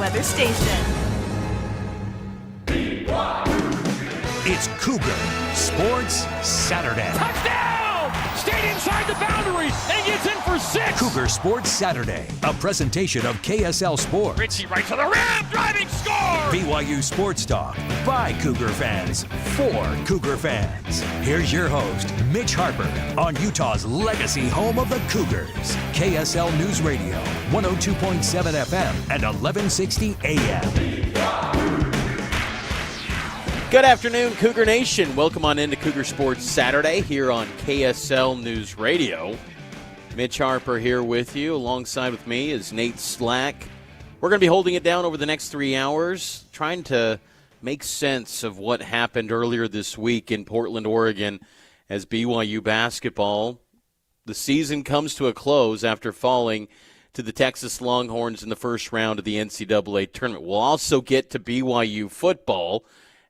weather station. It's Cougar Sports Saturday. Touchdown! Stayed inside the boundary and gets in for 6. Cougar Sports Saturday, a presentation of KSL Sports. Ritchie right to the rim, driving score! BYU Sports Talk by Cougar fans for Cougar fans. Here's your host, Mitch Harper, on Utah's legacy home of the Cougars. KSL News Radio, 102.7 FM and 1160 AM. Good afternoon, Cougar Nation. Welcome on into Cougar Sports Saturday here on KSL News Radio. Mitch Harper here with you. Alongside with me is Nate Slack. We're going to be holding it down over the next 3 hours, trying to make sense of what happened earlier this week in Portland, Oregon, as BYU basketball, the season comes to a close after falling to the Texas Longhorns in the first round of the NCAA tournament. We'll also get to BYU football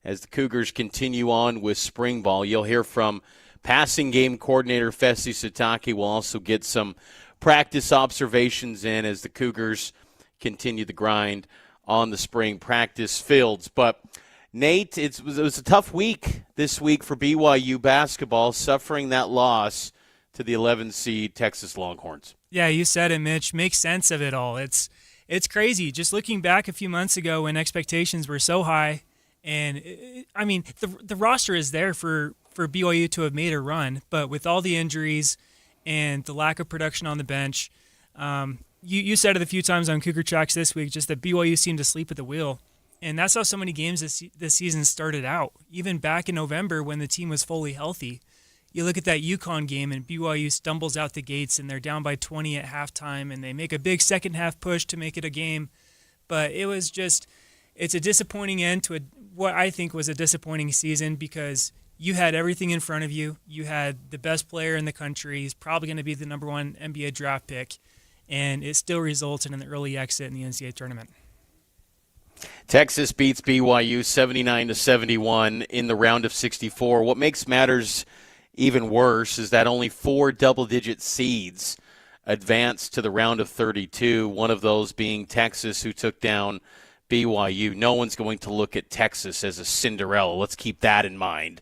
as the Cougars continue on with spring ball. You'll hear from passing game coordinator Fesi Sitake. We'll also get some practice observations in as the Cougars continue the grind on the spring practice fields. But, Nate, it was a tough week this week for BYU basketball, suffering that loss to the 11 seed Texas Longhorns. Yeah, you said it, Mitch. Make sense of it all. It's crazy. Just looking back a few months ago when expectations were so high, and, the roster is there for BYU to have made a run, but with all the injuries and the lack of production on the bench, you said it a few times on Cougar Tracks this week, just that BYU seemed to sleep at the wheel. And that's how so many games this season started out. Even back in November when the team was fully healthy, you look at that UConn game and BYU stumbles out the gates and they're down by 20 at halftime and they make a big second half push to make it a game. But it's a disappointing end to what I think was a disappointing season because you had everything in front of you. You had the best player in the country. He's probably going to be the number one NBA draft pick. And it still resulted in the early exit in the NCAA tournament. Texas beats BYU 79-71 in the round of 64. What makes matters even worse is that only 4 double-digit seeds advanced to the round of 32, one of those being Texas, who took down BYU. No one's going to look at Texas as a Cinderella. Let's keep that in mind.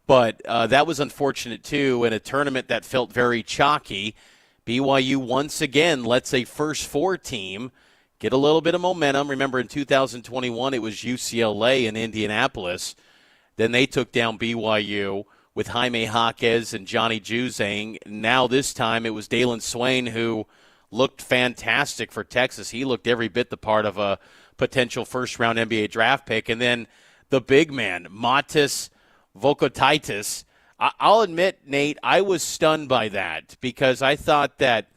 But that was unfortunate, too, in a tournament that felt very chalky. BYU once again lets a first 4 team get a little bit of momentum. Remember, in 2021, it was UCLA in Indianapolis. Then they took down BYU with Jaime Jaquez and Johnny Juzang. Now this time it was Dalen Swain who looked fantastic for Texas. He looked every bit the part of a potential first-round NBA draft pick. And then the big man, Matas Vokotaitis. I'll admit, Nate, I was stunned by that because I thought that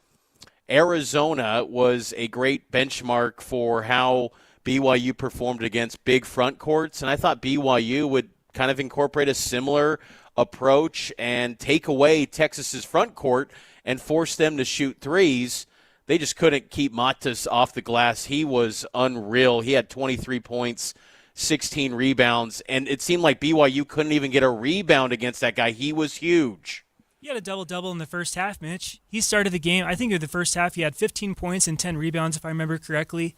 Arizona was a great benchmark for how BYU performed against big front courts, and I thought BYU would kind of incorporate a similar approach and take away Texas's front court and force them to shoot threes. They just couldn't keep Matas off the glass. He was unreal. He had 23 points, 16 rebounds, and it seemed like BYU couldn't even get a rebound against that guy. He was huge. He had a double-double in the first half, Mitch. He started the game, I think in the first half he had 15 points and 10 rebounds, if I remember correctly.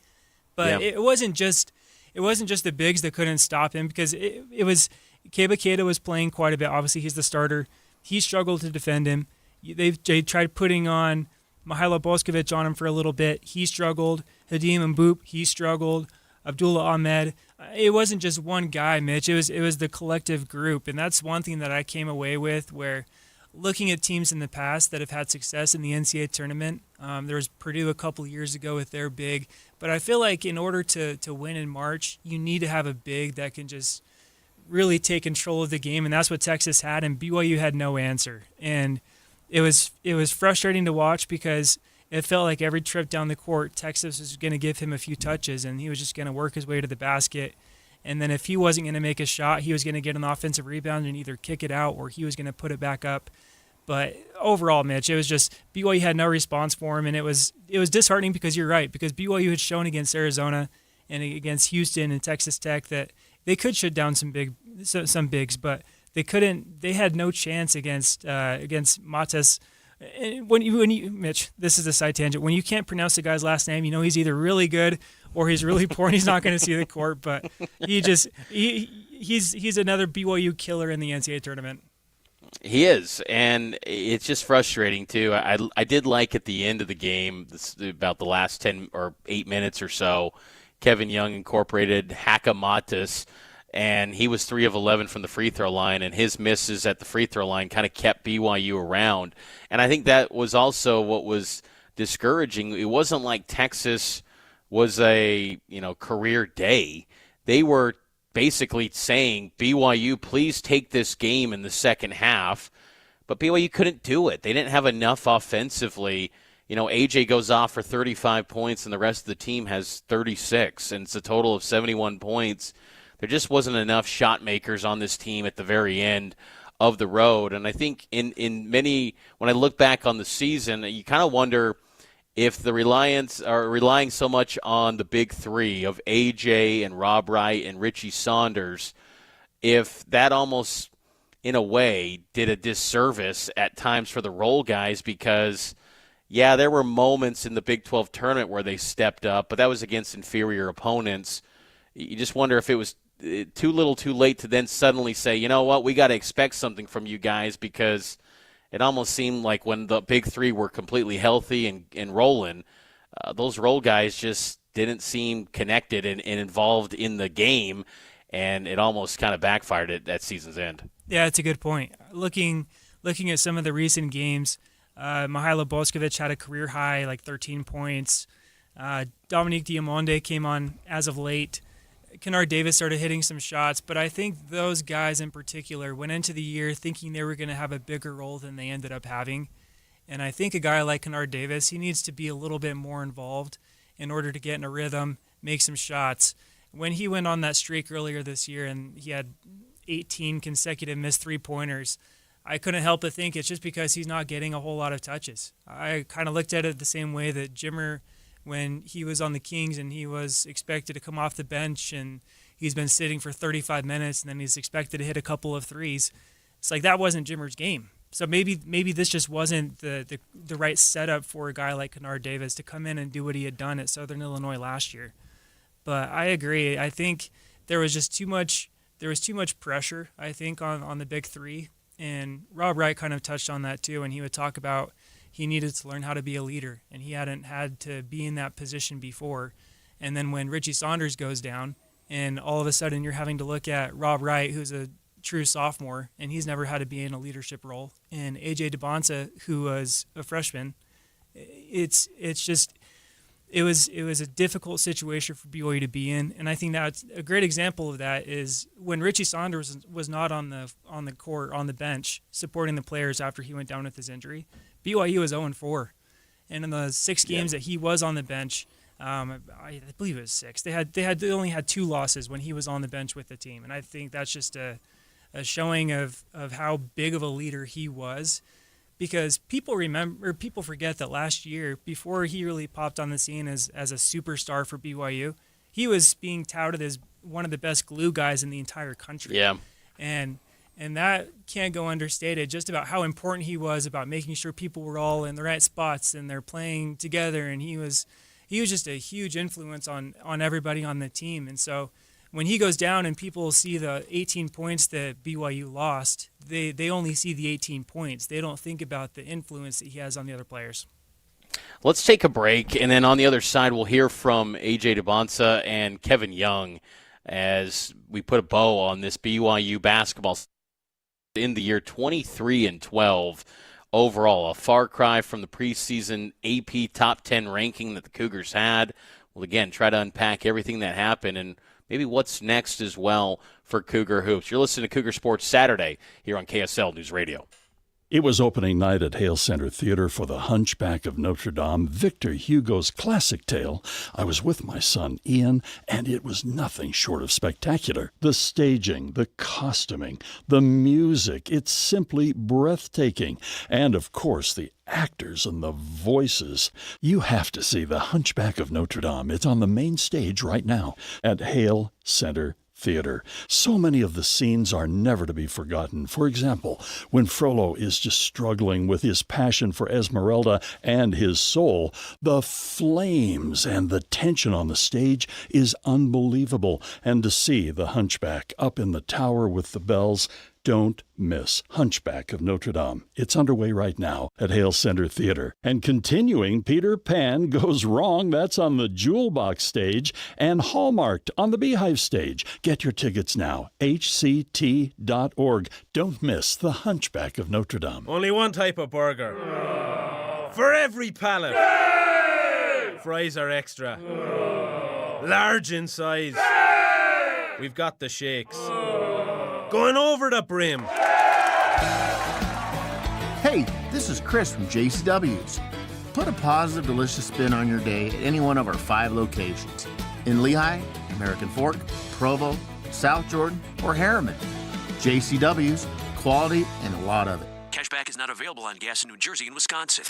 But it wasn't just the bigs that couldn't stop him because it was Keba Keita was playing quite a bit. Obviously, he's the starter. He struggled to defend him. They tried putting on Mihailo Boskovic on him for a little bit. He struggled. Hadim Mboop, he struggled. Abdullah Ahmed. It wasn't just one guy, Mitch. It was the collective group, and that's one thing that I came away with where looking at teams in the past that have had success in the NCAA tournament, there was Purdue a couple of years ago with their big, but I feel like in order to win in March, you need to have a big that can just really take control of the game, and that's what Texas had, and BYU had no answer. And it was frustrating to watch because it felt like every trip down the court, Texas was going to give him a few touches, and he was just going to work his way to the basket. And then if he wasn't going to make a shot, he was going to get an offensive rebound and either kick it out or he was going to put it back up. But overall, Mitch, it was just BYU had no response for him, and it was disheartening because you're right, because BYU had shown against Arizona and against Houston and Texas Tech that they could shut down some bigs, but they couldn't. They had no chance against Matas. When you, Mitch, this is a side tangent. When you can't pronounce the guy's last name, you know he's either really good or he's really poor and he's not going to see the court. But he's another BYU killer in the NCAA tournament. He is, and it's just frustrating too. I did like at the end of the game, about the last 10 or 8 minutes or so, Kevin Young incorporated Hakamatis, and he was 3 of 11 from the free throw line, and his misses at the free throw line kind of kept BYU around. And I think that was also what was discouraging. It wasn't like Texas was a career day. They were basically saying, BYU, please take this game in the second half. But BYU couldn't do it. They didn't have enough offensively. AJ goes off for 35 points, and the rest of the team has 36, and it's a total of 71 points. There just wasn't enough shot makers on this team at the very end of the road. And I think in many, when I look back on the season, you kind of wonder if the Reliance are relying so much on the big three of AJ and Rob Wright and Richie Saunders, if that almost, in a way, did a disservice at times for the role guys, because, yeah, there were moments in the Big 12 tournament where they stepped up, but that was against inferior opponents. You just wonder if it was too little too late to then suddenly say, you know what, we got to expect something from you guys, because it almost seemed like when the big three were completely healthy and rolling, those role guys just didn't seem connected and involved in the game, and it almost kind of backfired at that season's end. Yeah, that's a good point. Looking at some of the recent games, Mihailo Boskovic had a career high, like 13 points. Dominique Diamonde came on as of late. Kennard Davis started hitting some shots, but I think those guys in particular went into the year thinking they were going to have a bigger role than they ended up having. And I think a guy like Kennard Davis, he needs to be a little bit more involved in order to get in a rhythm, make some shots. When he went on that streak earlier this year and he had 18 consecutive missed three-pointers, I couldn't help but think it's just because he's not getting a whole lot of touches. I kind of looked at it the same way that Jimmer, when he was on the Kings and he was expected to come off the bench and he's been sitting for 35 minutes and then he's expected to hit a couple of threes. It's like that wasn't Jimmer's game. So maybe this just wasn't the right setup for a guy like Kennard Davis to come in and do what he had done at Southern Illinois last year. But I agree. I think there was just too much pressure, I think, on the big three. And Rob Wright kind of touched on that too, and he would talk about he needed to learn how to be a leader, and he hadn't had to be in that position before. And then when Richie Saunders goes down, and all of a sudden you're having to look at Rob Wright, who's a true sophomore, and he's never had to be in a leadership role, and AJ DeBonsa, who was a freshman, it was a difficult situation for BYU to be in. And I think that's a great example of that is when Richie Saunders was not on the court, on the bench, supporting the players after he went down with his injury. BYU was 0-4, and in the 6 games that he was on the bench, I believe it was 6. They only had 2 losses when he was on the bench with the team, and I think that's just a showing of how big of a leader he was, because people forget that last year, before he really popped on the scene as a superstar for BYU, he was being touted as one of the best glue guys in the entire country. Yeah, And that can't go understated, just about how important he was about making sure people were all in the right spots and they're playing together. And he was just a huge influence on everybody on the team. And so when he goes down and people see the 18 points that BYU lost, they only see the 18 points. They don't think about the influence that he has on the other players. Let's take a break, and then on the other side we'll hear from AJ DeBonsa and Kevin Young as we put a bow on this BYU basketball in the year 23-12 overall. A far cry from the preseason AP top 10 ranking that the Cougars had. We'll again try to unpack everything that happened and maybe what's next as well for Cougar Hoops. You're listening to Cougar Sports Saturday here on KSL News Radio. It was opening night at Hale Center Theater for The Hunchback of Notre Dame, Victor Hugo's classic tale. I was with my son, Ian, and it was nothing short of spectacular. The staging, the costuming, the music, it's simply breathtaking. And, of course, the actors and the voices. You have to see The Hunchback of Notre Dame. It's on the main stage right now at Hale Center Theater. So many of the scenes are never to be forgotten. For example, when Frollo is just struggling with his passion for Esmeralda and his soul, the flames and the tension on the stage is unbelievable. And to see the hunchback up in the tower with the bells, don't miss Hunchback of Notre Dame. It's underway right now at Hale Center Theater. And continuing, Peter Pan Goes Wrong. That's on the Jewel Box stage and Hallmarked on the Beehive stage. Get your tickets now. hct.org. Don't miss the Hunchback of Notre Dame. Only one type of burger. For every palate. Fries are extra. Large in size. We've got the shakes. Going over the brim. Hey, this is Chris from JCW's. Put a positive, delicious spin on your day at any one of our 5 locations. In Lehigh, American Fork, Provo, South Jordan, or Harriman. JCW's, quality and a lot of it. Cashback is not available on gas in New Jersey and Wisconsin.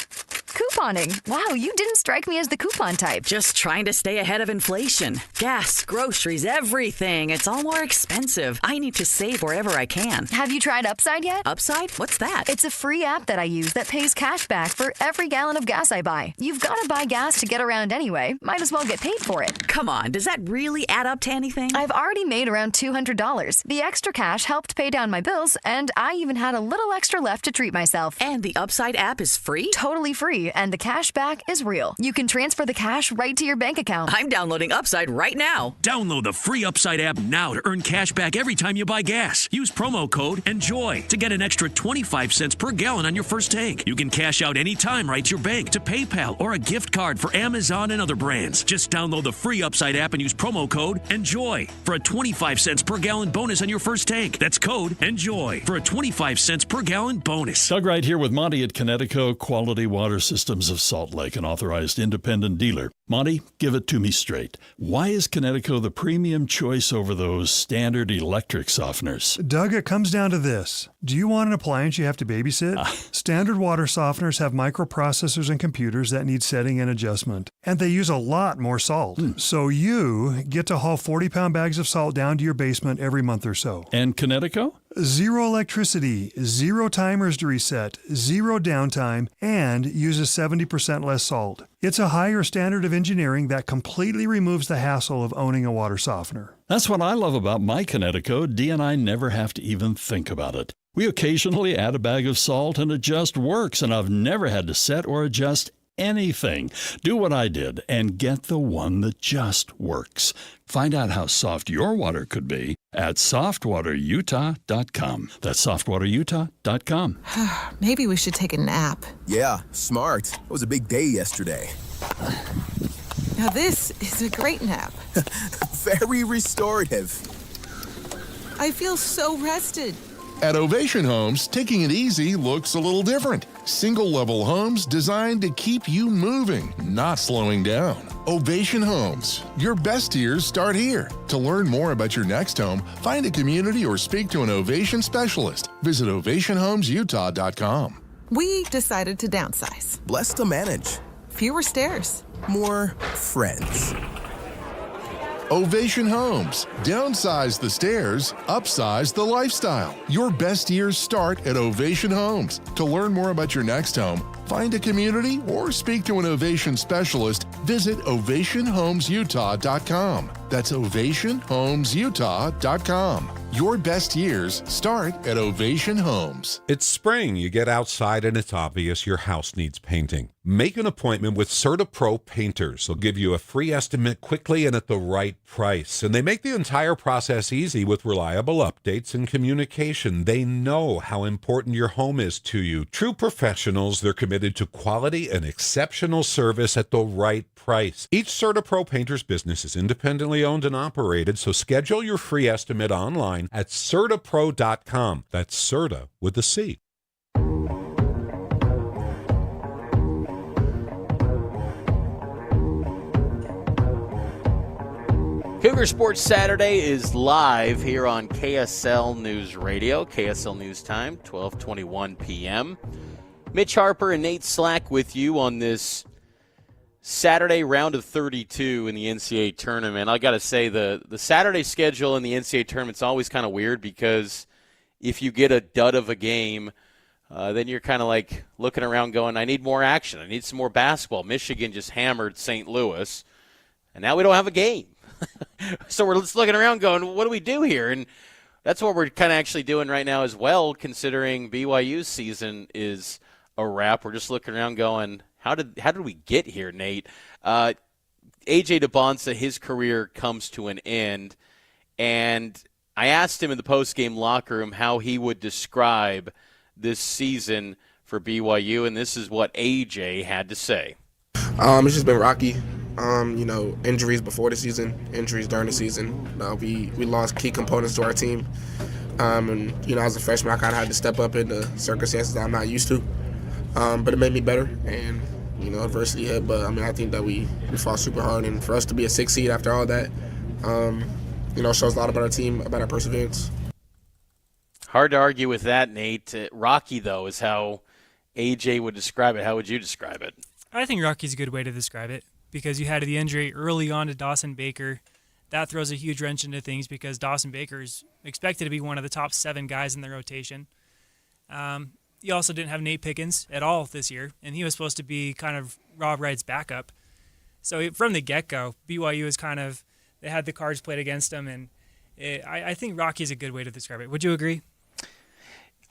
Couponing. Wow, you didn't strike me as the coupon type. Just trying to stay ahead of inflation. Gas, groceries, everything. It's all more expensive. I need to save wherever I can. Have you tried Upside yet? Upside? What's that? It's a free app that I use that pays cash back for every gallon of gas I buy. You've got to buy gas to get around anyway. Might as well get paid for it. Come on, does that really add up to anything? I've already made around $200. The extra cash helped pay down my bills, and I even had a little extra left to treat myself. And the Upside app is free? Totally free, and the cash back is real. You can transfer the cash right to your bank account. I'm downloading Upside right now. Download the free Upside app now to earn cash back every time you buy gas. Use promo code ENJOY to get an extra 25 cents per gallon on your first tank. You can cash out anytime right to your bank, to PayPal, or a gift card for Amazon and other brands. Just download the free Upside app and use promo code ENJOY for a 25 cents per gallon bonus on your first tank. That's code ENJOY for a 25 cents per gallon bonus. Doug right here with Monty at Connecticut Quality Water Systems of Salt Lake, an authorized independent dealer. Monty, give it to me straight. Why is Connecticut the premium choice over those standard electric softeners? Doug, it comes down to this. Do you want an appliance you have to babysit? Standard water softeners have microprocessors and computers that need setting and adjustment. And they use a lot more salt. So you get to haul 40-pound bags of salt down to your basement every month or so. And Connecticut? Zero electricity, 0 timers to reset, 0 downtime, and uses 70% less salt. It's a higher standard of engineering that completely removes the hassle of owning a water softener. That's what I love about my Connecticut. Dee and I never have to even think about it. We occasionally add a bag of salt and it just works, and I've never had to set or adjust anything. Do what I did and get the one that just works. Find out how soft your water could be at softwaterutah.com. That's softwaterutah.com. Maybe we should take a nap. Yeah, smart. It was a big day yesterday. Now this is a great nap. Very restorative. I feel so rested. At Ovation Homes, taking it easy looks a little different. Single-level homes designed to keep you moving, not slowing down. Ovation Homes. Your best years start here. To learn more about your next home, find a community or speak to an Ovation specialist. Visit OvationHomesUtah.com. We decided to downsize. Less to manage. Fewer stairs. More friends. Ovation Homes. Downsize the stairs, upsize the lifestyle. Your best years start at Ovation Homes. To learn more about your next home, find a community or speak to an Ovation specialist. Visit OvationHomesUtah.com. That's OvationHomesUtah.com. Your best years start at Ovation Homes. It's spring. You get outside and it's obvious your house needs painting. Make an appointment with CertaPro Painters. They'll give you a free estimate quickly and at the right price. And they make the entire process easy with reliable updates and communication. They know how important your home is to you. True professionals, they're committed to quality and exceptional service at the right price. Each CertaPro Painters business is independently owned and operated, so schedule your free estimate online at CertaPro.com. That's Certa with a C. Cougar Sports Saturday is live here on KSL News Radio. KSL News Time, 12:21 p.m. Mitch Harper and Nate Slack with you on this Saturday round of 32 in the NCAA tournament. I got to say the Saturday schedule in the NCAA tournament's always kind of weird because if you get a dud of a game, then you're kind of like looking around going, I need more action. I need some more basketball. Michigan just hammered St. Louis, and now we don't have a game. So we're just looking around going, what do we do here? And that's what we're kind of actually doing right now as well, considering BYU's season is a wrap. We're just looking around going, how did we get here, Nate? AJ DeBonsa, his career comes to an end, and I asked him in the post-game locker room how he would describe this season for BYU, and this is what AJ had to say. It's just been rocky. Injuries before the season, injuries during the season. We lost key components to our team. As a freshman, I kind of had to step up into circumstances that I'm not used to. But it made me better, and adversity hit. But I think that we fought super hard, and for us to be a 6 seed after all that, shows a lot about our team, about our perseverance. Hard to argue with that, Nate. Rocky, though, is how AJ would describe it. How would you describe it? I think Rocky's a good way to describe it because you had the injury early on to Dawson Baker. That throws a huge wrench into things because Dawson Baker is expected to be one of the top 7 guys in the rotation. You also didn't have Nate Pickens at all this year, and he was supposed to be kind of Rob Wright's backup. So from the get-go, BYU is they had the cards played against them, and I think Rocky is a good way to describe it. Would you agree?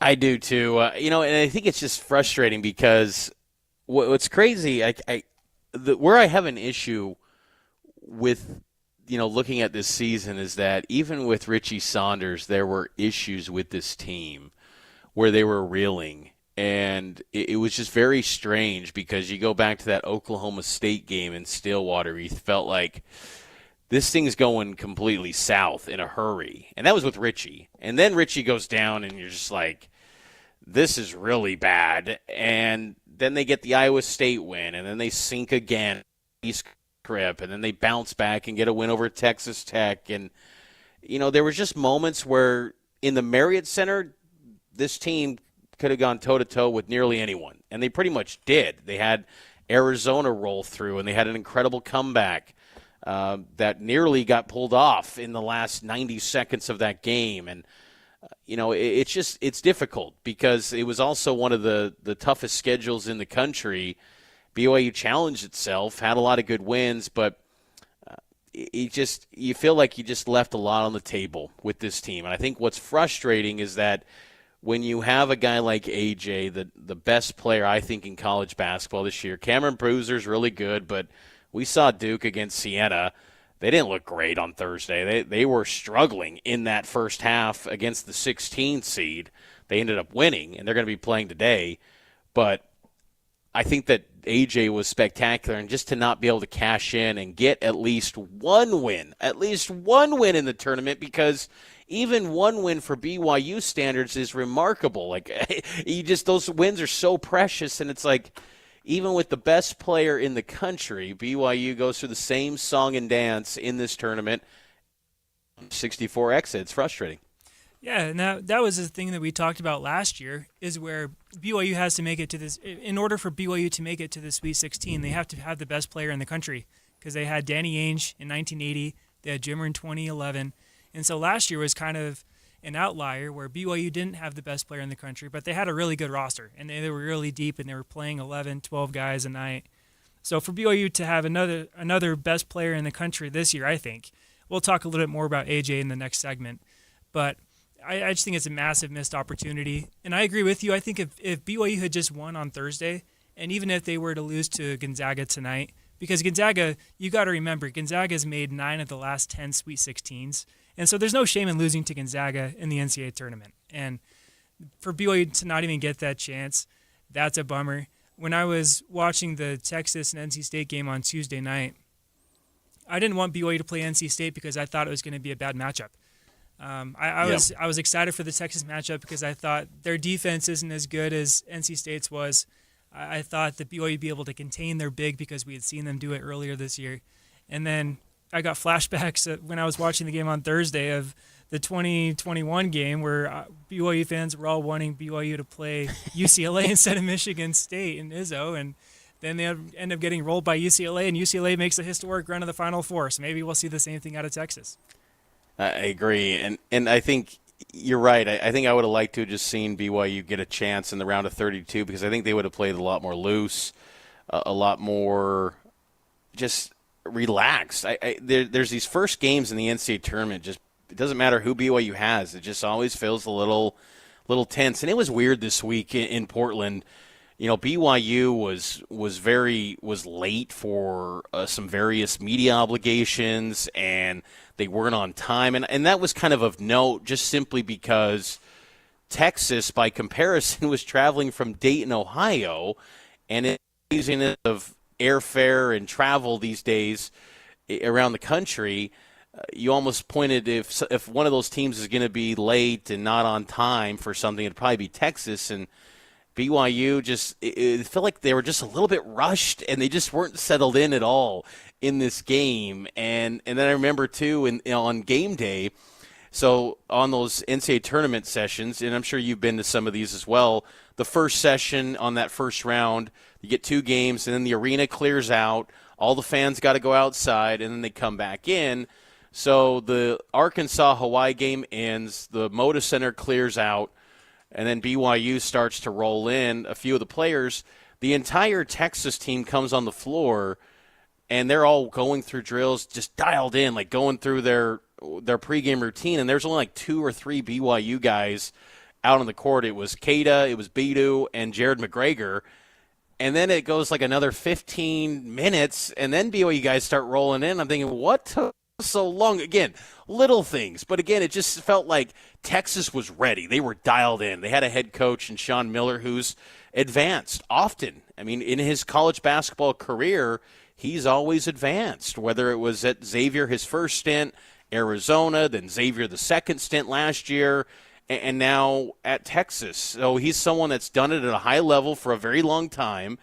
I do too. And I think it's just frustrating because what's crazy, where I have an issue with, looking at this season is that even with Richie Saunders, there were issues with this team where they were reeling. And it was just very strange because you go back to that Oklahoma State game in Stillwater, you felt like this thing's going completely south in a hurry. And that was with Richie. And then Richie goes down, and you're just like, this is really bad. And then they get the Iowa State win, and then they sink again, East Crip, and then they bounce back and get a win over Texas Tech. And, there was just moments where in the Marriott Center, this team could have gone toe-to-toe with nearly anyone. And they pretty much did. They had Arizona roll through, and they had an incredible comeback that nearly got pulled off in the last 90 seconds of that game. And, it's difficult because it was also one of the toughest schedules in the country. BYU challenged itself, had a lot of good wins, but you feel like you just left a lot on the table with this team. And I think what's frustrating is that when you have a guy like AJ, the best player, I think, in college basketball this year, Cameron Bruiser's really good, but we saw Duke against Siena. They didn't look great on Thursday. They were struggling in that first half against the 16 seed. They ended up winning, and they're going to be playing today. But I think that AJ was spectacular, and just to not be able to cash in and get at least one win in the tournament, because even one win for BYU standards is remarkable. Like, those wins are so precious, and it's like, even with the best player in the country, BYU goes through the same song and dance in this tournament. 64 exits. It's frustrating. Yeah, and that was the thing that we talked about last year, is where BYU has to make it to this. In order for BYU to make it to the Sweet 16, they have to have the best player in the country, because they had Danny Ainge in 1980, they had Jimmer in 2011, and so last year was kind of an outlier where BYU didn't have the best player in the country, but they had a really good roster, and they were really deep, and they were playing 11, 12 guys a night. So for BYU to have another best player in the country this year, I think, we'll talk a little bit more about AJ in the next segment, but I just think it's a massive missed opportunity. And I agree with you. I think if BYU had just won on Thursday, and even if they were to lose to Gonzaga tonight, because Gonzaga, you got to remember, Gonzaga's made 9 of the last 10 Sweet 16s. And so there's no shame in losing to Gonzaga in the NCAA tournament. And for BYU to not even get that chance, that's a bummer. When I was watching the Texas and NC State game on Tuesday night, I didn't want BYU to play NC State because I thought it was going to be a bad matchup. I was excited for the Texas matchup because I thought their defense isn't as good as NC State's was. I thought that BYU would be able to contain their big because we had seen them do it earlier this year. And then I got flashbacks when I was watching the game on Thursday of the 2021 game where BYU fans were all wanting BYU to play UCLA instead of Michigan State and Izzo. And then they end up getting rolled by UCLA, and UCLA makes a historic run of the Final Four. So maybe we'll see the same thing out of Texas. I agree, and I think you're right. I think I would have liked to have just seen BYU get a chance in the round of 32 because I think they would have played a lot more loose, a lot more just relaxed. There's these first games in the NCAA tournament. Just it doesn't matter who BYU has. It just always feels a little tense. And it was weird this week in Portland. You know, BYU was late for some various media obligations, and they weren't on time. And that was kind of note just simply because Texas, by comparison, was traveling from Dayton, Ohio, and it's using of airfare and travel these days around the country. You almost pointed if one of those teams is going to be late and not on time for something, it'd probably be Texas. And BYU it felt like they were just a little bit rushed, and they just weren't settled in at all in this game. And then I remember, too, on game day, so on those NCAA tournament sessions, and I'm sure you've been to some of these as well, the first session on that first round, you get 2 games, and then the arena clears out. All the fans got to go outside, and then they come back in. So the Arkansas-Hawaii game ends, the Moda Center clears out, and then BYU starts to roll in a few of the players. The entire Texas team comes on the floor, and they're all going through drills, just dialed in, like going through their pregame routine, and there's only like 2 or 3 BYU guys out on the court. It was Keita, it was Bidu, and Jared McGregor. And then it goes like another 15 minutes, and then BYU guys start rolling in. I'm thinking, what took so long? Again, little things. But again, it just felt like Texas was ready. They were dialed in. They had a head coach in Sean Miller who's advanced often. I mean, in his college basketball career, he's always advanced, whether it was at Xavier his first stint, Arizona, then Xavier the second stint last year, and now at Texas. So he's someone that's done it at a high level for a very long time,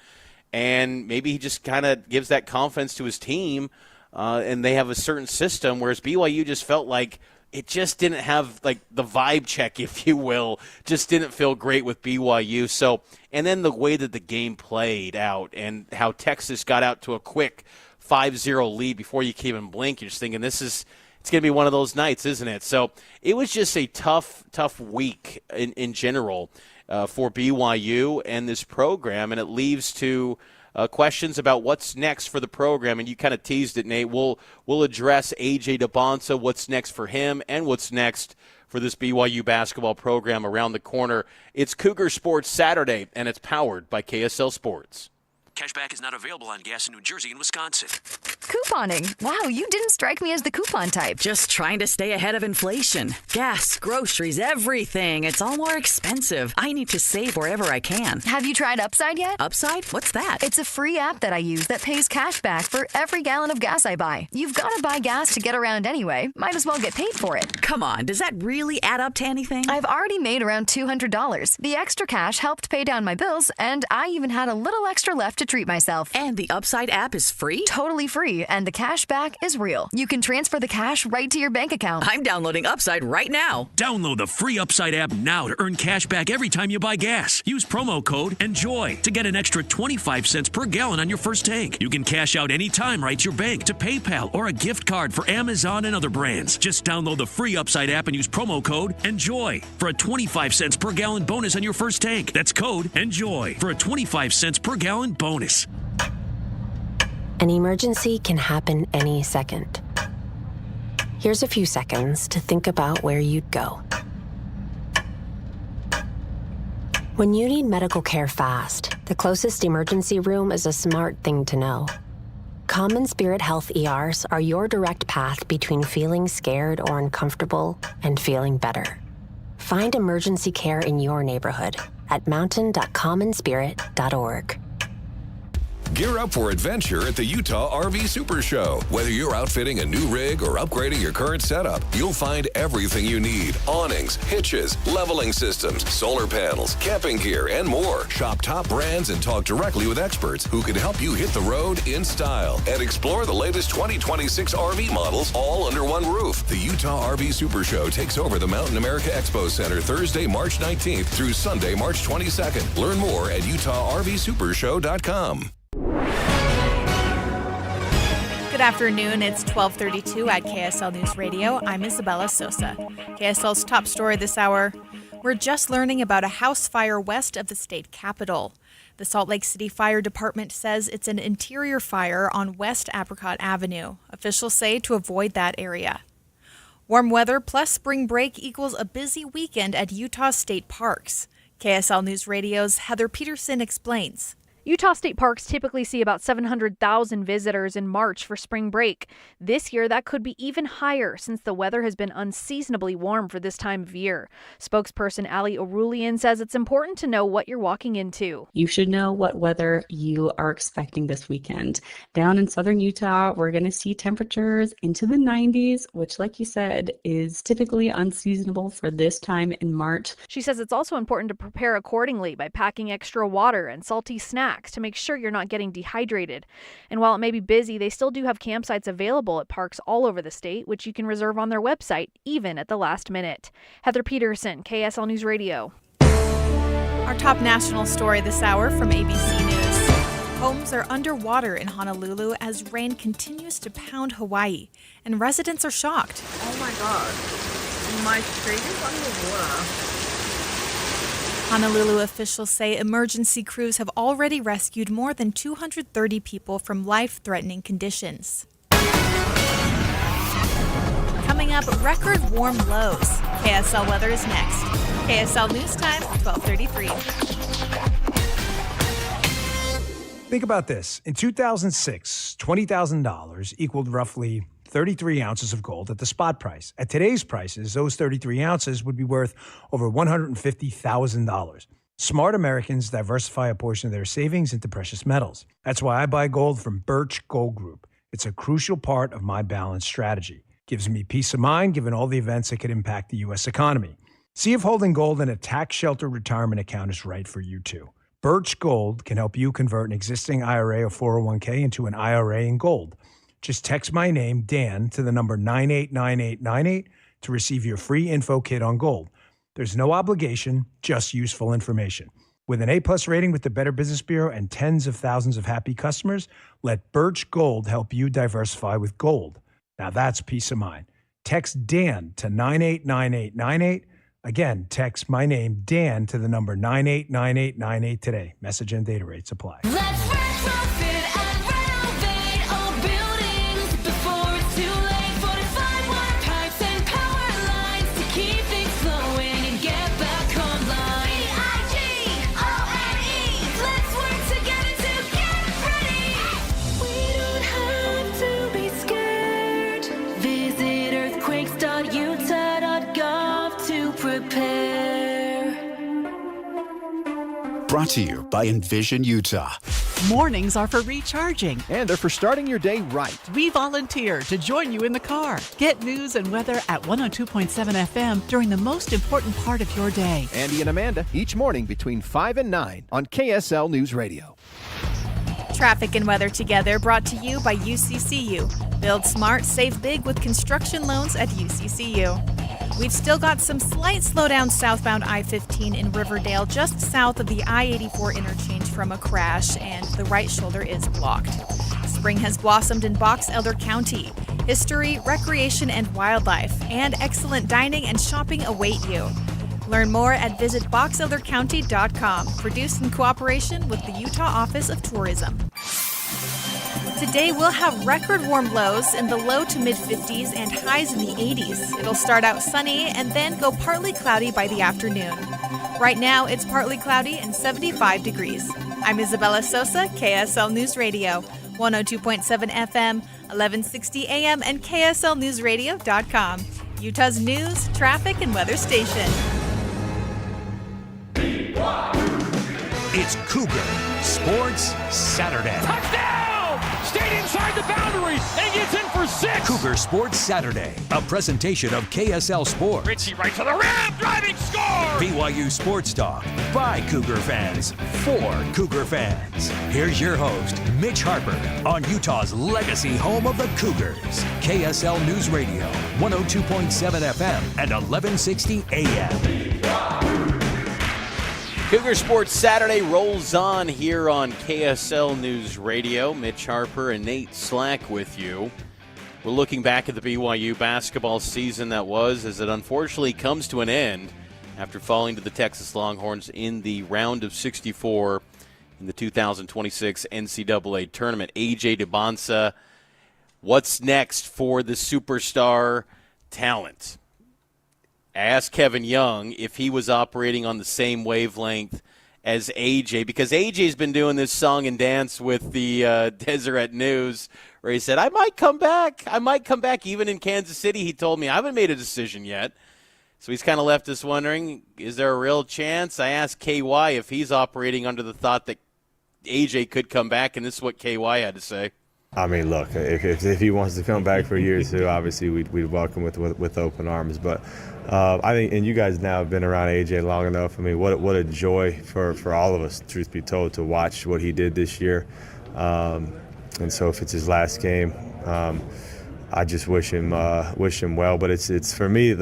and maybe he just kind of gives that confidence to his team, and they have a certain system, whereas BYU just felt like it just didn't have, like, the vibe check, if you will, just didn't feel great with BYU. So, and then the way that the game played out and how Texas got out to a quick 5-0 lead before you can even blink, you're just thinking it's going to be one of those nights, isn't it? So it was just a tough week in general for BYU and this program, and it leaves to questions about what's next for the program. And you kind of teased it, Nate. We'll address A.J. DeBonsa, what's next for him, and what's next for this BYU basketball program around the corner. It's Cougar Sports Saturday, and it's powered by KSL Sports. Cashback is not available on gas in New Jersey and Wisconsin. Couponing. Wow, you didn't strike me as the coupon type. Just trying to stay ahead of inflation. Gas, groceries, everything. It's all more expensive. I need to save wherever I can. Have you tried Upside yet? Upside? What's that? It's a free app that I use that pays cash back for every gallon of gas I buy. You've got to buy gas to get around anyway. Might as well get paid for it. Come on, does that really add up to anything? I've already made around $200. The extra cash helped pay down my bills, and I even had a little extra left to treat myself. And the Upside app is free? Totally free, and the cash back is real. You can transfer the cash right to your bank account. I'm downloading Upside right now. Download the free Upside app now to earn cash back every time you buy gas. Use promo code ENJOY to get an extra 25 cents per gallon on your first tank. You can cash out anytime right to your bank, to PayPal, or a gift card for Amazon and other brands. Just download the free Upside app and use promo code ENJOY for a 25 cents per gallon bonus on your first tank. That's code ENJOY for a 25 cents per gallon bonus. An emergency can happen any second. Here's a few seconds to think about where you'd go. When you need medical care fast, the closest emergency room is a smart thing to know. Common Spirit Health ERs are your direct path between feeling scared or uncomfortable and feeling better. Find emergency care in your neighborhood at mountain.commonspirit.org. Gear up for adventure at the Utah RV Super Show. Whether you're outfitting a new rig or upgrading your current setup, you'll find everything you need. Awnings, hitches, leveling systems, solar panels, camping gear, and more. Shop top brands and talk directly with experts who can help you hit the road in style. And explore the latest 2026 RV models all under one roof. The Utah RV Super Show takes over the Mountain America Expo Center Thursday, March 19th through Sunday, March 22nd. Learn more at UtahRVSupershow.com. Good afternoon. It's 12:32 at KSL News Radio. I'm Isabella Sosa. KSL's top story this hour. We're just learning about a house fire west of the state capitol. The Salt Lake City Fire Department says it's an interior fire on West Apricot Avenue. Officials say to avoid that area. Warm weather plus spring break equals a busy weekend at Utah state parks. KSL News Radio's Heather Peterson explains. Utah state parks typically see about 700,000 visitors in March for spring break. This year, that could be even higher since the weather has been unseasonably warm for this time of year. Spokesperson Ali Orulian says it's important to know what you're walking into. You should know what weather you are expecting this weekend. Down in southern Utah, we're going to see temperatures into the 90s, which, like you said, is typically unseasonable for this time in March. She says it's also important to prepare accordingly by packing extra water and salty snacks to make sure you're not getting dehydrated. And while it may be busy, they still do have campsites available at parks all over the state, which you can reserve on their website, even at the last minute. Heather Peterson, KSL News Radio. Our top national story this hour from ABC News. Homes are underwater in Honolulu as rain continues to pound Hawaii, and residents are shocked. Oh my god. My street is underwater. Honolulu officials say emergency crews have already rescued more than 230 people from life-threatening conditions. Coming up, record warm lows. KSL weather is next. KSL News Time, 12:33. Think about this. In 2006, $20,000 equaled roughly 33 ounces of gold at the spot price. At today's prices, those 33 ounces would be worth over $150,000. Smart Americans diversify a portion of their savings into precious metals. That's why I buy gold from Birch Gold Group. It's a crucial part of my balanced strategy. Gives me peace of mind given all the events that could impact the U.S. economy. See if holding gold in a tax-sheltered retirement account is right for you too. Birch Gold can help you convert an existing IRA or 401k into an IRA in gold. Just text my name, Dan, to the number 989898 to receive your free info kit on gold. There's no obligation, just useful information. With an A-plus rating with the Better Business Bureau and tens of thousands of happy customers, let Birch Gold help you diversify with gold. Now that's peace of mind. Text Dan to 989898. Again, text my name, Dan, to the number 989898 today. Message and data rates apply. Brought to you by Envision Utah. Mornings are for recharging. And they're for starting your day right. We volunteer to join you in the car. Get news and weather at 102.7 FM during the most important part of your day. Andy and Amanda, each morning between 5 and 9 on KSL News Radio. Traffic and weather together brought to you by UCCU. Build smart, save big with construction loans at UCCU. We've still got some slight slowdown southbound I-15 in Riverdale, just south of the I-84 interchange from a crash, and the right shoulder is blocked. Spring has blossomed in Box Elder County. History, recreation, and wildlife, and excellent dining and shopping await you. Learn more at visitboxeldercounty.com. Produced in cooperation with the Utah Office of Tourism. Today we'll have record warm lows in the low to mid 50s and highs in the 80s. It'll start out sunny and then go partly cloudy by the afternoon. Right now it's partly cloudy and 75 degrees. I'm Isabella Sosa, KSL News Radio, 102.7 FM, 1160 AM, and KSLNewsRadio.com. Utah's news, traffic, and weather station. It's Cougar Sports Saturday. Touchdown! Stayed inside the boundary and gets in for 6. Cougar Sports Saturday, a presentation of KSL Sports. Richie right to the rim, driving score! BYU Sports Talk by Cougar fans for Cougar fans. Here's your host, Mitch Harper, on Utah's legacy home of the Cougars. KSL News Radio, 102.7 FM and 1160 AM. Cougar Sports Saturday rolls on here on KSL News Radio. Mitch Harper and Nate Slack with you. We're looking back at the BYU basketball season that was, as it unfortunately comes to an end after falling to the Texas Longhorns in the round of 64 in the 2026 NCAA tournament. A.J. DeBonsa, what's next for the superstar talent? I asked Kevin Young if he was operating on the same wavelength as AJ, because AJ's been doing this song and dance with the Deseret News, where he said, I might come back. Even in Kansas City, he told me, I haven't made a decision yet. So he's kind of left us wondering, is there a real chance? I asked KY if he's operating under the thought that AJ could come back, and this is what KY had to say. I mean, look, if he wants to come back for a year or two, obviously we'd welcome with open arms. But I think, and you guys now have been around AJ long enough. I mean, what a joy for all of us, truth be told, to watch what he did this year. And so if it's his last game, I just wish him well. But it's for me,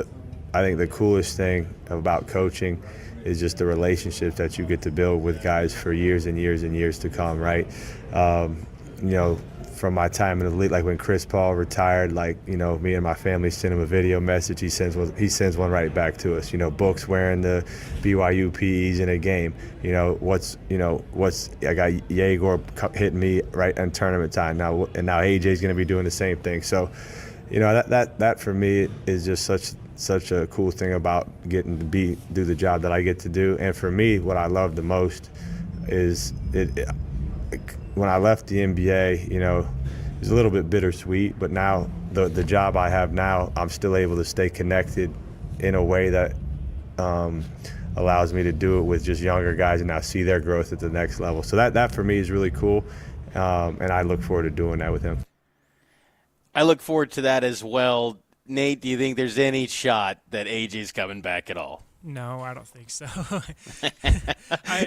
I think the coolest thing about coaching is just the relationships that you get to build with guys for years and years and years to come, right? From my time in the league, like when Chris Paul retired, me and my family sent him a video message. He sends one right back to us. Books wearing the BYU PEs in a game. I got Yegor hitting me right in tournament time now, and now AJ's going to be doing the same thing. So, that for me is just such a cool thing about getting to do the job that I get to do. And for me, what I love the most is when I left the NBA, it was a little bit bittersweet, but now the job I have now, I'm still able to stay connected in a way that allows me to do it with just younger guys and now see their growth at the next level. So that for me is really cool, and I look forward to doing that with him. I look forward to that as well. Nate, do you think there's any shot that AJ's coming back at all? No, I don't think so.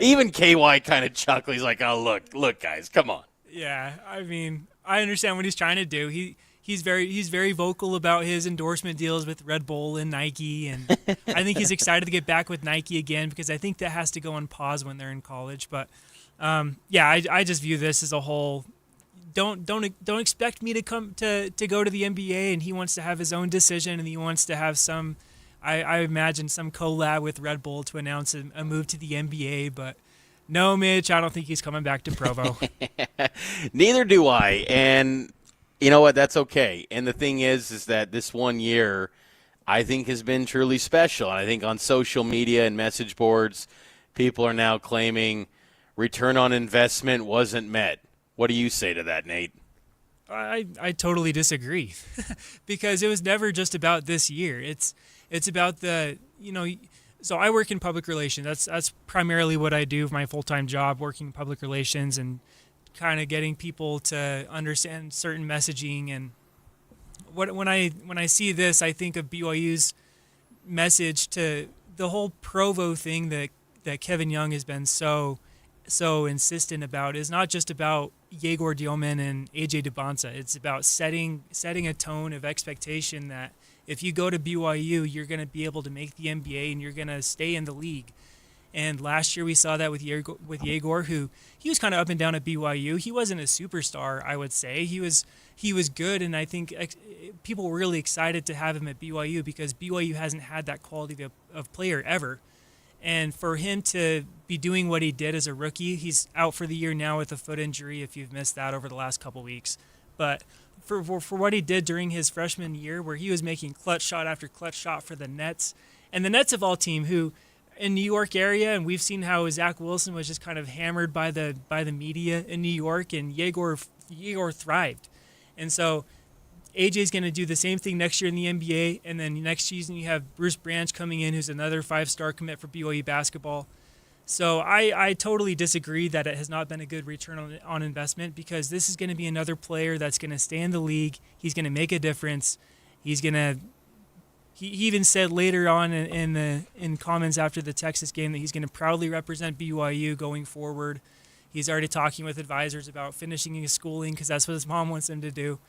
Even KY kind of chuckles. He's like, oh, look, guys, come on. Yeah, I mean, I understand what he's trying to do. He's very vocal about his endorsement deals with Red Bull and Nike, and I think he's excited to get back with Nike again, because I think that has to go on pause when they're in college. But I just view this as a whole. Don't expect me to come to go to the NBA, and he wants to have his own decision, and he wants to have some. I imagine some collab with Red Bull to announce a move to the NBA, but no, Mitch, I don't think he's coming back to Provo. Neither do I, and you know what? That's okay. And the thing is that this 1 year, I think, has been truly special. And I think on social media and message boards, people are now claiming return on investment wasn't met. What do you say to that, Nate? I totally disagree, because it was never just about this year. It's about so I work in public relations. That's primarily what I do, my full-time job, working in public relations and kind of getting people to understand certain messaging. And when I see this, I think of BYU's message to the whole Provo thing that Kevin Young has been so insistent about. Is not just about Yegor Dielman and AJ DeBonsa. It's about setting a tone of expectation that if you go to BYU, you're going to be able to make the NBA and you're going to stay in the league. And last year we saw that with Yegor, who he was kind of up and down at BYU. He wasn't a superstar, I would say. He was good, and I think people were really excited to have him at BYU, because BYU hasn't had that quality of player ever. And for him to be doing what he did as a rookie, he's out for the year now with a foot injury, if you've missed that over the last couple weeks. But for what he did during his freshman year, where he was making clutch shot after clutch shot for the Nets, and the Nets of all team, who in New York area, and we've seen how Zach Wilson was just kind of hammered by the media in New York, and Yegor thrived. And so AJ's going to do the same thing next year in the NBA, and then next season you have Bruce Branch coming in, who's another 5-star commit for BYU basketball. So I totally disagree that it has not been a good return on investment, because this is going to be another player that's going to stay in the league. He's going to make a difference. He even said later on in comments after the Texas game that he's going to proudly represent BYU going forward. He's already talking with advisors about finishing his schooling, because that's what his mom wants him to do.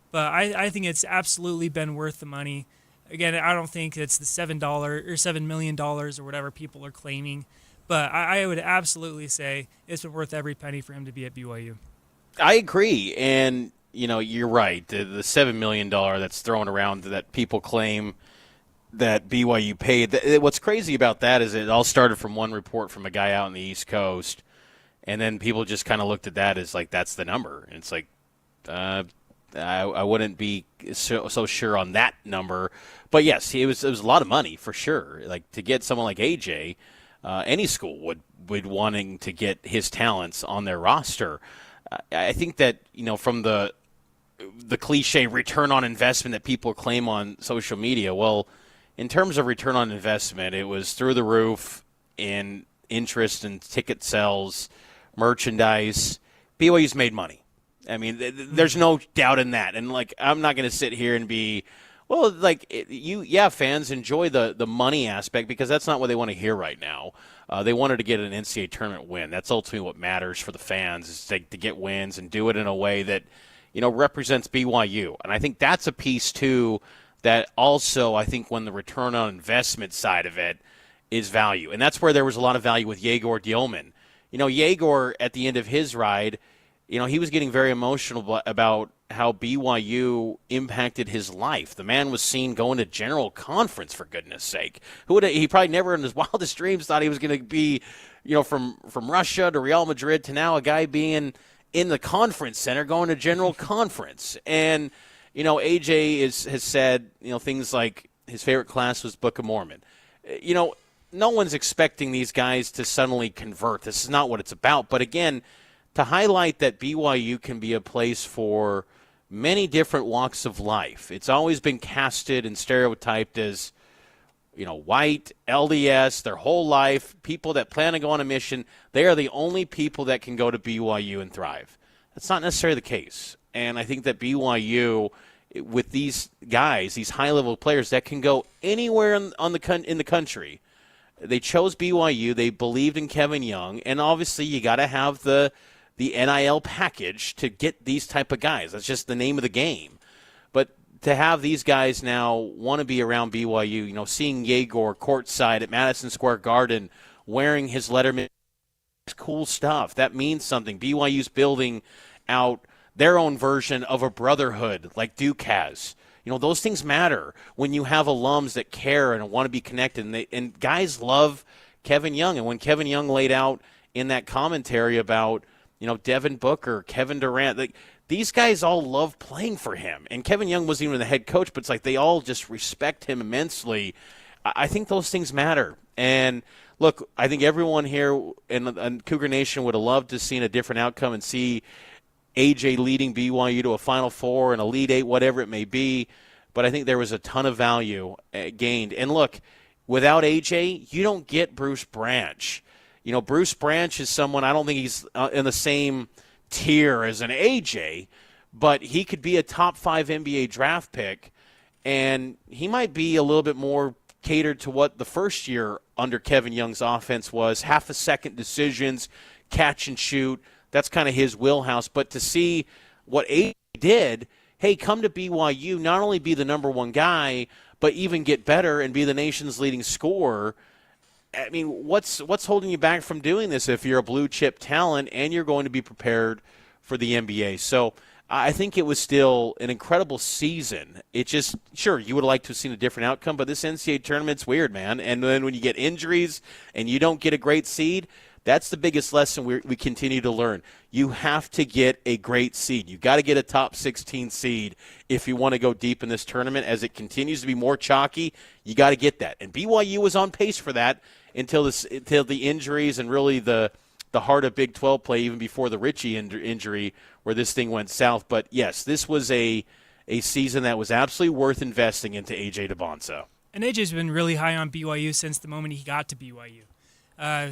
But I think it's absolutely been worth the money. Again, I don't think it's the $7 or $7 million or whatever people are claiming. But I would absolutely say it's worth every penny for him to be at BYU. I agree, and you're right. The $7 million that's thrown around that people claim that BYU paid. What's crazy about that is it all started from one report from a guy out on the East Coast, and then people just kind of looked at that as like that's the number, and it's like I wouldn't be so sure on that number. But yes, it was a lot of money for sure. Like to get someone like AJ, any school would wanting to get his talents on their roster. I think that from the cliche return on investment that people claim on social media, well, in terms of return on investment, it was through the roof in interest and ticket sales, merchandise. BYU's made money. I mean, there's no doubt in that. And I'm not going to sit here and be, well, fans enjoy the money aspect because that's not what they want to hear right now. They wanted to get an NCAA tournament win. That's ultimately what matters for the fans is to get wins and do it in a way that, represents BYU. And I think that's a piece, too, that also I think when the return on investment side of it is value. And that's where there was a lot of value with Yegor Dielman. Yegor, at the end of his ride, he was getting very emotional about how BYU impacted his life. The man was seen going to General Conference, for goodness sake. He probably never in his wildest dreams thought he was going to be, from Russia to Real Madrid to now a guy being in the conference center going to General Conference. And, AJ has said, things like his favorite class was Book of Mormon. No one's expecting these guys to suddenly convert. This is not what it's about. But again, to highlight that BYU can be a place for many different walks of life. It's always been casted and stereotyped as, white, LDS, their whole life, people that plan to go on a mission. They are the only people that can go to BYU and thrive. That's not necessarily the case. And I think that BYU, with these guys, these high-level players that can go anywhere in the country, they chose BYU. They believed in Kevin Young. And obviously you got to have the NIL package to get these type of guys. That's just the name of the game. But to have these guys now want to be around BYU, seeing Yegor courtside at Madison Square Garden wearing his Letterman, cool stuff. That means something. BYU's building out their own version of a brotherhood like Duke has. Those things matter when you have alums that care and want to be connected. And guys love Kevin Young. And when Kevin Young laid out in that commentary about Devin Booker, Kevin Durant, these guys all love playing for him. And Kevin Young wasn't even the head coach, but it's like they all just respect him immensely. I think those things matter. And look, I think everyone here in Cougar Nation would have loved to have seen a different outcome and see AJ leading BYU to a Final Four, an Elite Eight, whatever it may be. But I think there was a ton of value gained. And look, without AJ, you don't get Bruce Branch. Bruce Branch is someone, I don't think he's in the same tier as an AJ, but he could be a top 5 NBA draft pick, and he might be a little bit more catered to what the first year under Kevin Young's offense was, half-a-second decisions, catch and shoot. That's kind of his wheelhouse. But to see what AJ did, hey, come to BYU, not only be the number one guy, but even get better and be the nation's leading scorer. I mean, what's holding you back from doing this if you're a blue-chip talent and you're going to be prepared for the NBA? So I think it was still an incredible season. It just, sure, you would have liked to have seen a different outcome, but this NCAA tournament's weird, man. And then when you get injuries and you don't get a great seed, that's the biggest lesson we continue to learn. You have to get a great seed. You've got to get a top 16 seed if you want to go deep in this tournament. As it continues to be more chalky, you got to get that. And BYU was on pace for that until the injuries and really the heart of Big 12 play, even before the Richie injury where this thing went south. But, yes, this was a season that was absolutely worth investing into A.J. DeBonsa. And A.J.'s been really high on BYU since the moment he got to BYU.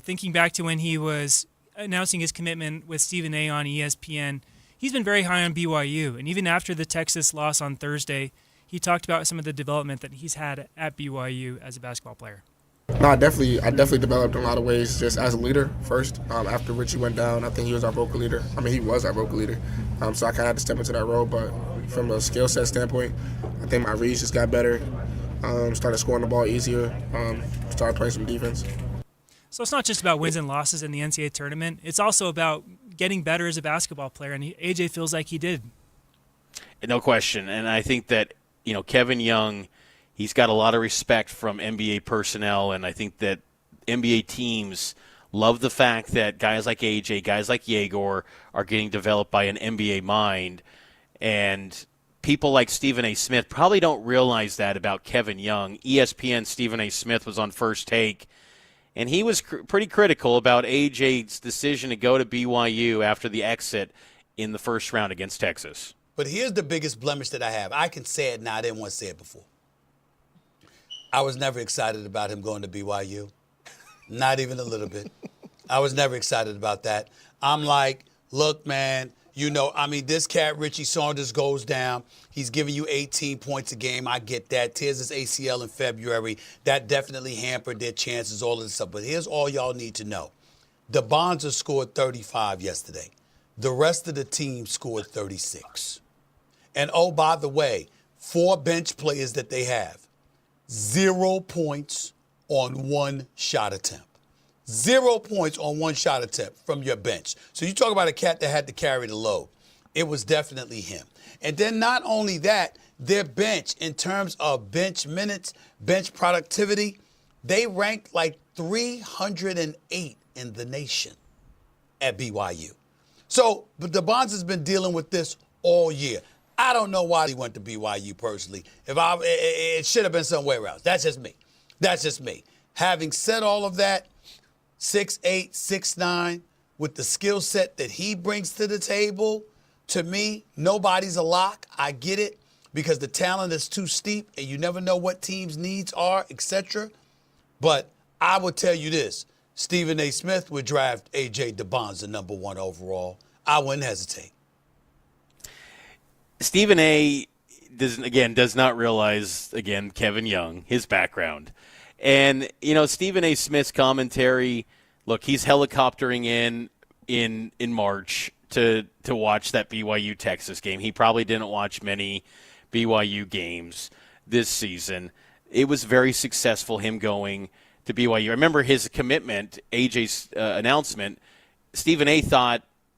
Thinking back to when he was announcing his commitment with Stephen A. on ESPN, he's been very high on BYU. And even after the Texas loss on Thursday, he talked about some of the development that he's had at BYU as a basketball player. No, I definitely developed in a lot of ways just as a leader first. After Richie went down, I think he was our vocal leader. I mean, he was our vocal leader. So I kind of had to step into that role. But from a skill set standpoint, I think my reads just got better. Started scoring the ball easier. Started playing some defense. So it's not just about wins and losses in the NCAA tournament. It's also about getting better as a basketball player, and AJ feels like he did. No question. And I think that, Kevin Young, he's got a lot of respect from NBA personnel, and I think that NBA teams love the fact that guys like AJ, guys like Yegor are getting developed by an NBA mind. And people like Stephen A. Smith probably don't realize that about Kevin Young. ESPN Stephen A. Smith was on First Take, and he was pretty critical about AJ's decision to go to BYU after the exit in the first round against Texas. But here's the biggest blemish that I have. I can say it now. I didn't want to say it before. I was never excited about him going to BYU. Not even a little bit. I was never excited about that. I'm like, look, man, this cat, Richie Saunders, goes down. He's giving you 18 points a game. I get that. Tears his ACL in February. That definitely hampered their chances, all of this stuff. But here's all y'all need to know. The Bonza scored 35 yesterday. The rest of the team scored 36. And, oh, by the way, 4 bench players that they have, 0 points on 1 shot attempt. 0 points on 1 shot attempt from your bench. So you talk about a cat that had to carry the load. It was definitely him. And then not only that, their bench, in terms of bench minutes, bench productivity, they ranked like 308 in the nation at BYU. So the Bonds has been dealing with this all year. I don't know why he went to BYU personally. It should have been somewhere else. That's just me. Having said all of that, 6'8", 6'9", with the skill set that he brings to the table, to me, nobody's a lock. I get it, because the talent is too steep and you never know what teams' needs are, etc. But I would tell you this, Stephen A. Smith would draft A.J. DeBonza number 1 overall. I wouldn't hesitate. Stephen A. does not realize, Kevin Young, his background. And, Stephen A. Smith's commentary, look, he's helicoptering in March to watch that BYU-Texas game. He probably didn't watch many BYU games this season. It was very successful, him going to BYU. I remember his commitment, AJ's announcement. Stephen A.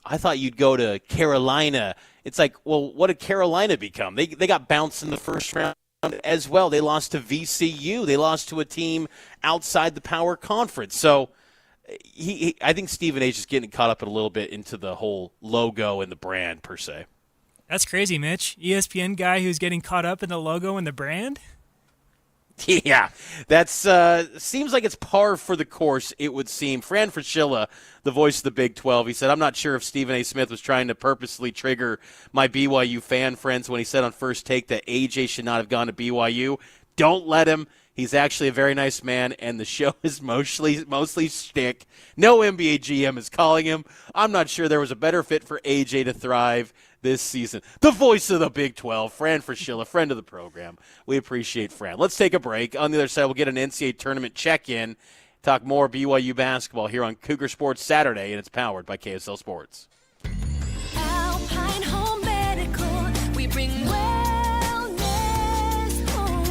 I thought you'd go to Carolina. It's like, well, what did Carolina become? They got bounced in the first round as well. They lost to VCU. They lost to a team outside the Power Conference. So I think Stephen A. is just getting caught up a little bit into the whole logo and the brand per se. That's crazy, Mitch. ESPN guy who's getting caught up in the logo and the brand? Yeah, that's seems like it's par for the course, it would seem. Fran Fraschilla, the voice of the Big 12, he said, I'm not sure if Stephen A. Smith was trying to purposely trigger my BYU fan friends when he said on First Take that AJ should not have gone to BYU. Don't let him. He's actually a very nice man, and the show is mostly shtick. No NBA GM is calling him. I'm not sure there was a better fit for AJ to thrive this season. The voice of the Big 12, Fran Fraschilla, friend of the program. We appreciate Fran. Let's take a break. On the other side, we'll get an NCAA tournament check-in, talk more BYU basketball here on Cougar Sports Saturday, and it's powered by KSL Sports. Alpine Home Medical, we bring wellness home.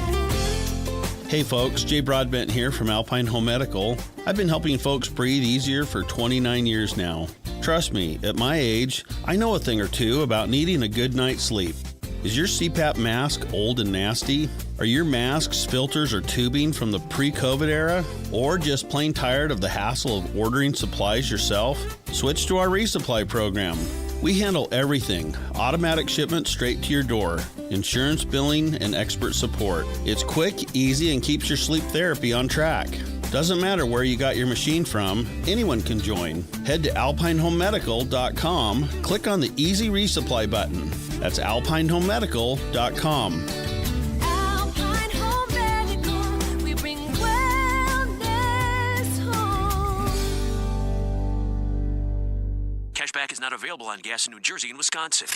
Hey folks, Jay Broadbent here from Alpine Home Medical. I've been helping folks breathe easier for 29 years now. Trust me, at my age, I know a thing or two about needing a good night's sleep. Is your CPAP mask old and nasty? Are your masks, filters, or tubing from the pre-COVID era? Or just plain tired of the hassle of ordering supplies yourself? Switch to our resupply program. We handle everything, automatic shipment straight to your door, insurance billing, and expert support. It's quick, easy, and keeps your sleep therapy on track. Doesn't matter where you got your machine from, anyone can join. Head to alpinehomemedical.com, click on the Easy Resupply button. That's alpinehomemedical.com. Alpine Home Medical, we bring wellness home. Cashback is not available on gas in New Jersey and Wisconsin.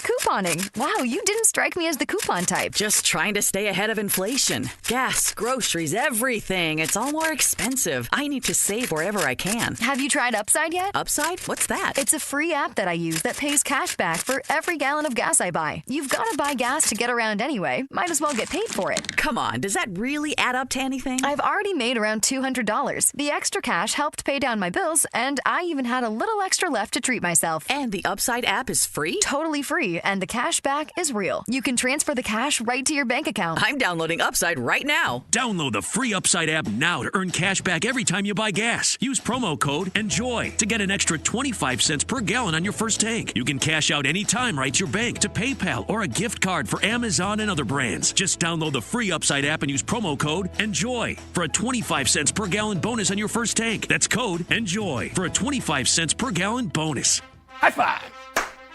Couponing. Wow, you didn't strike me as the coupon type. Just trying to stay ahead of inflation. Gas, groceries, everything. It's all more expensive. I need to save wherever I can. Have you tried Upside yet? Upside? What's that? It's a free app that I use that pays cash back for every gallon of gas I buy. You've got to buy gas to get around anyway. Might as well get paid for it. Come on, does that really add up to anything? I've already made around $200. The extra cash helped pay down my bills, and I even had a little extra left to treat myself. And the Upside app is free? Totally free, and the cash back is real. You can transfer the cash right to your bank account. I'm downloading Upside right now. Download the free Upside app now to earn cash back every time you buy gas. Use promo code ENJOY to get an extra 25 cents per gallon on your first tank. You can cash out anytime right to your bank, to PayPal, or a gift card for Amazon and other brands. Just download the free Upside app and use promo code ENJOY for a 25 cents per gallon bonus on your first tank. That's code ENJOY for a 25 cents per gallon bonus. High five!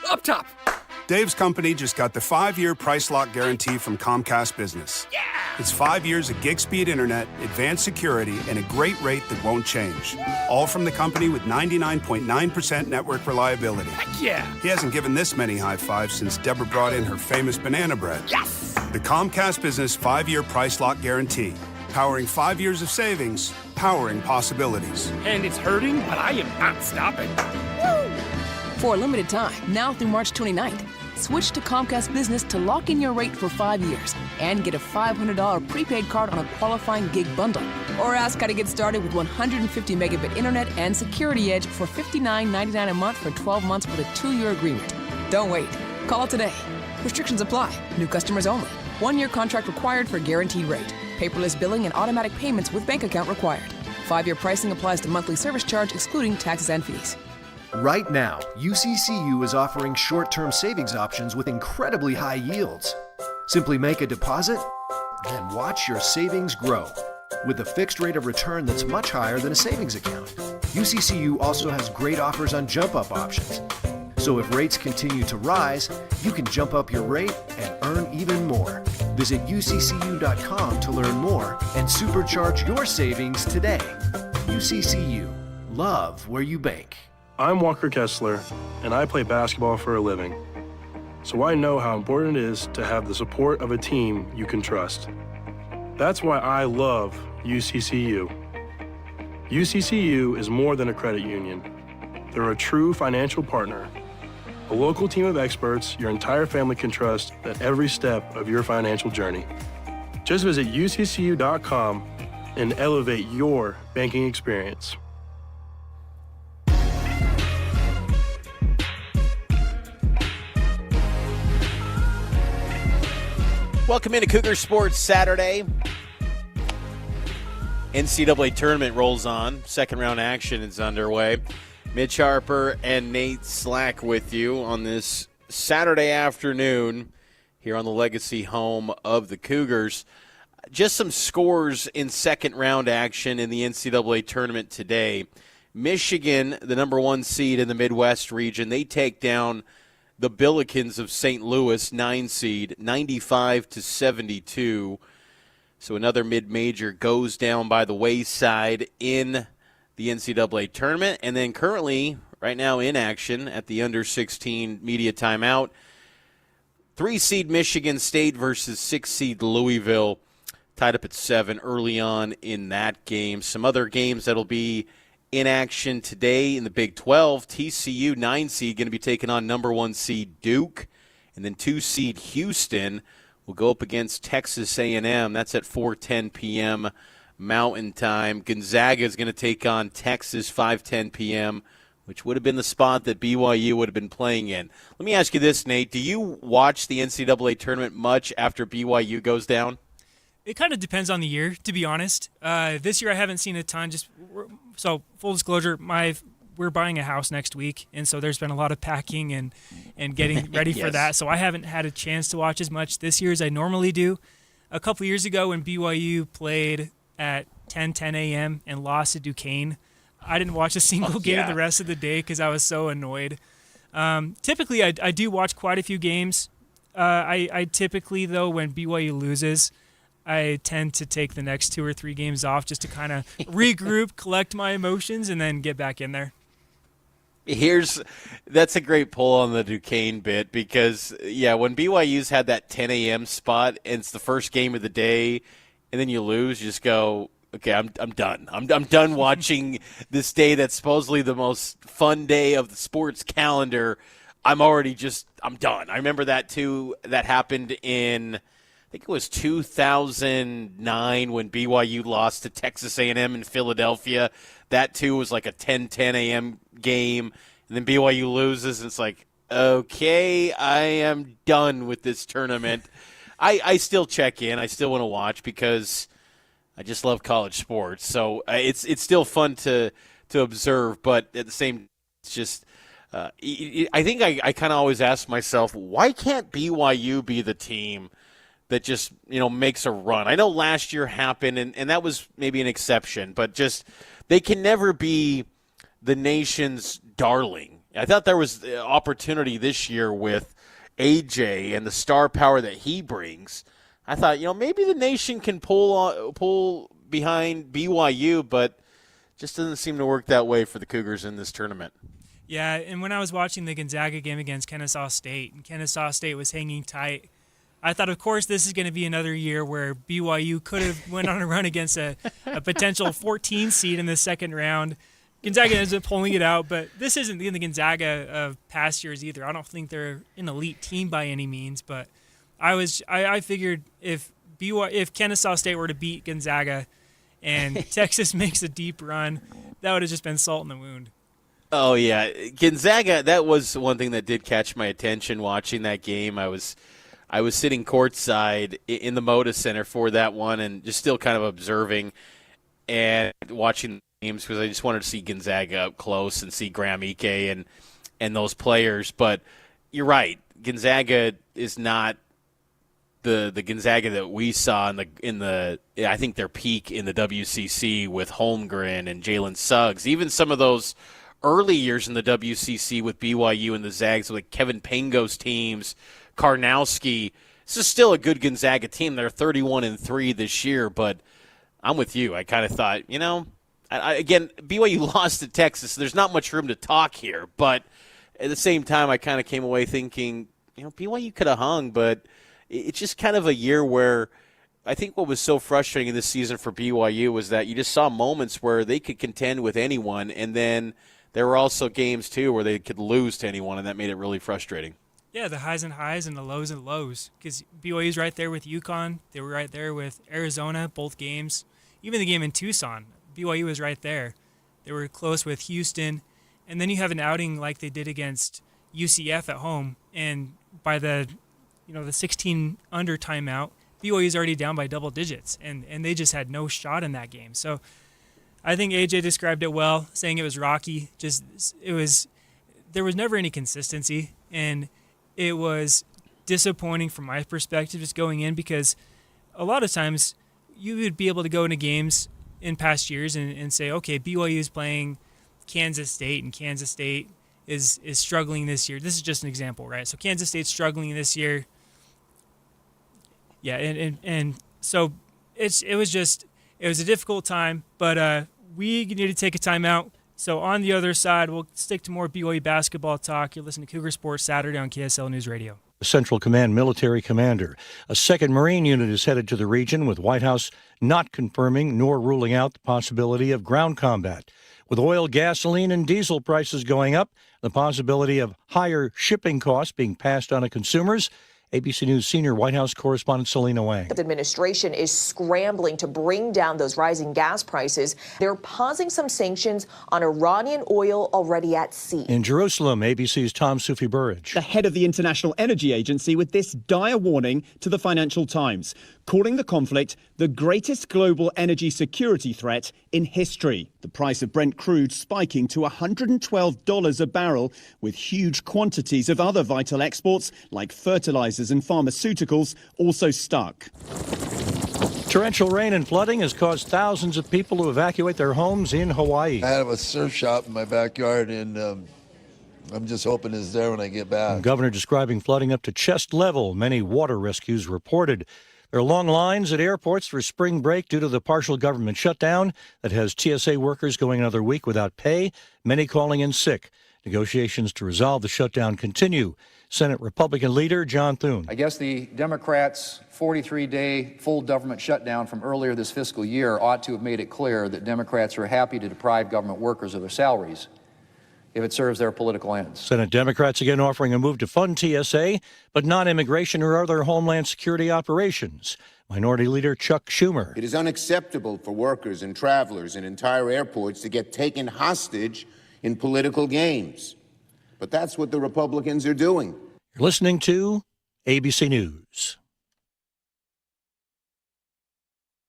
Up top! Dave's company just got the 5-year price lock guarantee from Comcast Business. Yeah! It's 5 years of gig speed internet, advanced security, and a great rate that won't change. All from the company with 99.9% network reliability. Heck yeah! He hasn't given this many high fives since Deborah brought in her famous banana bread. Yes! The Comcast Business 5-year price lock guarantee. Powering 5 years of savings, powering possibilities. And it's hurting, but I am not stopping. For a limited time, now through March 29th, switch to Comcast Business to lock in your rate for 5 years and get a $500 prepaid card on a qualifying gig bundle. Or ask how to get started with 150 megabit internet and Security Edge for $59.99 a month for 12 months with a 2-year agreement. Don't wait. Call today. Restrictions apply. New customers only. 1-year contract required for guaranteed rate. Paperless billing and automatic payments with bank account required. 5-year pricing applies to monthly service charge excluding taxes and fees. Right now, UCCU is offering short-term savings options with incredibly high yields. Simply make a deposit, then watch your savings grow with a fixed rate of return that's much higher than a savings account. UCCU also has great offers on jump-up options. So if rates continue to rise, you can jump up your rate and earn even more. Visit uccu.com to learn more and supercharge your savings today. UCCU. Love where you bank. I'm Walker Kessler, and I play basketball for a living. So I know how important it is to have the support of a team you can trust. That's why I love UCCU. UCCU is more than a credit union. They're a true financial partner, a local team of experts your entire family can trust at every step of your financial journey. Just visit uccu.com and elevate your banking experience. Welcome into Cougar Sports Saturday. NCAA tournament rolls on. Second round action is underway. Mitch Harper and Nate Slack with you on this Saturday afternoon here on the legacy home of the Cougars. Just some scores in second round action in the NCAA tournament today. Michigan, the number 1 seed in the Midwest region, they take down the Billikens of St. Louis, 9 seed, 95-72. So another mid-major goes down by the wayside in the NCAA tournament. And then currently, right now in action at the under-16 media timeout, 3 seed Michigan State versus 6 seed Louisville, tied up at 7 early on in that game. Some other games that'll be in action today in the Big 12, TCU 9 seed going to be taking on number 1 seed Duke, and then 2 seed Houston will go up against Texas A&M. That's at 4:10 p.m. Mountain Time. Gonzaga is going to take on Texas 5:10 p.m., which would have been the spot that BYU would have been playing in. Let me ask you this, Nate. Do you watch the NCAA tournament much after BYU goes down? It kind of depends on the year, to be honest. This year I haven't seen a ton. So full disclosure, we're buying a house next week, and so there's been a lot of packing and getting ready for that. So I haven't had a chance to watch as much this year as I normally do. A couple years ago when BYU played at 10 a.m. and lost to Duquesne, I didn't watch a single game the rest of the day because I was so annoyed. Typically, I do watch quite a few games. I typically, though, when BYU loses, I tend to take the next 2 or 3 games off just to kind of regroup, collect my emotions, and then get back in there. That's a great pull on the Duquesne bit because, when BYU's had that 10 a.m. spot and it's the first game of the day and then you lose, you just go, okay, I'm done. I'm done watching this day that's supposedly the most fun day of the sports calendar. I'm done. I remember that, too. That happened in, I think it was 2009 when BYU lost to Texas A&M in Philadelphia. That, too, was like a 10 a.m. game. And then BYU loses, and it's like, okay, I am done with this tournament. I still check in. I still want to watch because I just love college sports. So it's still fun to observe, but at the same, it's just I think I kind of always ask myself, why can't BYU be the team that just makes a run? I know last year happened, and that was maybe an exception, but just they can never be the nation's darling. I thought there was opportunity this year with AJ and the star power that he brings. I thought, maybe the nation can pull behind BYU, but just doesn't seem to work that way for the Cougars in this tournament. Yeah, and when I was watching the Gonzaga game against Kennesaw State, and Kennesaw State was hanging tight, I thought, of course, this is going to be another year where BYU could have went on a run against a potential 14 seed in the second round. Gonzaga ends up pulling it out, but this isn't the Gonzaga of past years either. I don't think they're an elite team by any means, but I figured if Kennesaw State were to beat Gonzaga and Texas makes a deep run, that would have just been salt in the wound. Oh, yeah. Gonzaga, that was one thing that did catch my attention watching that game. I was sitting courtside in the Moda Center for that one and just still kind of observing and watching the games because I just wanted to see Gonzaga up close and see Graham Ike and those players. But you're right. Gonzaga is not the Gonzaga that we saw in the I think their peak in the WCC with Holmgren and Jalen Suggs. Even some of those early years in the WCC with BYU and the Zags, like Kevin Pango's teams, Karnowski. This is still a good Gonzaga team. They're 31-3 this year, but I'm with you. I kind of thought, again, BYU lost to Texas. So there's not much room to talk here, but at the same time, I kind of came away thinking, BYU could have hung, but it's just kind of a year where I think what was so frustrating in this season for BYU was that you just saw moments where they could contend with anyone, and then there were also games, too, where they could lose to anyone, and that made it really frustrating. Yeah, the highs and highs and the lows and lows. Because BYU's right there with UConn. They were right there with Arizona, both games. Even the game in Tucson, BYU was right there. They were close with Houston. And then you have an outing like they did against UCF at home. And by the 16 under timeout, BYU's already down by double digits. And they just had no shot in that game. So I think AJ described it well, saying it was rocky. There was never any consistency. And it was disappointing from my perspective just going in because a lot of times you would be able to go into games in past years and say, okay, BYU is playing Kansas State and Kansas State is struggling this year. This is just an example, right? So Kansas State's struggling this year. Yeah, and so it was a difficult time, but we need to take a timeout. So on the other side, we'll stick to more BYU basketball talk. You're listening to Cougar Sports Saturday on KSL News Radio. Central Command military commander. A 2nd Marine unit is headed to the region, with White House not confirming nor ruling out the possibility of ground combat. With oil, gasoline, and diesel prices going up, the possibility of higher shipping costs being passed on to consumers, ABC News senior White House correspondent Selena Wang. The administration is scrambling to bring down those rising gas prices. They're pausing some sanctions on Iranian oil already at sea. In Jerusalem, ABC's Tom Sufi Burridge. The head of the International Energy Agency with this dire warning to the Financial Times, calling the conflict the greatest global energy security threat in history. The price of Brent crude spiking to $112 a barrel, with huge quantities of other vital exports like fertilizers and pharmaceuticals also stuck. Torrential rain and flooding has caused thousands of people to evacuate their homes in Hawaii. I have a surf shop in my backyard, and I'm just hoping it's there when I get back. The governor describing flooding up to chest level. Many water rescues reported. There are long lines at airports for spring break due to the partial government shutdown that has TSA workers going another week without pay, many calling in sick. Negotiations to resolve the shutdown continue. Senate Republican leader John Thune. I guess the Democrats' 43-day full government shutdown from earlier this fiscal year ought to have made it clear that Democrats are happy to deprive government workers of their salaries if it serves their political ends. Senate Democrats again offering a move to fund TSA, but not immigration or other homeland security operations. Minority Leader Chuck Schumer. It is unacceptable for workers and travelers in entire airports to get taken hostage in political games. But that's what the Republicans are doing. You're listening to ABC News.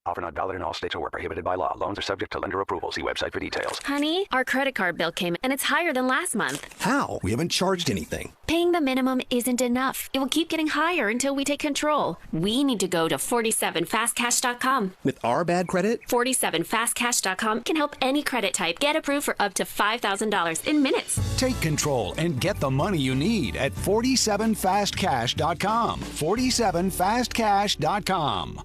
Offer not valid in all states or where prohibited by law. Loans are subject to lender approval. See website for details. Honey, our credit card bill came and it's higher than last month. How? We haven't charged anything. Paying the minimum isn't enough. It will keep getting higher until we take control. We need to go to 47fastcash.com. With our bad credit? 47fastcash.com can help any credit type get approved for up to $5,000 in minutes. Take control and get the money you need at 47fastcash.com. 47fastcash.com.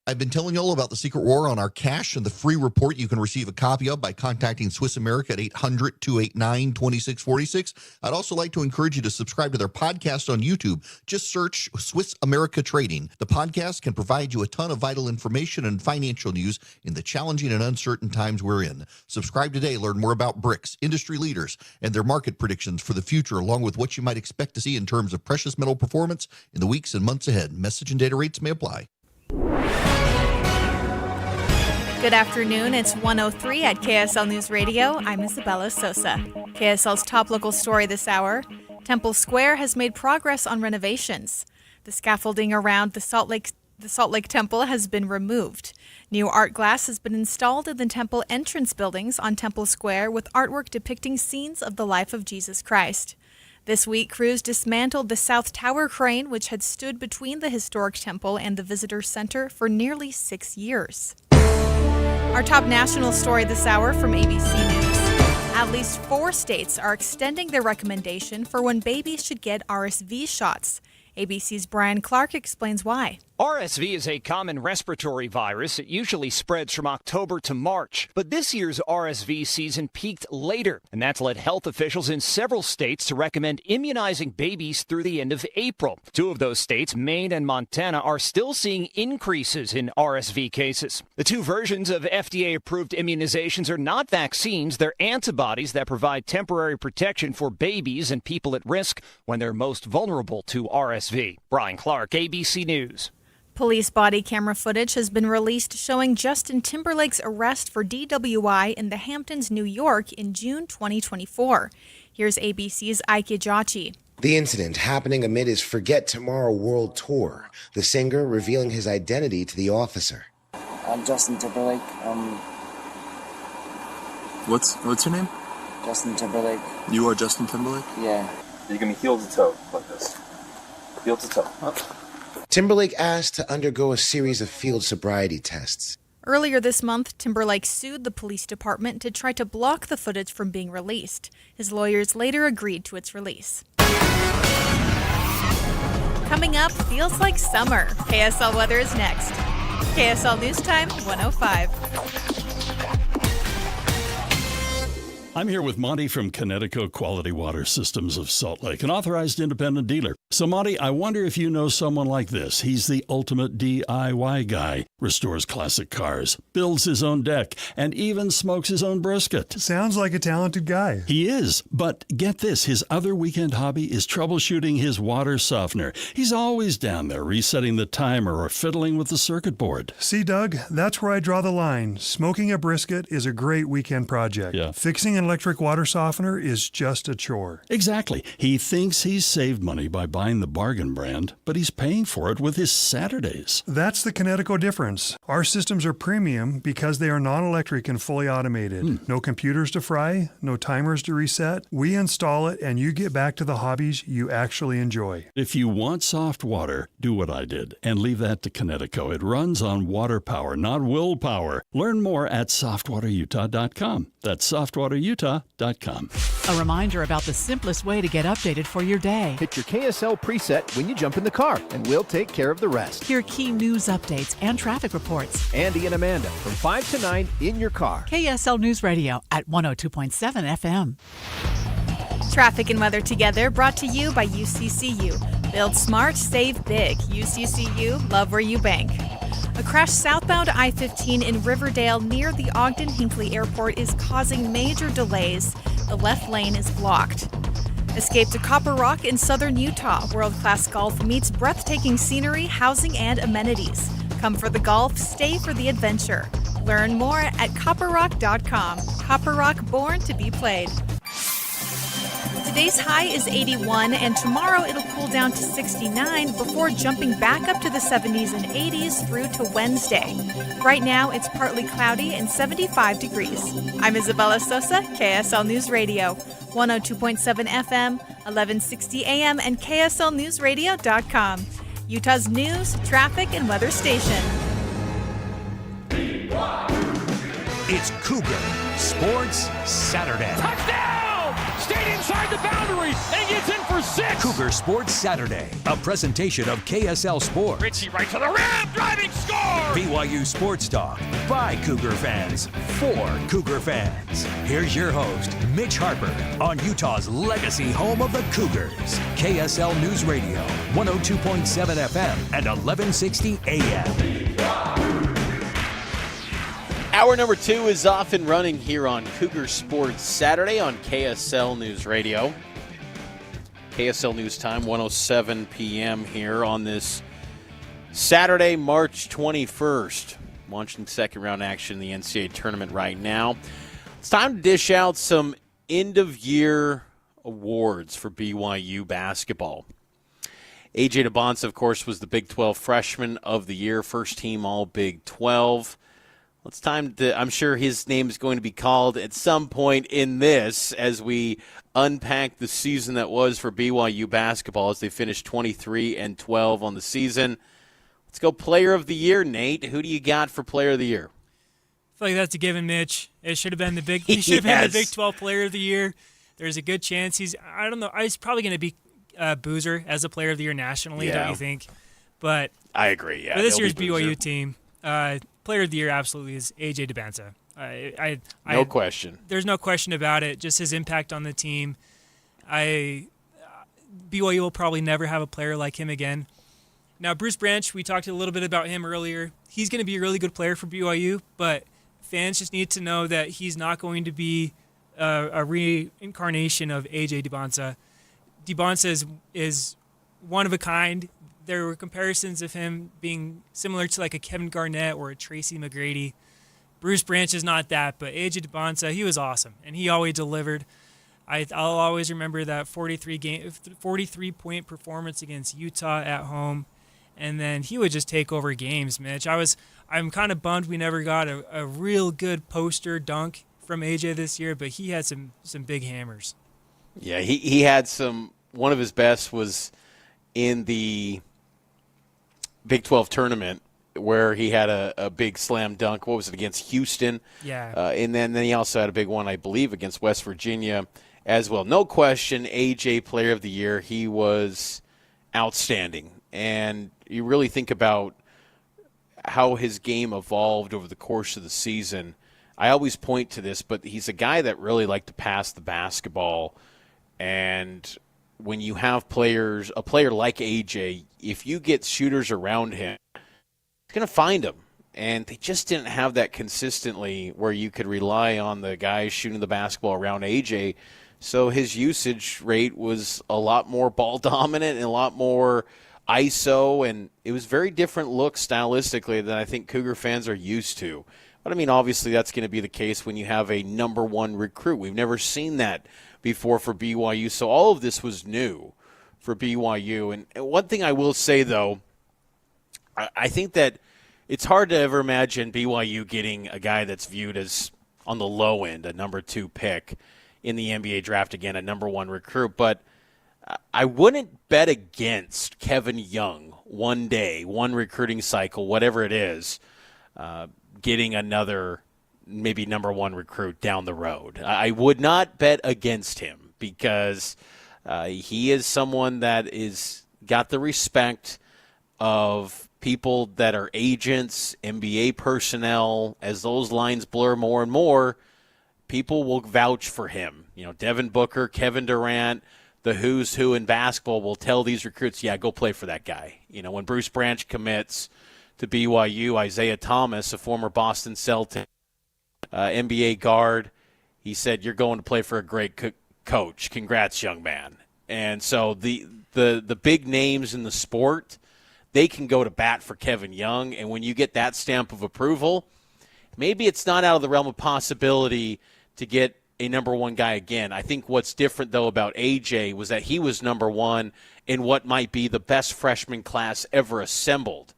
I've been telling you all about the secret war on our cash and the free report you can receive a copy of by contacting Swiss America at 800-289-2646. I'd also like to encourage you to subscribe to their podcast on YouTube. Just search Swiss America Trading. The podcast can provide you a ton of vital information and financial news in the challenging and uncertain times we're in. Subscribe today. Learn more about BRICS, industry leaders, and their market predictions for the future, along with what you might expect to see in terms of precious metal performance in the weeks and months ahead. Message and data rates may apply. Good afternoon. It's 1:03 at KSL News Radio. I'm Isabella Sosa. KSL's top local story this hour. Temple Square has made progress on renovations. The scaffolding around the Salt Lake Temple has been removed. New art glass has been installed in the temple entrance buildings on Temple Square with artwork depicting scenes of the life of Jesus Christ. This week, crews dismantled the South Tower crane, which had stood between the historic temple and the visitor center for nearly 6 years. Our top national story this hour from ABC News. At least 4 states are extending their recommendation for when babies should get RSV shots. ABC's Brian Clark explains why. RSV is a common respiratory virus. It usually spreads from October to March. But this year's RSV season peaked later, and that's led health officials in several states to recommend immunizing babies through the end of April. 2 of those states, Maine and Montana, are still seeing increases in RSV cases. The 2 versions of FDA-approved immunizations are not vaccines. They're antibodies that provide temporary protection for babies and people at risk when they're most vulnerable to RSV. Brian Clark, ABC News. Police body camera footage has been released showing Justin Timberlake's arrest for DWI in the Hamptons, New York in June 2024. Here's ABC's Ike Ejachi. The incident happening amid his Forget Tomorrow World Tour, the singer revealing his identity to the officer. I'm Justin Timberlake. What's your name? Justin Timberlake. You are Justin Timberlake? Yeah. You're gonna be heel to toe like this. Heel to toe. Up. Timberlake asked to undergo a series of field sobriety tests. Earlier this month, Timberlake sued the police department to try to block the footage from being released. His lawyers later agreed to its release. Coming up, feels like summer. KSL weather is next. KSL News Time, 1:05. I'm here with Monty from Connecticut Quality Water Systems of Salt Lake, an authorized independent dealer. So, Monty, I wonder if you know someone like this. He's the ultimate DIY guy. Restores classic cars, builds his own deck, and even smokes his own brisket. Sounds like a talented guy. He is. But get this, his other weekend hobby is troubleshooting his water softener. He's always down there resetting the timer or fiddling with the circuit board. See, Doug, that's where I draw the line. Smoking a brisket is a great weekend project. Yeah. Fixing an electric water softener is just a chore. Exactly. He thinks he's saved money by buying the bargain brand, but he's paying for it with his Saturdays. That's the Connecticut difference. Our systems are premium because they are non-electric and fully automated. No computers to fry, no timers to reset. We install it and you get back to the hobbies you actually enjoy. If you want soft water, do what I did and leave that to Connecticut. It runs on water power, not willpower. Learn more at softwaterutah.com. That's softwaterutah.com. A reminder about the simplest way to get updated for your day. Hit your KSL preset when you jump in the car, and we'll take care of the rest. Hear key news updates and traffic reports. Andy and Amanda from 5 to 9 in your car. KSL News Radio at 102.7 FM. Traffic and weather together, brought to you by UCCU. Build smart, save big. UCCU, love where you bank. A crash southbound I-15 in Riverdale near the Ogden-Hinckley Airport is causing major delays. The left lane is blocked. Escape to Copper Rock in southern Utah. World-class golf meets breathtaking scenery, housing, and amenities. Come for the golf, stay for the adventure. Learn more at copperrock.com. Copper Rock, born to be played. Today's high is 81, and tomorrow it'll cool down to 69 before jumping back up to the 70s and 80s through to Wednesday. Right now, it's partly cloudy and 75 degrees. I'm Isabella Sosa, KSL News Radio, 102.7 FM, 1160 AM, and KSLNewsRadio.com. Utah's news, traffic, and weather station. It's Cougar Sports Saturday. Touchdown! Stayed inside the boundary and gets in for 6. Cougar Sports Saturday, a presentation of KSL Sports. Ritchie right to the rim, driving score! BYU Sports Talk by Cougar fans for Cougar fans. Here's your host, Mitch Harper, on Utah's legacy home of the Cougars. KSL News Radio, 102.7 FM and 1160 AM. Hour number 2 is off and running here on Cougar Sports Saturday on KSL News Radio. KSL News Time, 1:07 p.m. here on this Saturday, March 21st. Launching second round action in the NCAA tournament right now. It's time to dish out some end-of-year awards for BYU basketball. A.J. DeBonce, of course, was the Big 12 Freshman of the Year, first team All Big 12. It's time to, I'm sure his name is going to be called at some point in this as we unpack the season that was for BYU basketball as they finished 23-12 on the season. Let's go Player of the Year, Nate. Who do you got for Player of the Year? I feel like that's a given, Mitch. It should have been the Big. He should have been the Big 12 Player of the Year. There's a good chance he's. I don't know. He's probably going to be Boozer as a Player of the Year nationally, don't you think? But I agree. Yeah, for this year's BYU team, Player of the Year absolutely is A.J. DeBonce. No question. There's no question about it. Just his impact on the team. BYU will probably never have a player like him again. Now, Bruce Branch, we talked a little bit about him earlier. He's going to be a really good player for BYU, but fans just need to know that he's not going to be a reincarnation of A.J. DeBonce. DeBonce is one of a kind. There were comparisons of him being similar to like a Kevin Garnett or a Tracy McGrady. Bruce Branch is not that, but A.J. DeBonce, he was awesome, and he always delivered. I'll always remember that 43-point performance against Utah at home, and then he would just take over games, Mitch. I'm kind of bummed we never got a real good poster dunk from A.J. this year, but he had some big hammers. Yeah, he had some. One of his best was in the Big 12 tournament where he had a big slam dunk. What was it, against Houston? Yeah. And then he also had a big one, I believe, against West Virginia as well. No question, A.J. Player of the Year. He was outstanding. And you really think about how his game evolved over the course of the season. I always point to this, but he's a guy that really liked to pass the basketball. And when you have a player like A.J., if you get shooters around him, he's going to find them. And they just didn't have that consistently where you could rely on the guys shooting the basketball around A.J. So his usage rate was a lot more ball dominant and a lot more ISO, and it was very different look stylistically than I think Cougar fans are used to. But, I mean, obviously that's going to be the case when you have a number one recruit. We've never seen that before for BYU, so all of this was new for BYU. And one thing I will say, though, I think that it's hard to ever imagine BYU getting a guy that's viewed as on the low end, a number 2 pick in the NBA draft, again, a number 1 recruit. But I wouldn't bet against Kevin Young one day, one recruiting cycle, whatever it is, getting another maybe number 1 recruit down the road. I would not bet against him because he is someone that is got the respect of people that are agents, NBA personnel. As those lines blur more and more, people will vouch for him. Devin Booker, Kevin Durant, the who's who in basketball will tell these recruits, yeah, go play for that guy. When Bruce Branch commits to BYU, Isaiah Thomas, a former Boston Celtic NBA guard, he said, you're going to play for a great coach. Congrats, young man. And so the big names in the sport, they can go to bat for Kevin Young. And when you get that stamp of approval, maybe it's not out of the realm of possibility to get a number one guy again. I think what's different, though, about AJ was that he was number one in what might be the best freshman class ever assembled.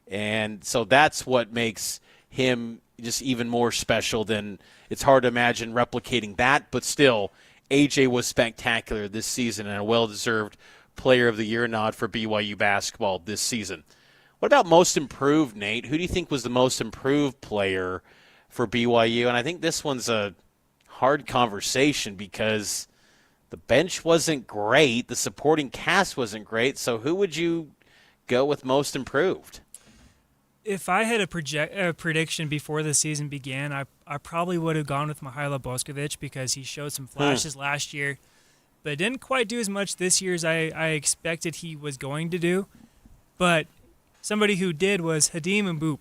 And so that's what makes him just even more special than it's hard to imagine replicating that. But still, AJ was spectacular this season and a well-deserved Player of the Year nod for BYU basketball this season. What about most improved, Nate? Who do you think was the most improved player for BYU? And I think this one's a hard conversation because the bench wasn't great, the supporting cast wasn't great, so who would you go with most improved? If I had a prediction before the season began, I probably would have gone with Mihailo Boskovic because he showed some flashes last year, but didn't quite do as much this year as I expected he was going to do. But somebody who did was Hadim Mboop.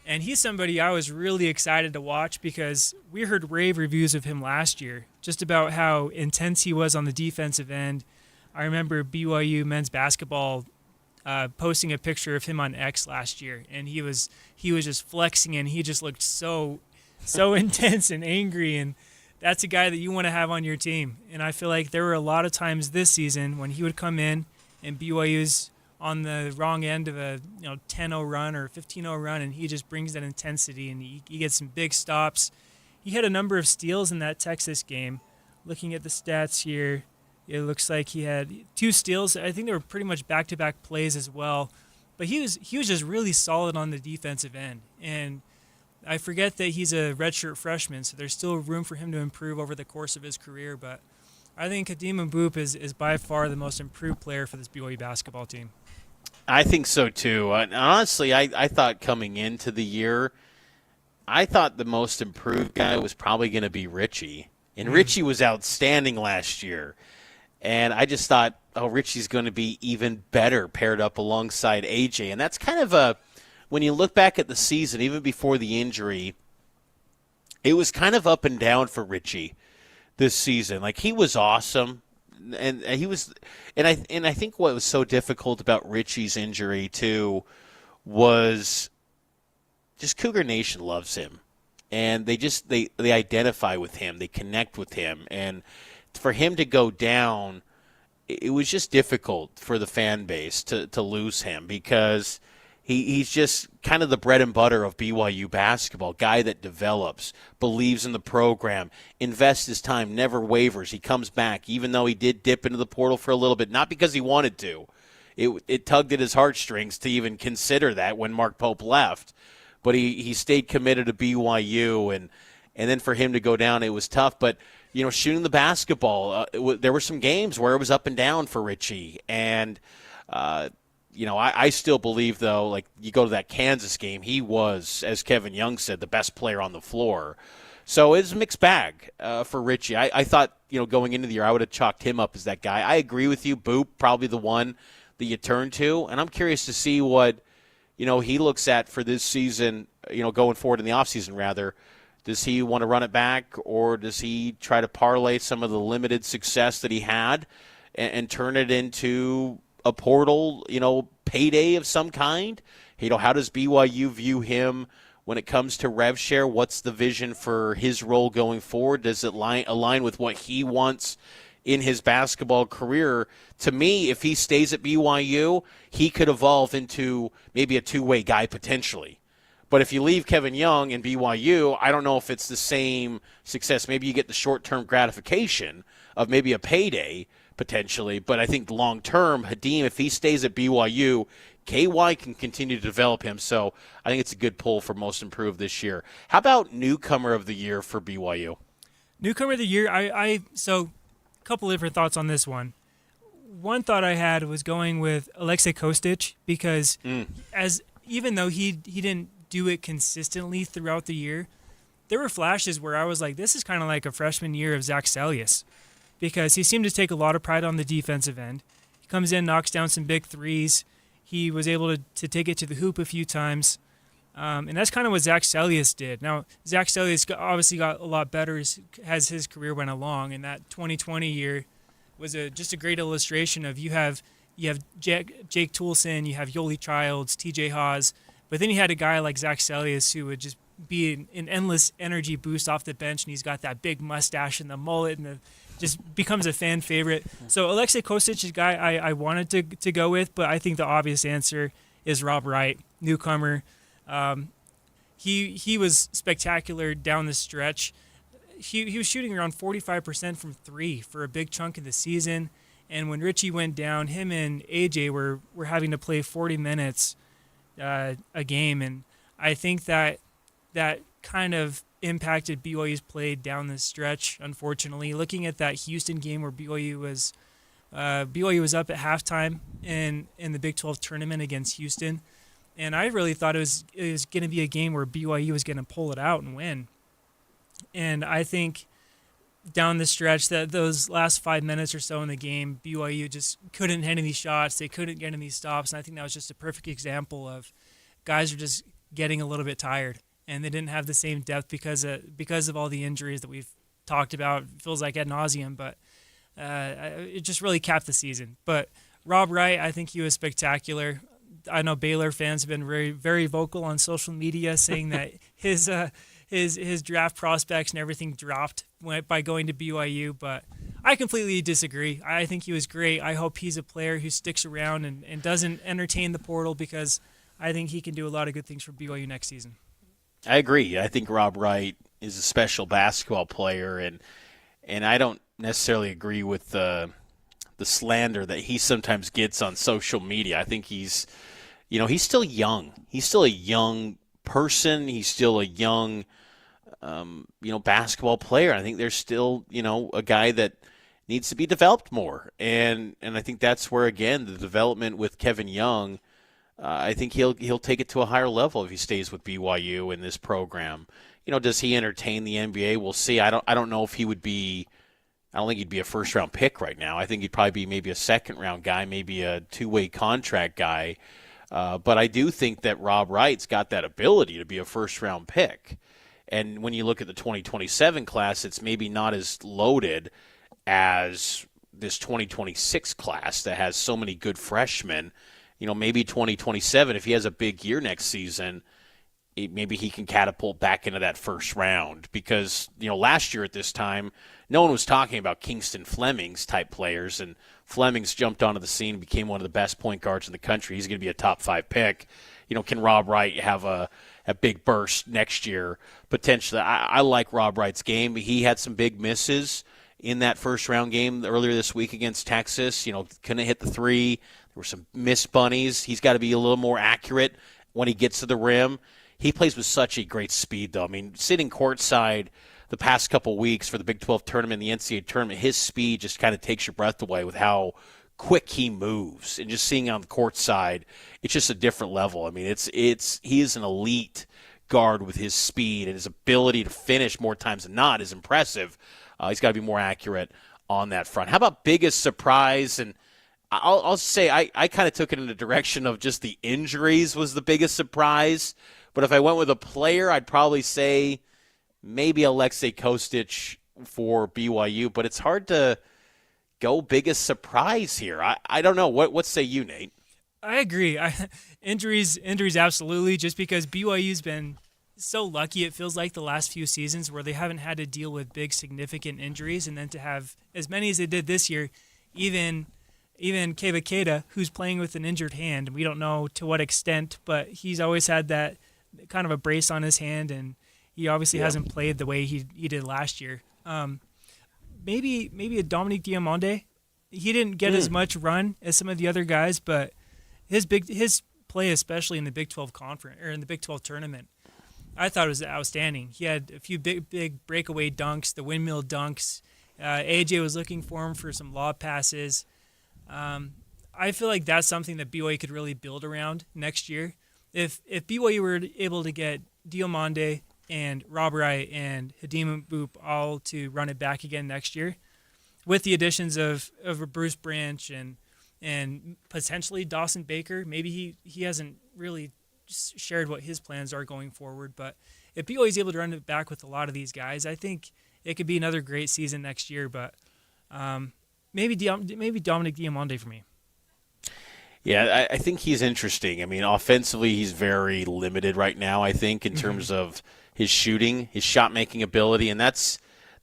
And he's somebody I was really excited to watch because we heard rave reviews of him last year, just about how intense he was on the defensive end. I remember BYU men's basketball posting a picture of him on X last year, and he was just flexing, and he just looked so intense and angry, and that's a guy that you want to have on your team. And I feel like there were a lot of times this season when he would come in and BYU's on the wrong end of a 10-0 run or 15-0 run, and he just brings that intensity, and he gets some big stops. He had a number of steals in that Texas game. Looking at the stats here, it looks like he had 2 steals. I think they were pretty much back-to-back plays as well. But he was just really solid on the defensive end. And I forget that he's a redshirt freshman, so there's still room for him to improve over the course of his career. But I think Hadim Mboop is by far the most improved player for this BYU basketball team. I think so, too. Honestly, I thought coming into the year, I thought the most improved guy was probably going to be Richie. And Richie was outstanding last year. And I just thought, Richie's going to be even better paired up alongside AJ. And that's kind of when you look back at the season, even before the injury, it was kind of up and down for Richie this season. Like, he was awesome. And he was, and I think what was so difficult about Richie's injury too was just Cougar Nation loves him, and they identify with him, they connect with him, and for him to go down, it was just difficult for the fan base to lose him because he's just kind of the bread and butter of BYU basketball, guy that develops, believes in the program, invests his time, never wavers. He comes back, even though he did dip into the portal for a little bit, not because he wanted to. It tugged at his heartstrings to even consider that when Mark Pope left. But he stayed committed to BYU, and then for him to go down, it was tough. But, shooting the basketball, there were some games where it was up and down for Richie, and I still believe, though, like you go to that Kansas game, he was, as Kevin Young said, the best player on the floor. So it's a mixed bag for Richie. I thought, going into the year, I would have chalked him up as that guy. I agree with you. Boop, probably the one that you turn to. And I'm curious to see what, he looks at for this season, going forward in the offseason, rather. Does he want to run it back, or does he try to parlay some of the limited success that he had and turn it into a portal, payday of some kind? How does BYU view him when it comes to rev share? What's the vision for his role going forward? Does it align with what he wants in his basketball career? To me, if he stays at BYU, he could evolve into maybe a two-way guy potentially. But if you leave Kevin Young in BYU, I don't know if it's the same success. Maybe you get the short-term gratification of maybe a payday, potentially, but I think long-term, Hadim, if he stays at BYU, KY can continue to develop him, so I think it's a good pull for most improved this year. How about newcomer of the year for BYU? Newcomer of the year, so a couple different thoughts on this one. One thought I had was going with Alexei Kostic because even though he didn't do it consistently throughout the year, there were flashes where I was like, this is kind of like a freshman year of Zach Salius, because he seemed to take a lot of pride on the defensive end. He comes in, knocks down some big threes. He was able to take it to the hoop a few times. And that's kind of what Zach Salius did. Now, Zach Salius obviously got a lot better as his career went along, and that 2020 year was just a great illustration of you have Jake Toulson, you have Yoli Childs, TJ Haws, but then you had a guy like Zach Salius who would just be an endless energy boost off the bench, and he's got that big mustache and the mullet, and just becomes a fan favorite. So Alexei Kostic is a guy I wanted to go with, but I think the obvious answer is Rob Wright, newcomer. He was spectacular down the stretch. He was shooting around 45% from three for a big chunk of the season. And when Richie went down, him and AJ were having to play 40 minutes a game. And I think that kind of impacted BYU's play down the stretch, unfortunately. Looking at that Houston game where BYU was up at halftime in the Big 12 tournament against Houston. And I really thought it was going to be a game where BYU was going to pull it out and win. And I think down the stretch, that those last 5 minutes or so in the game, BYU just couldn't hit any shots. They couldn't get any stops. And I think that was just a perfect example of guys are just getting a little bit tired. And they didn't have the same depth because of all the injuries that we've talked about. It feels like ad nauseum, but it just really capped the season. But Rob Wright, I think he was spectacular. I know Baylor fans have been very, very vocal on social media saying that his draft prospects and everything dropped by going to BYU, but I completely disagree. I think he was great. I hope he's a player who sticks around and doesn't entertain the portal, because I think he can do a lot of good things for BYU next season. I agree. I think Rob Wright is a special basketball player, and I don't necessarily agree with the slander that he sometimes gets on social media. I think he's still young. He's still a young person. He's still a young, basketball player. I think there's still, a guy that needs to be developed more. And I think that's where, again, the development with Kevin Young, I think he'll take it to a higher level if he stays with BYU in this program. Does he entertain the NBA? We'll see. I don't know if he would be. I don't think he'd be a first-round pick right now. I think he'd probably be maybe a second-round guy, maybe a two-way contract guy. But I do think that Rob Wright's got that ability to be a first-round pick. And when you look at the 2027 class, it's maybe not as loaded as this 2026 class that has so many good freshmen. Maybe 2027, if he has a big year next season, maybe he can catapult back into that first round. Because, last year at this time, no one was talking about Kingston Flemings type players, and Flemings jumped onto the scene and became one of the best point guards in the country. He's going to be a top 5 pick. Can Rob Wright have a big burst next year? Potentially. I like Rob Wright's game. He had some big misses in that first round game earlier this week against Texas. Couldn't hit the three. There were some missed bunnies. He's got to be a little more accurate when he gets to the rim. He plays with such a great speed, though. I mean, sitting courtside the past couple weeks for the Big 12 tournament, the NCAA tournament, his speed just kind of takes your breath away with how quick he moves. And just seeing on the court side, it's just a different level. I mean, he is an elite guard with his speed, and his ability to finish more times than not is impressive. He's got to be more accurate on that front. How about biggest surprise? And I'll say I kind of took it in the direction of just the injuries was the biggest surprise. But if I went with a player, I'd probably say maybe Alexei Kostic for BYU. But it's hard to go biggest surprise here. I don't know. What say you, Nate? I agree. Injuries, absolutely. Just because BYU's been so lucky, it feels like the last few seasons where they haven't had to deal with big, significant injuries, and then to have as many as they did this year, even Keva Keita, who's playing with an injured hand. We don't know to what extent, but he's always had that kind of a brace on his hand, and he obviously hasn't played the way he did last year. Maybe a Dominique Diamande. He didn't get as much run as some of the other guys, but his play, especially in the Big 12 conference or in the Big 12 tournament, I thought it was outstanding. He had a few big breakaway dunks, the windmill dunks. AJ was looking for him for some lob passes. I feel like that's something that BYU could really build around next year. If BYU were able to get Diamande and Rob Wright and Hadim Boop all to run it back again next year, with the additions of Bruce Branch and potentially Dawson Baker. Maybe he hasn't really shared what his plans are going forward, but if BYU is able to run it back with a lot of these guys, I think it could be another great season next year. But maybe Dominic Diamande for me. Yeah, I think he's interesting. I mean, offensively, he's very limited right now, I think, in terms of his shooting, his shot-making ability, and that's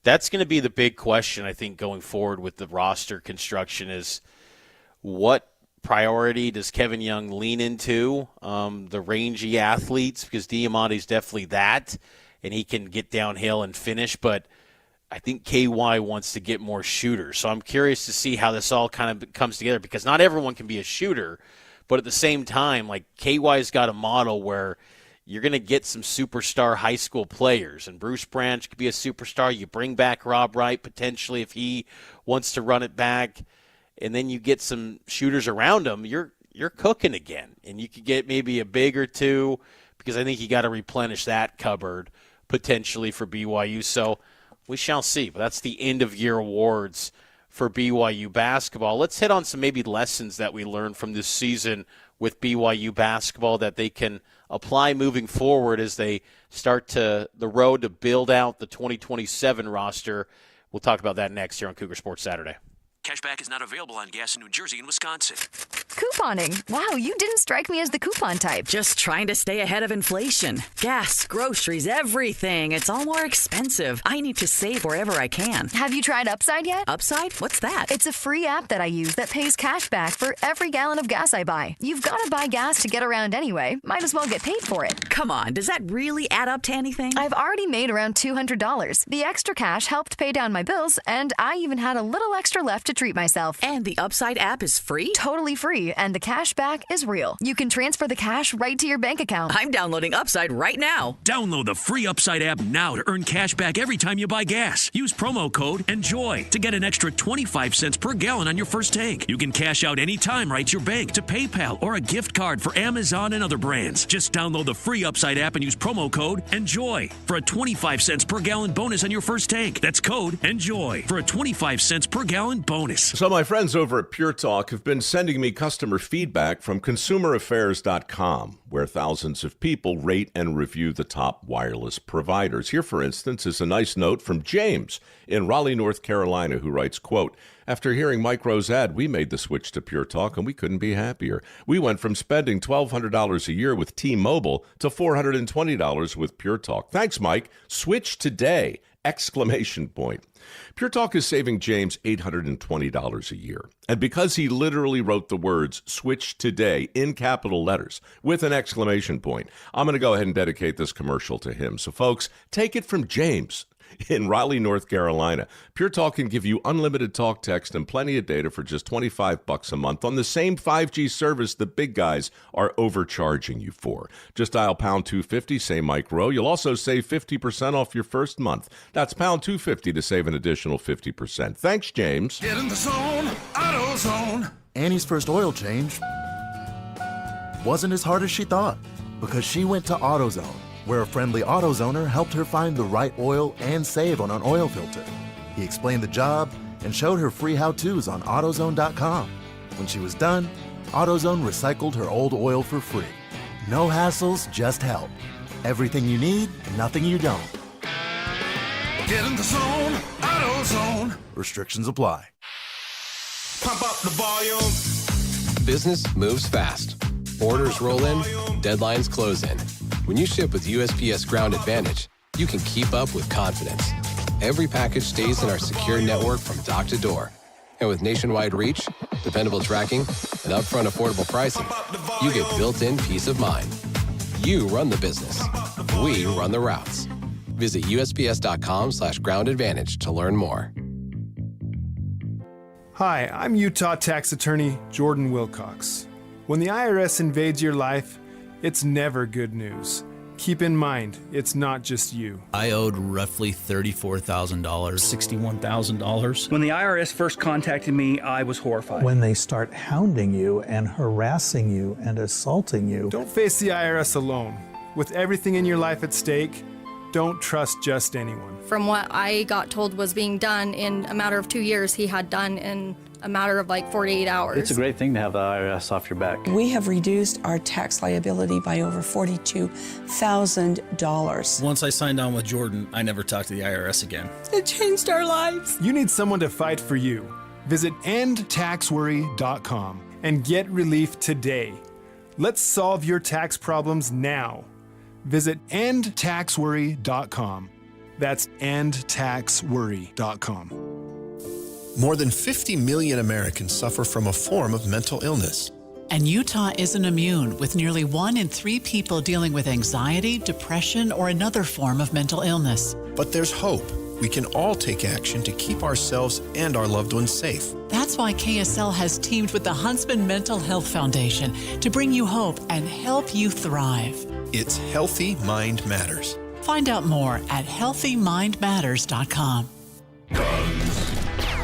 going to be the big question, I think, going forward with the roster construction is what priority does Kevin Young lean into? The rangy athletes, because Diamante's definitely that, and he can get downhill and finish, but I think KY wants to get more shooters. So I'm curious to see how this all kind of comes together, because not everyone can be a shooter, but at the same time, like, KY's got a model where you're going to get some superstar high school players, and Bruce Branch could be a superstar. You bring back Rob Wright potentially if he wants to run it back, and then you get some shooters around him. You're cooking again, and you could get maybe a big or two, because I think you got to replenish that cupboard potentially for BYU. So we shall see. But that's the end-of-year awards for BYU basketball. Let's hit on some maybe lessons that we learned from this season with BYU basketball that they can apply moving forward as they start the road to build out the 2027 roster. We'll talk about that next here on Cougar Sports Saturday. Cashback is not available on gas in New Jersey and Wisconsin. Couponing. Wow, you didn't strike me as the coupon type. Just trying to stay ahead of inflation. Gas, groceries, everything. It's all more expensive. I need to save wherever I can. Have you tried Upside yet? Upside? What's that? It's a free app that I use that pays cash back for every gallon of gas I buy. You've got to buy gas to get around anyway. Might as well get paid for it. Come on, does that really add up to anything? I've already made around $200. The extra cash helped pay down my bills, and I even had a little extra left to treat myself. And the Upside app is free? Totally free, and the cash back is real. You can transfer the cash right to your bank account. I'm downloading Upside right now. Download the free Upside app now to earn cash back every time you buy gas. Use promo code ENJOY to get an extra 25 cents per gallon on your first tank. You can cash out anytime right to your bank, to PayPal, or a gift card for Amazon and other brands. Just download the free Upside app and use promo code ENJOY for a 25 cents per gallon bonus on your first tank. That's code ENJOY for a 25 cents per gallon bonus. So my friends over at Pure Talk have been sending me customer feedback from consumeraffairs.com, where thousands of people rate and review the top wireless providers. Here, for instance, is a nice note from James in Raleigh, North Carolina, who writes, quote, "After hearing Mike Rowe's ad, we made the switch to Pure Talk, and we couldn't be happier. We went from spending $1,200 a year with T-Mobile to $420 with Pure Talk. Thanks, Mike. Switch today! Exclamation point. Pure Talk is saving James $820 a year. And because he literally wrote the words "switch today" in capital letters with an exclamation point, I'm going to go ahead and dedicate this commercial to him. So, folks, take it from James in Raleigh, North Carolina. Pure Talk can give you unlimited talk, text, and plenty of data for just $25 a month on the same 5G service the big guys are overcharging you for. Just dial pound 250, say Mike Rowe. You'll also save 50% off your first month. That's pound 250 to save an additional 50%. Thanks, James. Get in the zone, AutoZone. Annie's first oil change wasn't as hard as she thought, because she went to AutoZone, where a friendly AutoZoner helped her find the right oil and save on an oil filter. He explained the job and showed her free how-tos on AutoZone.com. When she was done, AutoZone recycled her old oil for free. No hassles, just help. Everything you need, nothing you don't. Get in the zone, AutoZone. Restrictions apply. Pump up the volume. Business moves fast. Orders roll in, deadlines close in. When you ship with USPS Ground Advantage, you can keep up with confidence. Every package stays in our secure network from dock to door. And with nationwide reach, dependable tracking, and upfront affordable pricing, you get built-in peace of mind. You run the business. We run the routes. Visit USPS.com/Ground Advantage to learn more. Hi, I'm Utah tax attorney Jordan Wilcox. When the IRS invades your life, it's never good news. Keep in mind, it's not just you. I owed roughly $34,000. $61,000. When the IRS first contacted me, I was horrified. When they start hounding you and harassing you and assaulting you. Don't face the IRS alone. With everything in your life at stake, don't trust just anyone. From what I got told was being done in a matter of 2 years, he had done in a matter of like 48 hours. It's a great thing to have the IRS off your back. We have reduced our tax liability by over $42,000. Once I signed on with Jordan, I never talked to the IRS again. It changed our lives. You need someone to fight for you. Visit endtaxworry.com and get relief today. Let's solve your tax problems now. Visit endtaxworry.com. That's endtaxworry.com. More than 50 million Americans suffer from a form of mental illness. And Utah isn't immune, with nearly 1 in 3 people dealing with anxiety, depression, or another form of mental illness. But there's hope. We can all take action to keep ourselves and our loved ones safe. That's why KSL has teamed with the Huntsman Mental Health Foundation to bring you hope and help you thrive. It's Healthy Mind Matters. Find out more at healthymindmatters.com.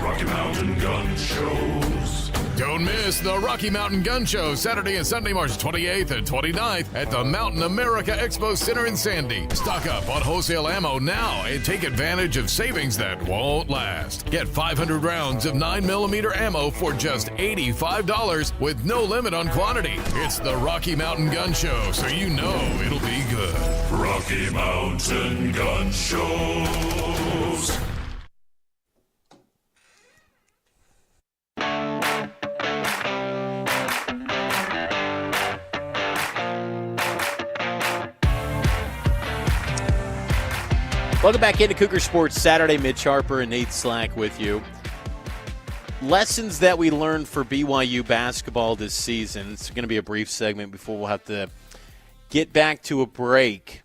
Rocky Mountain Gun Shows. Don't miss the Rocky Mountain Gun Show Saturday and Sunday, March 28th and 29th at the Mountain America Expo Center in Sandy. Stock up on wholesale ammo now and take advantage of savings that won't last. Get 500 rounds of 9mm ammo for just $85 with no limit on quantity. It's the Rocky Mountain Gun Show, so you know it'll be good. Rocky Mountain Gun Shows. Welcome back into Cougar Sports Saturday. Mitch Harper and Nate Slack with you. Lessons that we learned for BYU basketball this season. It's going to be a brief segment before we'll have to get back to a break.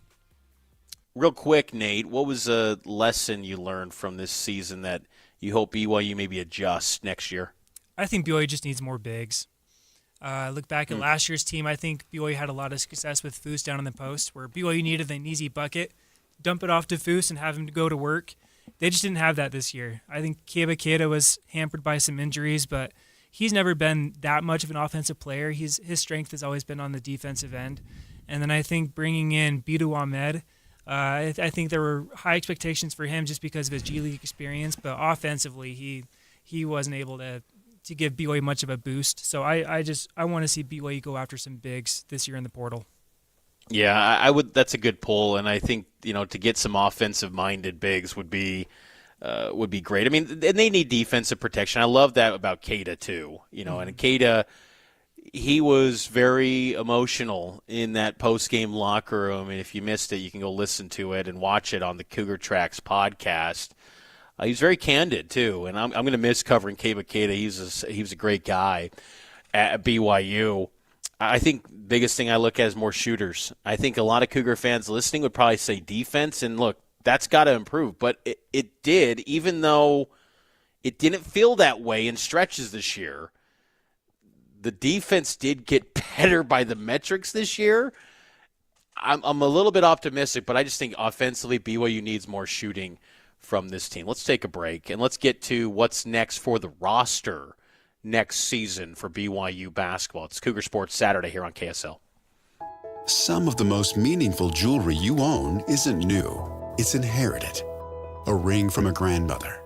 Real quick, Nate, what was a lesson you learned from this season that you hope BYU maybe adjusts next year? I think BYU just needs more bigs. Look back at last year's team. I think BYU had a lot of success with Foose down in the post, where BYU needed an easy bucket, dump it off to Foose and have him to go to work. They just didn't have that this year. I think Keba Keita was hampered by some injuries, but he's never been that much of an offensive player. His strength has always been on the defensive end. And then I think bringing in Bidu Ahmed, I think there were high expectations for him just because of his G League experience, but offensively he wasn't able to give BYU much of a boost. So I want to see BYU go after some bigs this year in the portal. Yeah, I would. That's a good pull, and I think to get some offensive-minded bigs would be great. I mean, and they need defensive protection. I love that about Keita too. And Keita, he was very emotional in that post-game locker room. And if you missed it, you can go listen to it and watch it on the Cougar Tracks podcast. He was very candid too, and I'm going to miss covering Keba Keita. He was a great guy at BYU. I think biggest thing I look at is more shooters. I think a lot of Cougar fans listening would probably say defense, and look, that's got to improve. But it did, even though it didn't feel that way in stretches this year. The defense did get better by the metrics this year. I'm a little bit optimistic, but I just think offensively BYU needs more shooting from this team. Let's take a break, and let's get to what's next for the roster next season for BYU basketball. It's Cougar Sports Saturday here on KSL. Some of the most meaningful jewelry you own isn't new. It's inherited. A ring from a grandmother.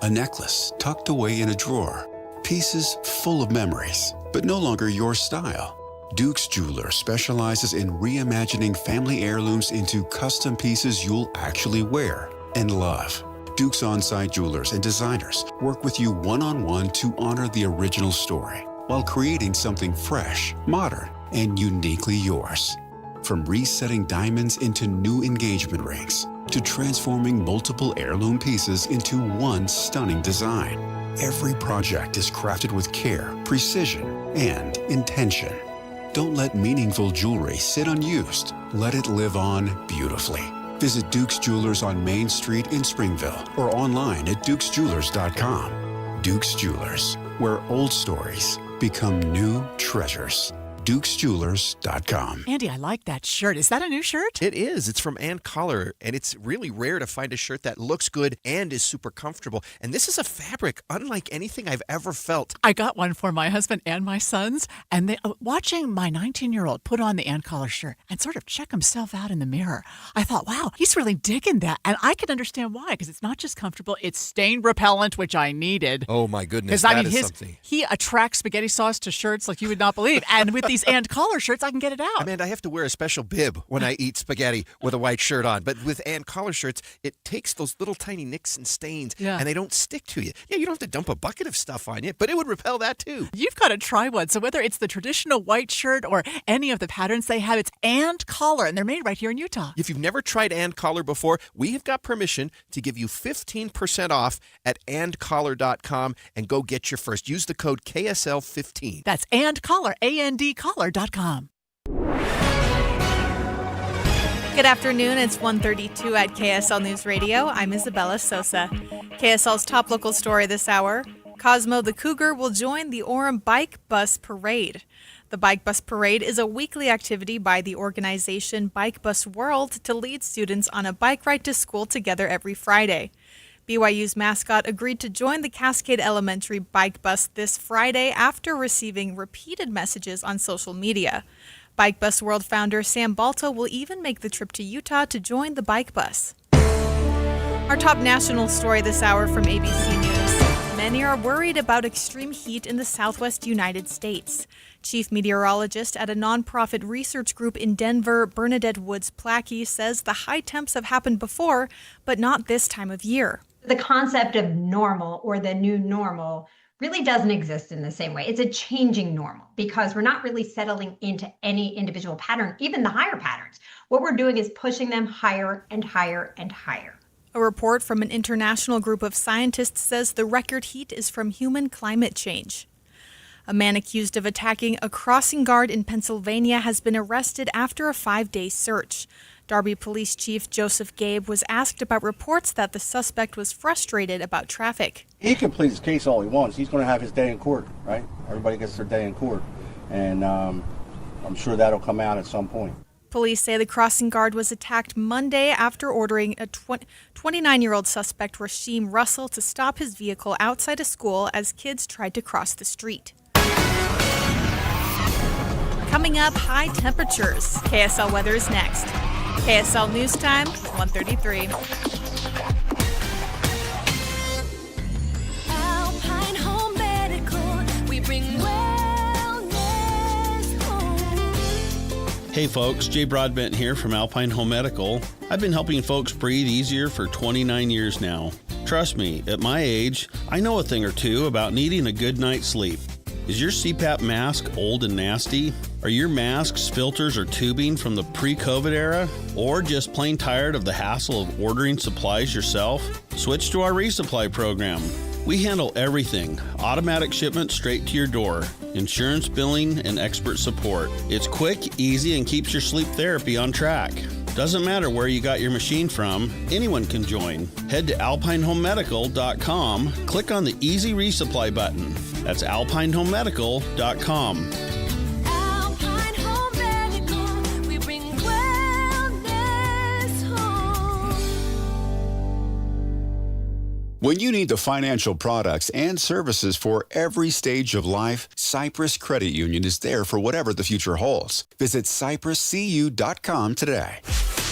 A necklace tucked away in a drawer. Pieces full of memories, but no longer your style. Duke's Jeweler specializes in reimagining family heirlooms into custom pieces you'll actually wear and love. Duke's on-site jewelers and designers work with you one-on-one to honor the original story while creating something fresh, modern, and uniquely yours. From resetting diamonds into new engagement rings to transforming multiple heirloom pieces into one stunning design, every project is crafted with care, precision, and intention. Don't let meaningful jewelry sit unused. Let it live on beautifully. Visit Duke's Jewelers on Main Street in Springville or online at dukesjewelers.com. Duke's Jewelers, where old stories become new treasures. DukesJewelers.com. Andy, I like that shirt. Is that a new shirt? It is. It's from Ann Collar, and it's really rare to find a shirt that looks good and is super comfortable. And this is a fabric unlike anything I've ever felt. I got one for my husband and my sons, and they watching my 19-year-old put on the Ann Collar shirt and sort of check himself out in the mirror. I thought, wow, he's really digging that. And I could understand why, because it's not just comfortable, it's stain repellent, which I needed. Oh, my goodness. Because, Something. He attracts spaghetti sauce to shirts like you would not believe. And with these Ann Collar shirts, I can get it out. Amanda, I have to wear a special bib when I eat spaghetti with a white shirt on. But with Ann Collar shirts, it takes those little tiny nicks and stains, and they don't stick to you. Yeah, you don't have to dump a bucket of stuff on you, but it would repel that too. You've got to try one. So whether it's the traditional white shirt or any of the patterns they have, it's Ann Collar, and they're made right here in Utah. If you've never tried Ann Collar before, we have got permission to give you 15% off at AnnCollar.com and go get your first. Use the code KSL15. That's Ann Collar, ANDCollar.com. Good afternoon. It's 1:32 at KSL News Radio. I'm Isabella Sosa. KSL's top local story this hour. Cosmo the Cougar will join the Orem Bike Bus Parade. The Bike Bus Parade is a weekly activity by the organization Bike Bus World to lead students on a bike ride to school together every Friday. BYU's mascot agreed to join the Cascade Elementary Bike Bus this Friday after receiving repeated messages on social media. Bike Bus World founder Sam Balto will even make the trip to Utah to join the bike bus. Our top national story this hour from ABC News. Many are worried about extreme heat in the southwest United States. Chief meteorologist at a nonprofit research group in Denver, Bernadette Woods-Plackey, says the high temps have happened before, but not this time of year. The concept of normal or the new normal really doesn't exist in the same way. It's a changing normal because we're not really settling into any individual pattern, even the higher patterns. What we're doing is pushing them higher and higher and higher. A report from an international group of scientists says the record heat is from human climate change. A man accused of attacking a crossing guard in Pennsylvania has been arrested after a 5-day search. Darby Police Chief Joseph Gabe was asked about reports that the suspect was frustrated about traffic. He can plead his case all he wants. He's going to have his day in court, right? Everybody gets their day in court. And I'm sure that'll come out at some point. Police say the crossing guard was attacked Monday after ordering a 29-year-old suspect, Rasheem Russell, to stop his vehicle outside a school as kids tried to cross the street. Coming up, high temperatures. KSL weather is next. KSL News Time, 1:33. Alpine Home Medical, we bring wellness home. Hey folks, Jay Broadbent here from Alpine Home Medical. I've been helping folks breathe easier for 29 years now. Trust me, at my age, I know a thing or two about needing a good night's sleep. Is your CPAP mask old and nasty? Are your masks, filters, or tubing from the pre-COVID era? Or just plain tired of the hassle of ordering supplies yourself? Switch to our resupply program. We handle everything. Automatic shipment straight to your door. Insurance billing and expert support. It's quick, easy, and keeps your sleep therapy on track. Doesn't matter where you got your machine from, anyone can join. Head to alpinehomemedical.com, click on the Easy Resupply button. That's alpinehomemedical.com. Alpine Home Medical, we bring wellness home. When you need the financial products and services for every stage of life, Cypress Credit Union is there for whatever the future holds. Visit cypresscu.com today.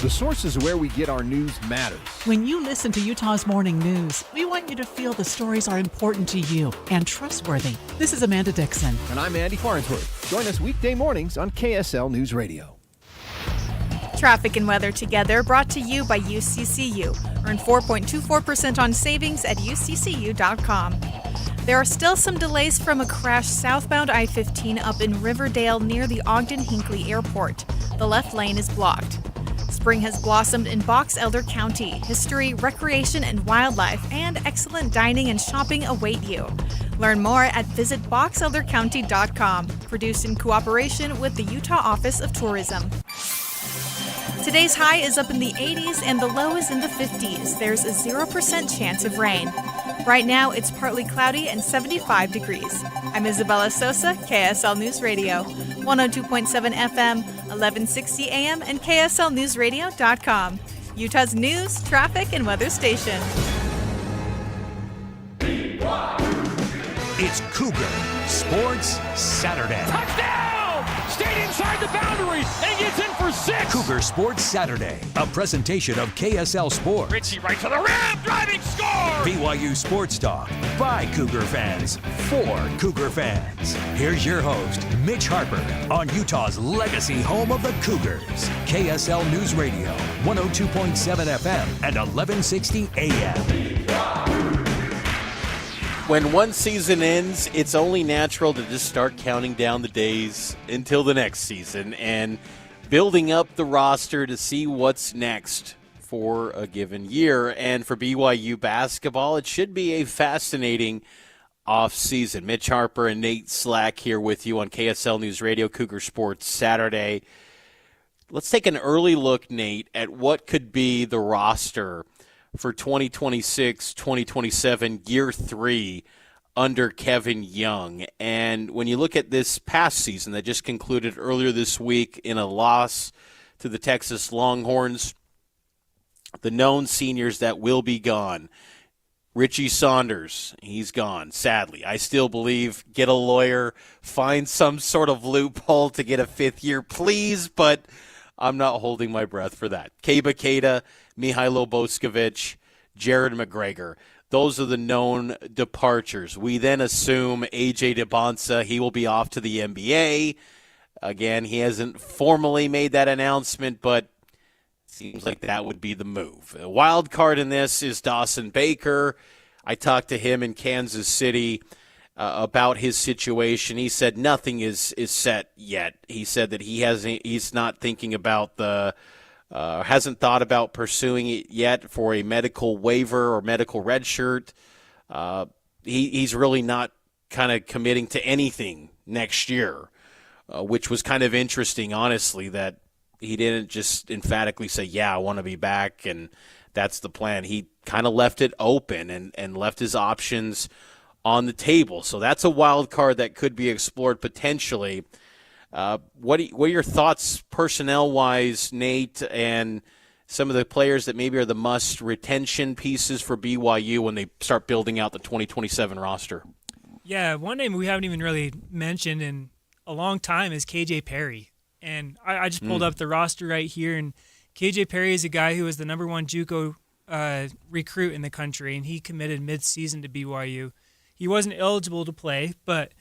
The sources where we get our news matters. When you listen to Utah's Morning News, we want you to feel the stories are important to you and trustworthy. This is Amanda Dixon. And I'm Andy Farnsworth. Join us weekday mornings on KSL News Radio. Traffic and weather together brought to you by UCCU. Earn 4.24% on savings at uccu.com. There are still some delays from a crash southbound I-15 up in Riverdale near the Ogden-Hinckley Airport. The left lane is blocked. Spring has blossomed in Box Elder County. History, recreation, and wildlife, and excellent dining and shopping await you. Learn more at visitboxeldercounty.com. Produced in cooperation with the Utah Office of Tourism. Today's high is up in the 80s and the low is in the 50s. There's a 0% chance of rain. Right now, it's partly cloudy and 75 degrees. I'm Isabella Sosa, KSL News Radio. 102.7 FM, 1160 AM, and KSLNewsRadio.com. Utah's news, traffic, and weather station. It's Cougar Sports Saturday. Touchdown! Stayed inside the boundary and gets in for 6. Cougar Sports Saturday, a presentation of KSL Sports. Richie right to the rim, driving score! BYU Sports Talk by Cougar fans for Cougar fans. Here's your host, Mitch Harper, on Utah's legacy home of the Cougars. KSL News Radio, 102.7 FM and 1160 AM. When one season ends, it's only natural to just start counting down the days until the next season and building up the roster to see what's next for a given year. And for BYU basketball, it should be a fascinating offseason. Mitch Harper and Nate Slack here with you on KSL News Radio, Cougar Sports Saturday. Let's take an early look, Nate, at what could be the roster for 2026-2027, Year 3 under Kevin Young. And when you look at this past season that just concluded earlier this week in a loss to the Texas Longhorns, the known seniors that will be gone. Richie Saunders, he's gone, sadly. I still believe get a lawyer, find some sort of loophole to get a 5th year, please, but I'm not holding my breath for that. Keba Keita, Mihailo Boskovic, Jared McGregor. Those are the known departures. We then assume A.J. DeBonsa, he will be off to the NBA. Again, he hasn't formally made that announcement, but seems like that would be the move. A wild card in this is Dawson Baker. I talked to him in Kansas City about his situation. He said nothing is set yet. He said that he's not thinking about hasn't thought about pursuing it yet for a medical waiver or medical red shirt. He's really not kind of committing to anything next year, which was kind of interesting, honestly, that he didn't just emphatically say, yeah, I want to be back, and that's the plan. He kind of left it open and left his options on the table. So that's a wild card that could be explored potentially. What are your thoughts personnel-wise, Nate, and some of the players that maybe are the must-retention pieces for BYU when they start building out the 2027 roster? Yeah, one name we haven't even really mentioned in a long time is KJ Perry. And I just pulled up the roster right here, and KJ Perry is a guy who was the number 1 JUCO recruit in the country, and he committed mid-season to BYU. He wasn't eligible to play, but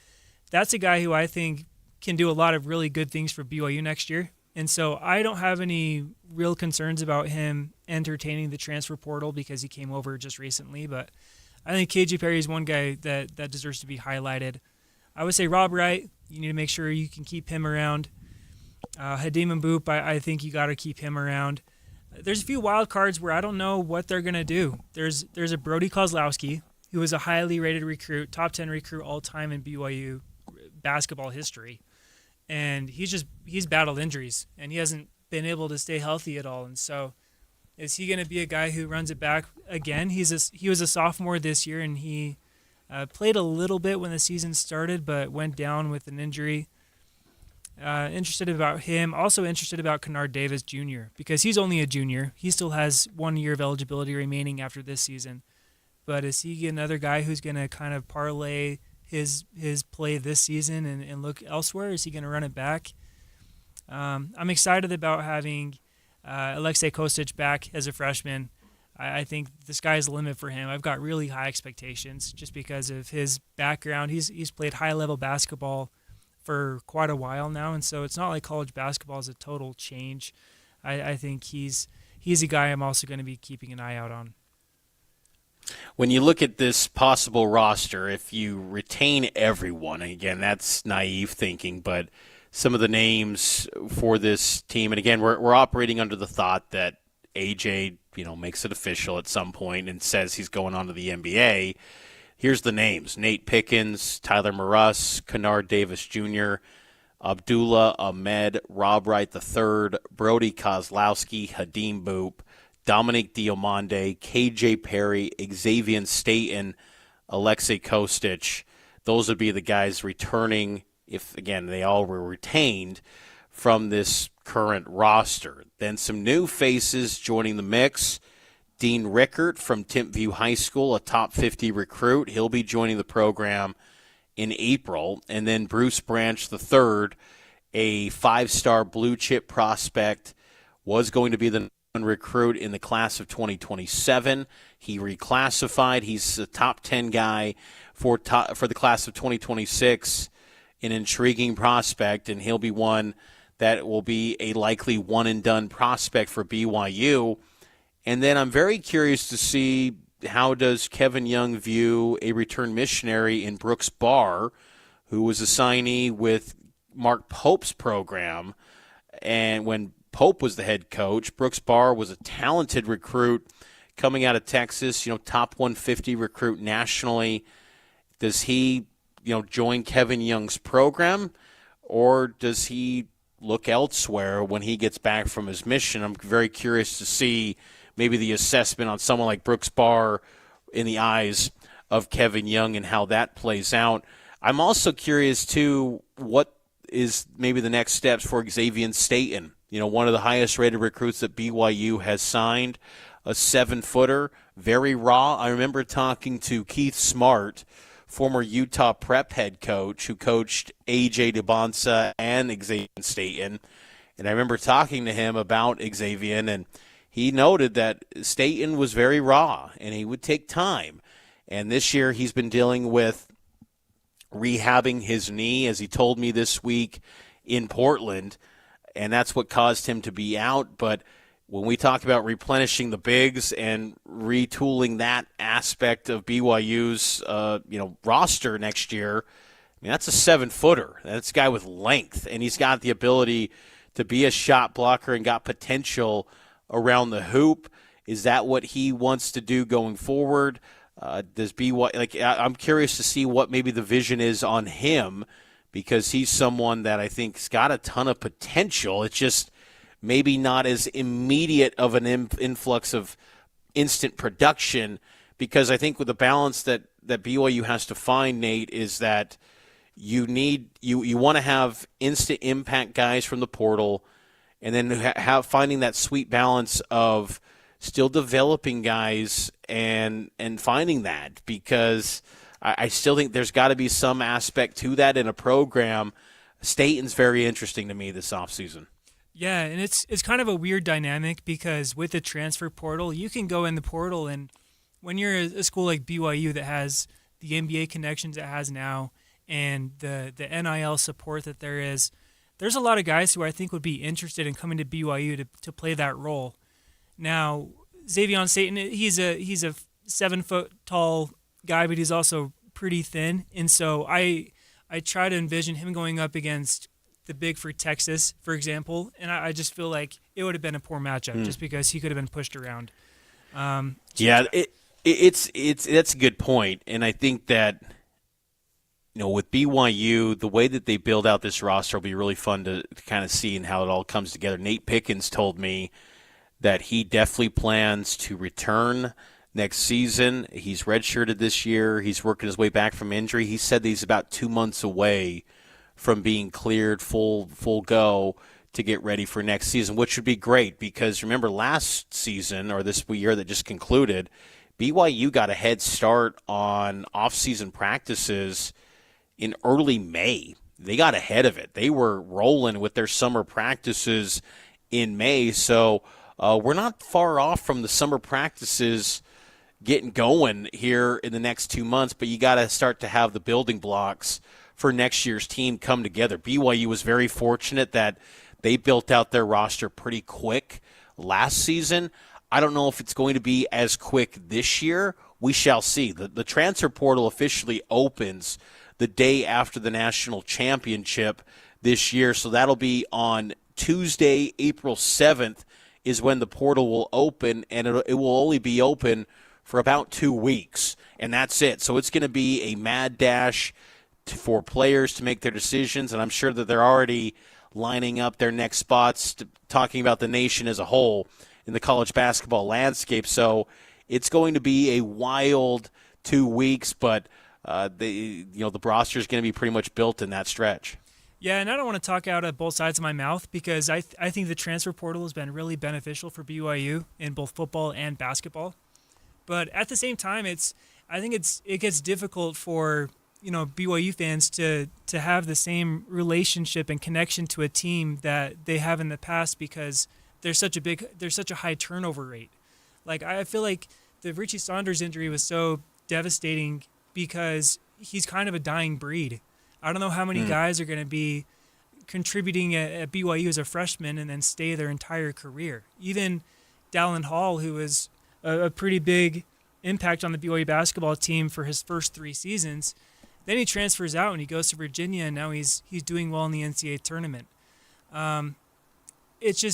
that's a guy who I think can do a lot of really good things for BYU next year. And so I don't have any real concerns about him entertaining the transfer portal because he came over just recently. But I think KJ Perry is one guy that deserves to be highlighted. I would say Rob Wright, you need to make sure you can keep him around. Hadim Mboop, I think you got to keep him around. There's a few wild cards where I don't know what they're going to do. There's a Brody Kozlowski, who is a highly rated recruit, top 10 recruit all time in BYU basketball history. And he's battled injuries, and he hasn't been able to stay healthy at all. And so is he going to be a guy who runs it back again? He was a sophomore this year, and he played a little bit when the season started, but went down with an injury. Interested about him. Also interested about Kennard Davis Jr. because he's only a junior. He still has 1 year of eligibility remaining after this season. But is he another guy who's going to kind of parlay his play this season and look elsewhere? Is he going to run it back? I'm excited about having Alexei Kostic back as a freshman. I think the sky's the limit for him. I've got really high expectations just because of his background. He's played high-level basketball for quite a while now, and so it's not like college basketball is a total change. I think he's a guy I'm also going to be keeping an eye out on. When you look at this possible roster, if you retain everyone, and again, that's naive thinking, but some of the names for this team, and again, we're operating under the thought that AJ, makes it official at some point and says he's going on to the NBA. Here's the names: Nate Pickens, Tyler Moross, Kennard Davis Jr., Abdullah Ahmed, Rob Wright III, Brody Kozlowski, Hadim Boop, Dominique Diomande, KJ Perry, Xavier Staten, Alexei Kostic. Those would be the guys returning if, again, they all were retained from this current roster. Then some new faces joining the mix. Dean Rickert from Timpview High School, a top 50 recruit. He'll be joining the program in April. And then Bruce Branch III, a 5-star blue chip prospect, was going to be the recruit in the class of 2027. He reclassified. He's a top 10 guy for the class of 2026, an intriguing prospect, and he'll be one that will be a likely one-and-done prospect for BYU. And then I'm very curious to see how does Kevin Young view a return missionary in Brooks Barr, who was a signee with Mark Pope's program, and when Pope was the head coach, Brooks Barr was a talented recruit coming out of Texas, top 150 recruit nationally. Does he, join Kevin Young's program, or does he look elsewhere when he gets back from his mission? I'm very curious to see maybe the assessment on someone like Brooks Barr in the eyes of Kevin Young and how that plays out. I'm also curious, too, what is maybe the next steps for Xavier Staten, one of the highest-rated recruits that BYU has signed, a 7-footer, very raw. I remember talking to Keith Smart, former Utah Prep head coach who coached A.J. DeBonsa and Xavier Staten, and I remember talking to him about Xavier, and he noted that Staten was very raw, and he would take time. And this year he's been dealing with rehabbing his knee, as he told me this week in Portland, and that's what caused him to be out. But when we talk about replenishing the bigs and retooling that aspect of BYU's roster next year, that's a 7-footer. That's a guy with length, and he's got the ability to be a shot blocker and got potential around the hoop. Is that what he wants to do going forward? Does BYU, I'm curious to see what maybe the vision is on him, because he's someone that I think's got a ton of potential. It's just maybe not as immediate of an influx of instant production, because I think with the balance that BYU has to find, Nate, is that you want to have instant impact guys from the portal, and then finding that sweet balance of still developing guys and finding that, because I still think there's got to be some aspect to that in a program. Staten's very interesting to me this offseason. Yeah, and it's kind of a weird dynamic, because with the transfer portal, you can go in the portal, and when you're a school like BYU that has the NBA connections it has now and the NIL support that there is, there's a lot of guys who I think would be interested in coming to BYU to play that role. Now, Xavier Staten, he's a 7-foot tall guy, but he's also pretty thin, and so I try to envision him going up against the big for Texas, for example, and I just feel like it would have been a poor matchup just because he could have been pushed around. It's that's a good point, and I think that with BYU, the way that they build out this roster will be really fun to kind of see and how it all comes together. Nate Pickens told me that he definitely plans to return next season. He's redshirted this year. He's working his way back from injury. He said that he's about 2 months away from being cleared full go to get ready for next season, which would be great, because remember last season, or this year that just concluded, BYU got a head start on off-season practices in early May. They got ahead of it. They were rolling with their summer practices in May, so we're not far off from the summer practices getting going here in the next 2 months, but you got to start to have the building blocks for next year's team come together. BYU was very fortunate that they built out their roster pretty quick last season. I don't know if it's going to be as quick this year. We shall see. The transfer portal officially opens the day after the national championship this year, so that'll be on Tuesday, April 7th, is when the portal will open, and it will only be open for about 2 weeks, and that's it. So it's going to be a mad dash for players to make their decisions, and I'm sure that they're already lining up their next spots, talking about the nation as a whole in the college basketball landscape. So it's going to be a wild 2 weeks, but the roster is going to be pretty much built in that stretch. Yeah, and I don't want to talk out of both sides of my mouth because I think the transfer portal has been really beneficial for BYU in both football and basketball. But at the same time, I think it gets difficult for BYU fans to have the same relationship and connection to a team that they have in the past because there's such a high turnover rate. Like I feel like the Richie Saunders injury was so devastating because he's kind of a dying breed. I don't know how many guys are going to be contributing at BYU as a freshman and then stay their entire career. Even Dallin Hall, who was a pretty big impact on the BYU basketball team for his first 3 seasons, then he transfers out and he goes to Virginia, and now he's doing well in the NCAA tournament. It's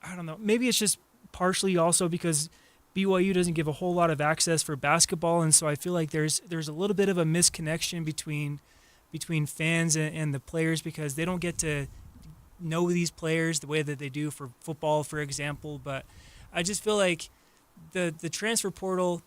I don't know. Maybe it's just partially also because BYU doesn't give a whole lot of access for basketball, and so I feel like there's a little bit of a misconnection between fans and the players because they don't get to know these players the way that they do for football, for example. But I just feel like the transfer portal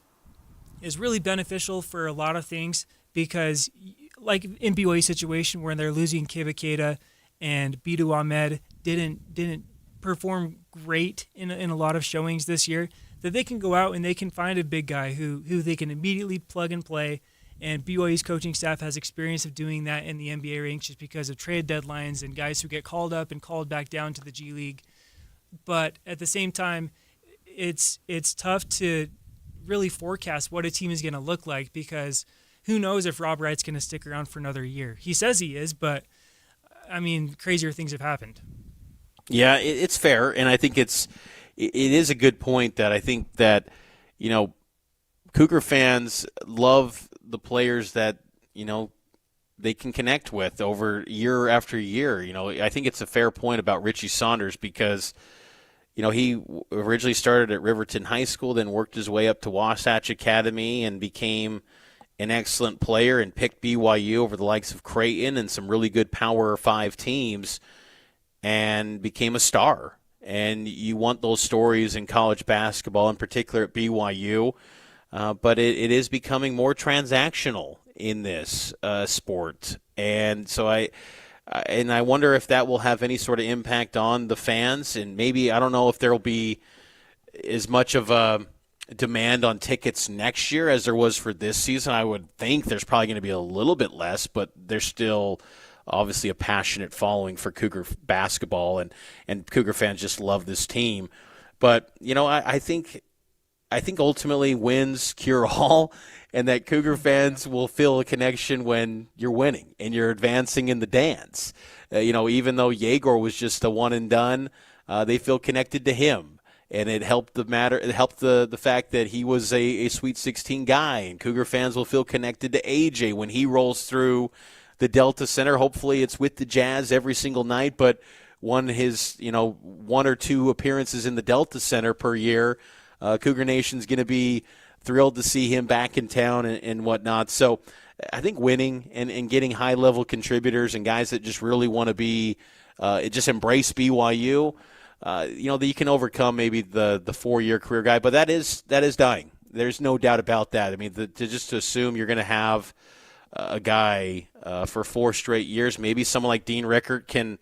is really beneficial for a lot of things because, like in BYU situation where they're losing Kevaketa and Bidu Ahmed didn't perform great in a lot of showings this year, that they can go out and they can find a big guy who they can immediately plug and play. And BYU's coaching staff has experience of doing that in the NBA ranks just because of trade deadlines and guys who get called up and called back down to the G League. But at the same time, it's tough to really forecast what a team is going to look like because who knows if Rob Wright's going to stick around for another year. He says he is, but, I mean, crazier things have happened. Yeah, it's fair, and I think it is a good point that I think that, Cougar fans love the players that, they can connect with over year after year. I think it's a fair point about Richie Saunders because, he originally started at Riverton High School, then worked his way up to Wasatch Academy and became an excellent player and picked BYU over the likes of Creighton and some really good Power 5 teams and became a star. And you want those stories in college basketball, in particular at BYU. But it is becoming more transactional in this sport. And so I wonder if that will have any sort of impact on the fans. And maybe, I don't know if there will be as much of a demand on tickets next year as there was for this season. I would think there's probably going to be a little bit less, but there's still obviously a passionate following for Cougar basketball, and Cougar fans just love this team. But, I think ultimately wins cure all, and that Cougar fans will feel a connection when you're winning and you're advancing in the dance. Even though Yegor was just a one and done, they feel connected to him. And it helped the fact that he was a Sweet 16 guy, and Cougar fans will feel connected to AJ when he rolls through the Delta Center. Hopefully it's with the Jazz every single night, but one or two appearances in the Delta Center per year, Cougar Nation's going to be thrilled to see him back in town and whatnot. So I think winning and getting high-level contributors and guys that just really want to be just embrace BYU, that you can overcome maybe the 4-year career guy, but that is dying. There's no doubt about that. I mean, to assume you're going to have a guy for 4 straight years, maybe someone like Dean Rickert can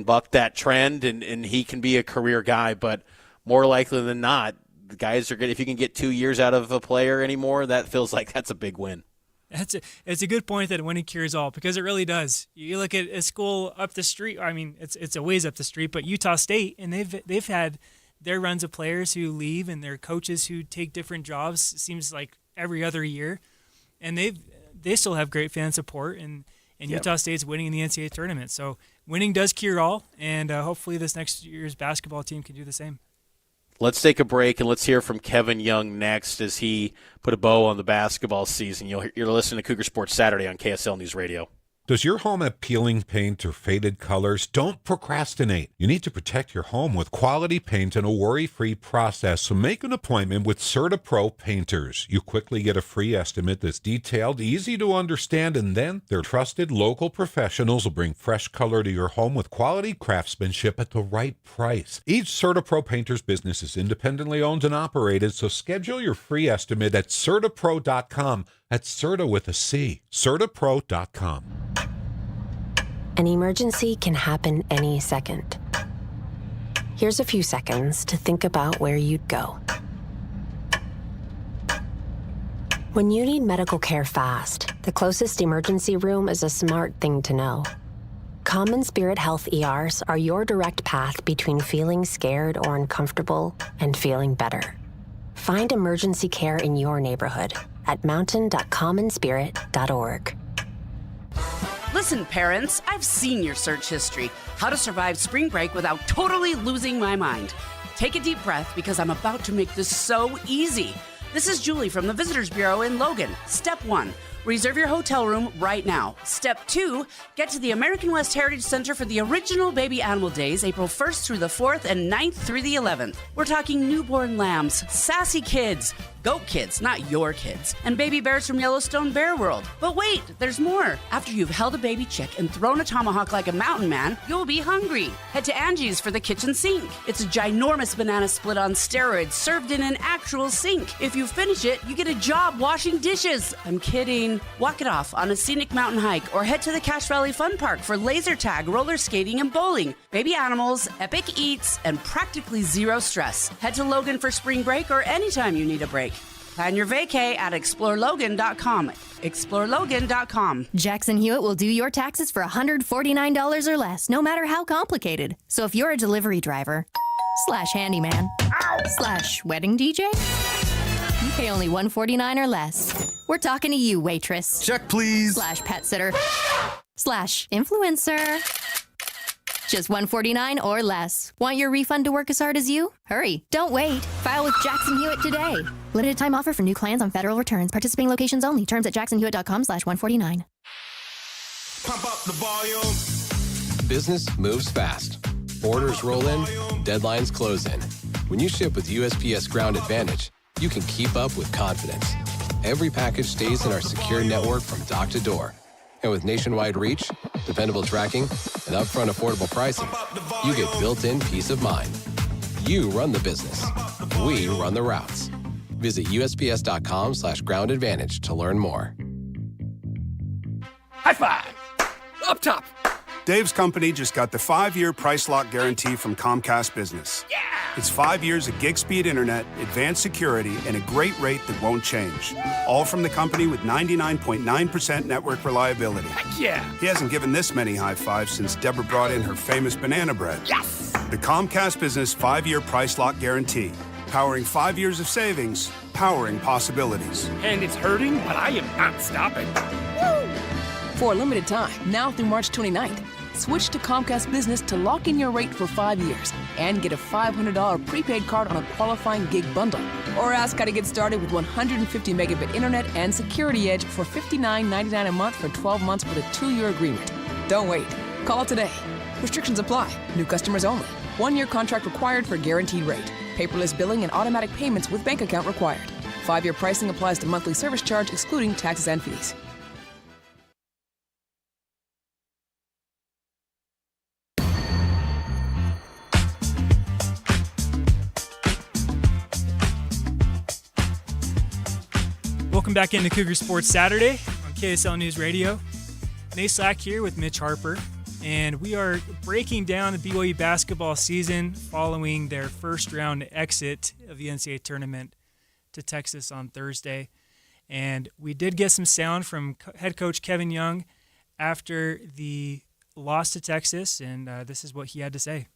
buck that trend and he can be a career guy, but more likely than not, the guys are good. If you can get 2 years out of a player anymore, that feels like that's a big win. It's a good point that winning cures all, because it really does. You look at a school up the street. I mean, it's a ways up the street, but Utah State, and they've had their runs of players who leave and their coaches who take different jobs. It seems like every other year, and they still have great fan support, and Utah State's winning in the NCAA tournament. So winning does cure all, and hopefully this next year's basketball team can do the same. Let's take a break, and let's hear from Kevin Young next as he put a bow on the basketball season. You're listening to Cougar Sports Saturday on KSL News Radio. Does your home have peeling paint or faded colors? Don't procrastinate. You need to protect your home with quality paint and a worry-free process, so make an appointment with CertaPro Painters. You quickly get a free estimate that's detailed, easy to understand, and then their trusted local professionals will bring fresh color to your home with quality craftsmanship at the right price. Each CertaPro Painters business is independently owned and operated, so schedule your free estimate at CertaPro.com. That's Certa with a C. CertaPro.com. An emergency can happen any second. Here's a few seconds to think about where you'd go. When you need medical care fast, the closest emergency room is a smart thing to know. Common Spirit Health ERs are your direct path between feeling scared or uncomfortable and feeling better. Find emergency care in your neighborhood at mountain.commonspirit.org. Listen, parents, I've seen your search history. How to survive spring break without totally losing my mind. Take a deep breath because I'm about to make this so easy. This is Julie from the Visitors Bureau in Logan. Step 1, reserve your hotel room right now. Step 2, get to the American West Heritage Center for the original Baby Animal Days, April 1st through the 4th and 9th through the 11th. We're talking newborn lambs, sassy kids, goat kids, not your kids, and baby bears from Yellowstone Bear World. But wait, there's more. After you've held a baby chick and thrown a tomahawk like a mountain man, you'll be hungry. Head to Angie's for the kitchen sink. It's a ginormous banana split on steroids served in an actual sink. If you finish it, you get a job washing dishes. I'm kidding. Walk it off on a scenic mountain hike or head to the Cache Valley Fun Park for laser tag, roller skating, and bowling. Baby animals, epic eats, and practically zero stress. Head to Logan for spring break or anytime you need a break. Plan your vacay at explorelogan.com. explorelogan.com. Jackson Hewitt will do your taxes for $149 or less, no matter how complicated. So if you're a delivery driver, / handyman, / wedding DJ, you pay only $149 or less. We're talking to you, waitress. Check, please. / pet sitter, / influencer. Just $149 or less. Want your refund to work as hard as you? Hurry. Don't wait. File with Jackson Hewitt today. Limited time offer for new clients on federal returns. Participating locations only. Terms at jacksonhewitt.com /149. Pump up the volume. Business moves fast. Orders roll in, deadlines close in. When you ship with USPS Ground Advantage, you can keep up with confidence. Every package stays in our secure network from dock to door. And with nationwide reach, dependable tracking, and upfront affordable pricing, you get built-in peace of mind. You run the business. We run the routes. Visit USPS.com /Ground Advantage to learn more. High five. Up top. Dave's company just got the 5-year price lock guarantee from Comcast Business. Yeah! It's 5 years of gig speed internet, advanced security, and a great rate that won't change. All from the company with 99.9% network reliability. Heck yeah! He hasn't given this many high fives since Deborah brought in her famous banana bread. Yes! The Comcast Business 5-year price lock guarantee. Powering 5 years of savings, powering possibilities. And it's hurting, but I am not stopping. Woo! For a limited time, now through March 29th, switch to Comcast Business to lock in your rate for 5 years and get a $500 prepaid card on a qualifying gig bundle. Or ask how to get started with 150 megabit internet and Security Edge for $59.99 a month for 12 months with a 2-year agreement. Don't wait. Call today. Restrictions apply. New customers only. 1-year contract required for guaranteed rate. Paperless billing and automatic payments with bank account required. 5-year pricing applies to monthly service charge excluding taxes and fees. Welcome back into Cougar Sports Saturday on KSL News Radio. Nate Slack here with Mitch Harper, and we are breaking down the BYU basketball season following their first round exit of the NCAA tournament to Texas on Thursday. And we did get some sound from head coach Kevin Young after the loss to Texas, and this is what he had to say.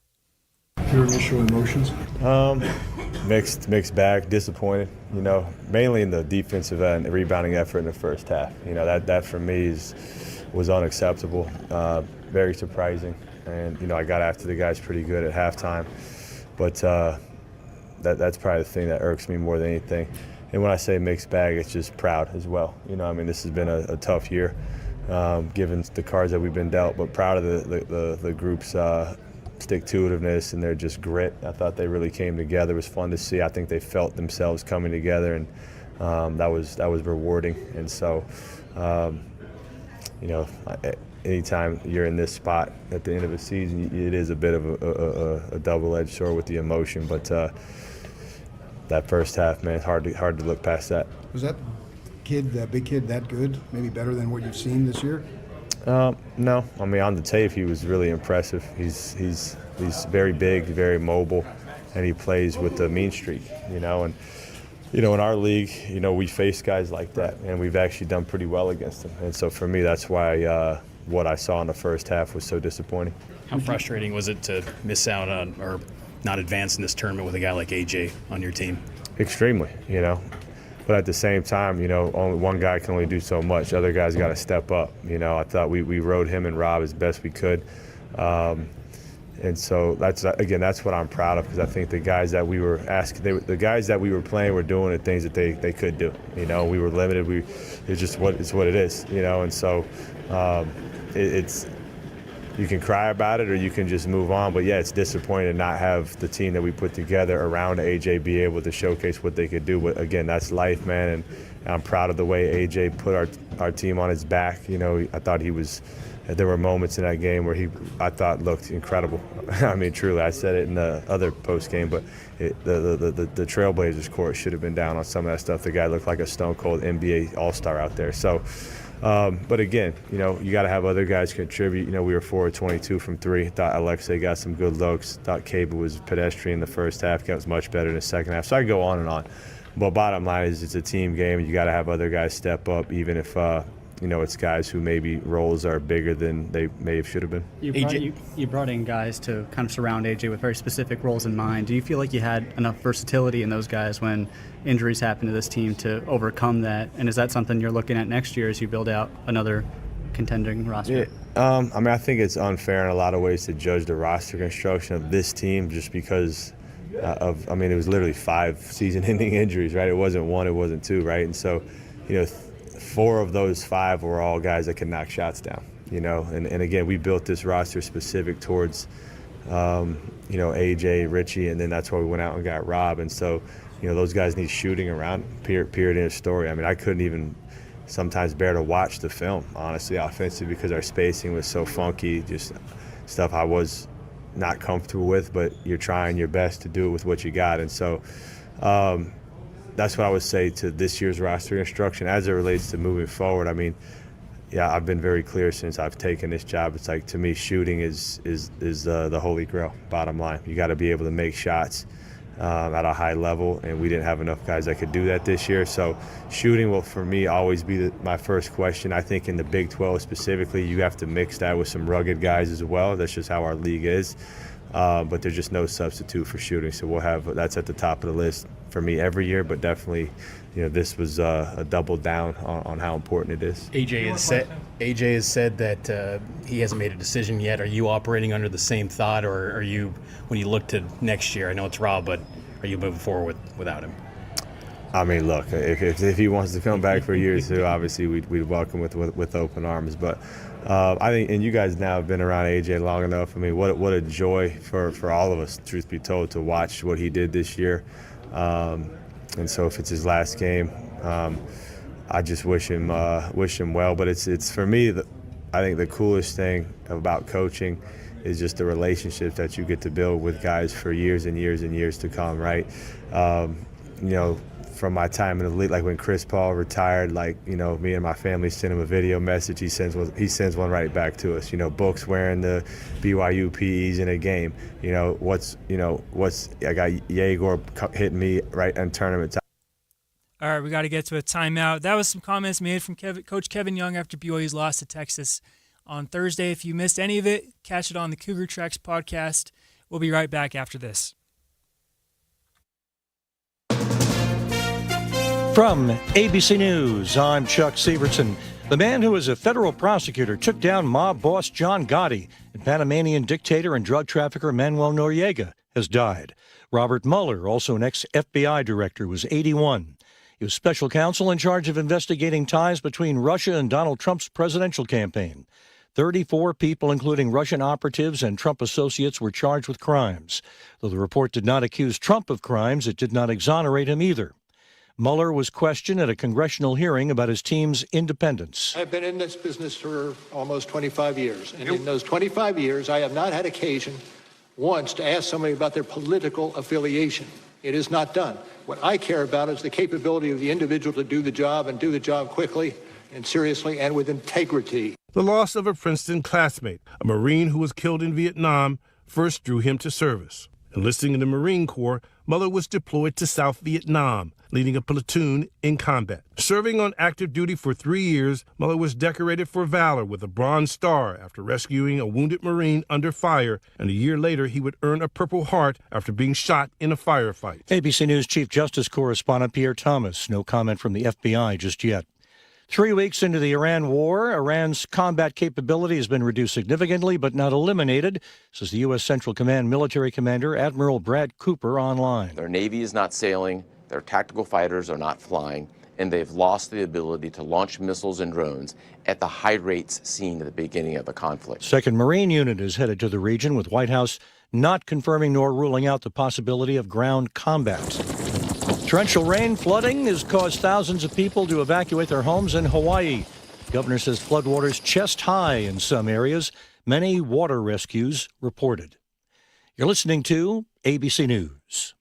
Your initial emotions? Mixed bag, disappointed, mainly in the defensive and rebounding effort in the first half. That for me was unacceptable, very surprising. And, I got after the guys pretty good at halftime. But that's probably the thing that irks me more than anything. And when I say mixed bag, it's just proud as well. This has been a tough year, given the cards that we've been dealt, but proud of the group's stick-to-itiveness and their just grit. I thought they really came together. It was fun to see. I think they felt themselves coming together, and that was rewarding. And so, anytime you're in this spot at the end of a season, it is a bit of a double-edged sword with the emotion. But that first half, man, hard to look past that. Was that big kid that good? Maybe better than what you've seen this year? No, I mean, on the tape he was really impressive. He's very big, very mobile, and he plays with the mean streak, you know. And you know, in our league, you know, we face guys like that, and we've actually done pretty well against them. And so for me, that's why what I saw in the first half was so disappointing. How frustrating was it to miss out on or not advance in this tournament with a guy like AJ on your team? Extremely, you know. But at the same time, you know, only one guy can only do so much. Other guys got to step up. You know, I thought we rode him and Rob as best we could. And so that's what I'm proud of, because I think the guys that we were the guys that we were playing were doing the things that they could do. You know, we were limited. It's just what it is. You know, and so it's you can cry about it or you can just move on. But yeah, it's disappointing to not have the team that we put together around AJ be able to showcase what they could do. But again, that's life, man, and I'm proud of the way AJ put our team on his back. You know, I thought there were moments in that game where I thought looked incredible. I mean, truly, I said it in the other post game, but the Trailblazers court should have been down on some of that stuff. The guy looked like a stone cold NBA All-Star out there. So, but again, you know, you got to have other guys contribute. You know, we were 4 of 22 from three. Thought Alexei got some good looks. Thought Caba was pedestrian in the first half. Got much better in the second half. So I could go on and on. But bottom line is, it's a team game. You got to have other guys step up, even if you know, it's guys who maybe roles are bigger than they may have should have been. You brought in guys to kind of surround AJ with very specific roles in mind. Do you feel like you had enough versatility in those guys when injuries happen to this team to overcome that? And is that something you're looking at next year as you build out another contending roster? Yeah, I mean, I think it's unfair in a lot of ways to judge the roster construction of this team just because I mean, it was literally 5 season-ending injuries, right? It wasn't 1, it wasn't 2, right? And so, you know, 4 of those 5 were all guys that could knock shots down, you know. And again, we built this roster specific towards, you know, AJ, Richie, and then that's why we went out and got Rob. And so, you know, those guys need shooting around, period in a story. I mean, I couldn't even sometimes bear to watch the film, honestly, offensively, because our spacing was so funky, just stuff I was not comfortable with, but you're trying your best to do it with what you got. And so that's what I would say to this year's roster construction as it relates to moving forward. I mean, yeah, I've been very clear since I've taken this job. It's like, to me, shooting is the holy grail, bottom line. You got to be able to make shots at a high level, and we didn't have enough guys that could do that this year. So shooting will, for me, always be my first question. I think in the Big 12 specifically, you have to mix that with some rugged guys as well. That's just how our league is. But there's just no substitute for shooting. So we'll have that's at the top of the list for me every year, but definitely, you know, this was a double down on how important it is. AJ has said that he hasn't made a decision yet. Are you operating under the same thought, or are you, when you look to next year, I know it's Rob, but are you moving forward without him? I mean, look, if he wants to come back for a year or two, obviously we'd welcome with open arms. But I think, and you guys now have been around AJ long enough. I mean, what a joy for all of us, truth be told, to watch what he did this year. And so if it's his last game, I just wish him well. But it's for me, I think the coolest thing about coaching is just the relationships that you get to build with guys for years and years and years to come, right? You know, from my time in the league, like when Chris Paul retired, like, you know, me and my family sent him a video message. He sends one right back to us. You know, Book's wearing the BYU PEs in a game. You know, I got Yegor hitting me right in tournament time. All right, we got to get to a timeout. That was some comments made from Coach Kevin Young after BYU's loss to Texas on Thursday. If you missed any of it, catch it on the Cougar Tracks podcast. We'll be right back after this. From ABC News, I'm Chuck Severson. The man who is a federal prosecutor took down mob boss John Gotti and Panamanian dictator and drug trafficker Manuel Noriega has died. Robert Mueller, also an ex-FBI director, was 81. He was special counsel in charge of investigating ties between Russia and Donald Trump's presidential campaign. 34 people, including Russian operatives and Trump associates, were charged with crimes. Though the report did not accuse Trump of crimes, it did not exonerate him either. Mueller was questioned at a congressional hearing about his team's independence. I've been in this business for almost 25 years, and in those 25 years, I have not had occasion once to ask somebody about their political affiliation. It is not done. What I care about is the capability of the individual to do the job and do the job quickly and seriously and with integrity. The loss of a Princeton classmate, a Marine who was killed in Vietnam, first drew him to service. Enlisting in the Marine Corps, Mueller was deployed to South Vietnam, leading a platoon in combat. Serving on active duty for 3 years, Mueller was decorated for valor with a Bronze Star after rescuing a wounded Marine under fire, and a year later he would earn a Purple Heart after being shot in a firefight. ABC News Chief Justice Correspondent Pierre Thomas. No comment from the FBI just yet. 3 weeks into the Iran war, Iran's combat capability has been reduced significantly but not eliminated, says the U.S. Central Command Military Commander Admiral Brad Cooper online. Their Navy is not sailing, their tactical fighters are not flying, and they've lost the ability to launch missiles and drones at the high rates seen at the beginning of the conflict. 2nd Marine Unit is headed to the region, with White House not confirming nor ruling out the possibility of ground combat. Torrential rain flooding has caused thousands of people to evacuate their homes in Hawaii. The governor says floodwaters chest high in some areas. Many water rescues reported. You're listening to ABC News.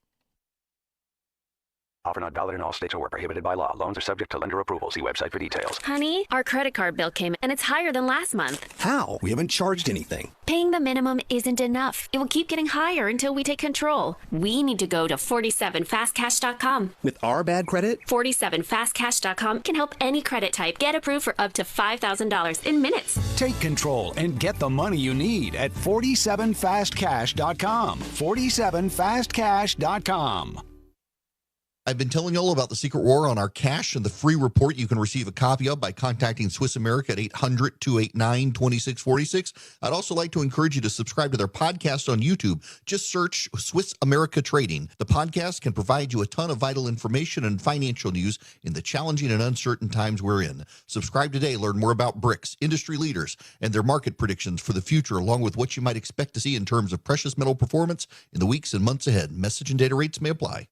Offer not valid in all states or where prohibited by law. Loans are subject to lender approval. See website for details. Honey, our credit card bill came and it's higher than last month. How? We haven't charged anything. Paying the minimum isn't enough. It will keep getting higher until we take control. We need to go to 47fastcash.com. With our bad credit? 47fastcash.com can help any credit type get approved for up to $5,000 in minutes. Take control and get the money you need at 47fastcash.com. 47fastcash.com. I've been telling you all about the secret war on our cash and the free report you can receive a copy of by contacting Swiss America at 800-289-2646. I'd also like to encourage you to subscribe to their podcast on YouTube. Just search Swiss America Trading. The podcast can provide you a ton of vital information and financial news in the challenging and uncertain times we're in. Subscribe today. Learn more about BRICS, industry leaders, and their market predictions for the future, along with what you might expect to see in terms of precious metal performance in the weeks and months ahead. Message and data rates may apply.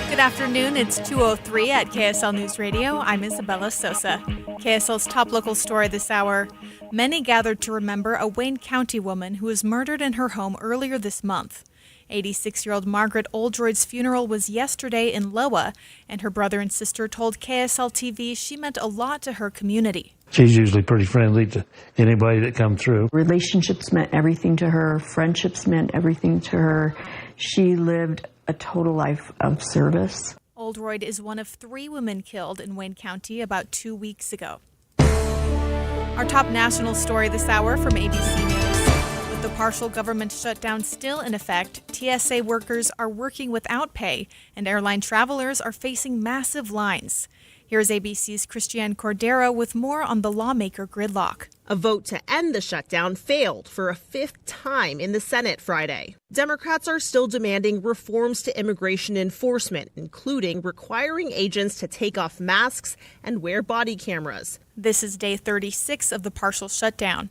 Good afternoon. It's 2:03 at KSL News Radio. I'm Isabella Sosa. KSL's top local story this hour. Many gathered to remember a Wayne County woman who was murdered in her home earlier this month. 86-year-old Margaret Oldroyd's funeral was yesterday in Loa, and her brother and sister told KSL TV she meant a lot to her community. She's usually pretty friendly to anybody that comes through. Relationships meant everything to her. Friendships meant everything to her. She lived a total life of service. Oldroyd is one of 3 women killed in Wayne County about 2 weeks ago. Our top national story this hour from ABC News. With the partial government shutdown still in effect, TSA workers are working without pay, and airline travelers are facing massive lines. Here's ABC's Christiane Cordero with more on the lawmaker gridlock. A vote to end the shutdown failed for a 5th time in the Senate Friday. Democrats are still demanding reforms to immigration enforcement, including requiring agents to take off masks and wear body cameras. This is day 36 of the partial shutdown.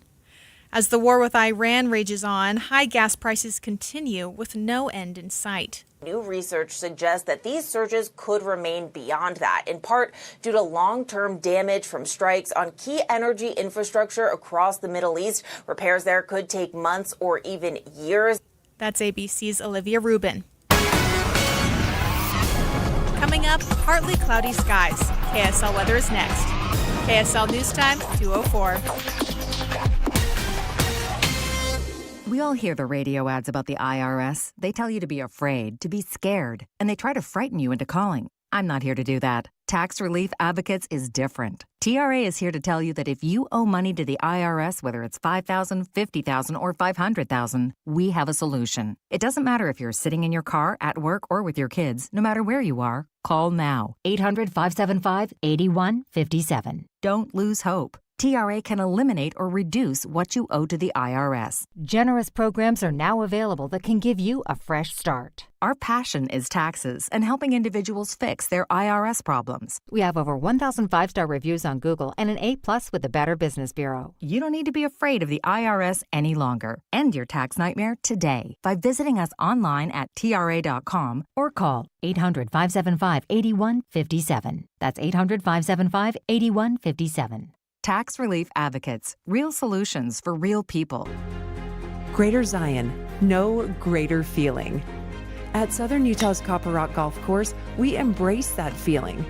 As the war with Iran rages on, high gas prices continue with no end in sight. New research suggests that these surges could remain beyond that, in part due to long-term damage from strikes on key energy infrastructure across the Middle East. Repairs there could take months or even years. That's ABC's Olivia Rubin. Coming up, partly cloudy skies. KSL weather is next. KSL News Time, 2:04. We all hear the radio ads about the IRS. They tell you to be afraid, to be scared, and they try to frighten you into calling. I'm not here to do that. Tax Relief Advocates is different. TRA is here to tell you that if you owe money to the IRS, whether it's $5,000, $50,000, or $500,000, we have a solution. It doesn't matter if you're sitting in your car, at work, or with your kids. No matter where you are, call now. 800-575-8157. Don't lose hope. TRA can eliminate or reduce what you owe to the IRS. Generous programs are now available that can give you a fresh start. Our passion is taxes and helping individuals fix their IRS problems. We have over 1,000 5-star reviews on Google and an A+ with the Better Business Bureau. You don't need to be afraid of the IRS any longer. End your tax nightmare today by visiting us online at TRA.com or call 800-575-8157. That's 800-575-8157. Tax Relief Advocates. Real solutions for real people. Greater Zion. No greater feeling. At Southern Utah's Copper Rock Golf Course, we embrace that feeling.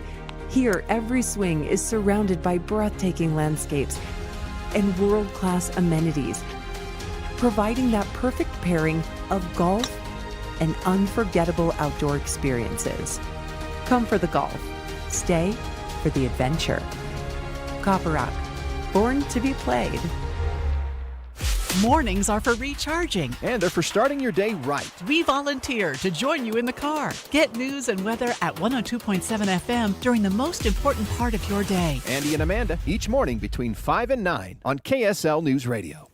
Here, every swing is surrounded by breathtaking landscapes and world-class amenities, providing that perfect pairing of golf and unforgettable outdoor experiences. Come for the golf. Stay for the adventure. Copper Rock, born to be played. Mornings are for recharging. And they're for starting your day right. We volunteer to join you in the car. Get news and weather at 102.7 FM during the most important part of your day. Andy and Amanda, each morning between 5 and 9 on KSL News Radio.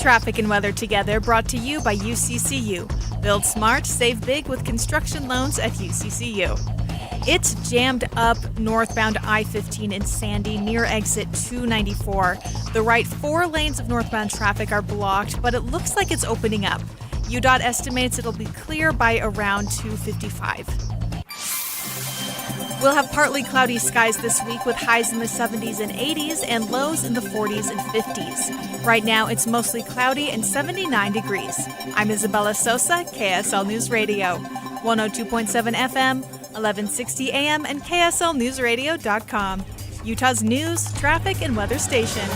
Traffic and weather together brought to you by UCCU. Build smart, save big with construction loans at UCCU. It's jammed up northbound I-15 in Sandy near exit 294. The right 4 lanes of northbound traffic are blocked, but it looks like it's opening up. UDOT estimates it'll be clear by around 2:55. We'll have partly cloudy skies this week with highs in the 70s and 80s and lows in the 40s and 50s. Right now, it's mostly cloudy and 79 degrees. I'm Isabella Sosa, KSL News Radio, 102.7 FM, 1160 AM, and KSLNewsRadio.com. Utah's news, traffic, and weather station.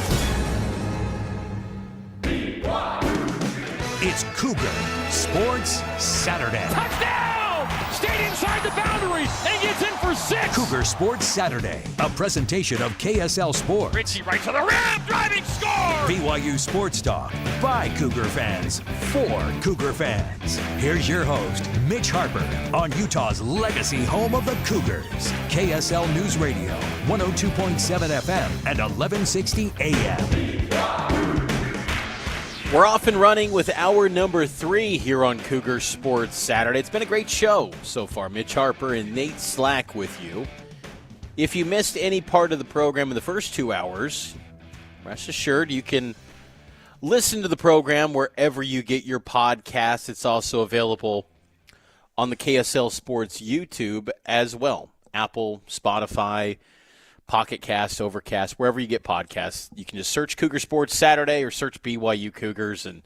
It's Cougar Sports Saturday. Touchdown! Stayed inside the boundary and gets in for 6. Cougar Sports Saturday, a presentation of KSL Sports. Richie right to the rim, driving score! BYU Sports Talk by Cougar fans for Cougar fans. Here's your host, Mitch Harper, on Utah's legacy home of the Cougars. KSL News Radio, 102.7 FM and 1160 AM. We're off and running with hour number 3 here on Cougar Sports Saturday. It's been a great show so far. Mitch Harper and Nate Slack with you. If you missed any part of the program in the first 2 hours, rest assured you can listen to the program wherever you get your podcasts. It's also available on the KSL Sports YouTube as well. Apple, Spotify, Pocket Cast, Overcast, wherever you get podcasts. You can just search Cougar Sports Saturday or search BYU Cougars, and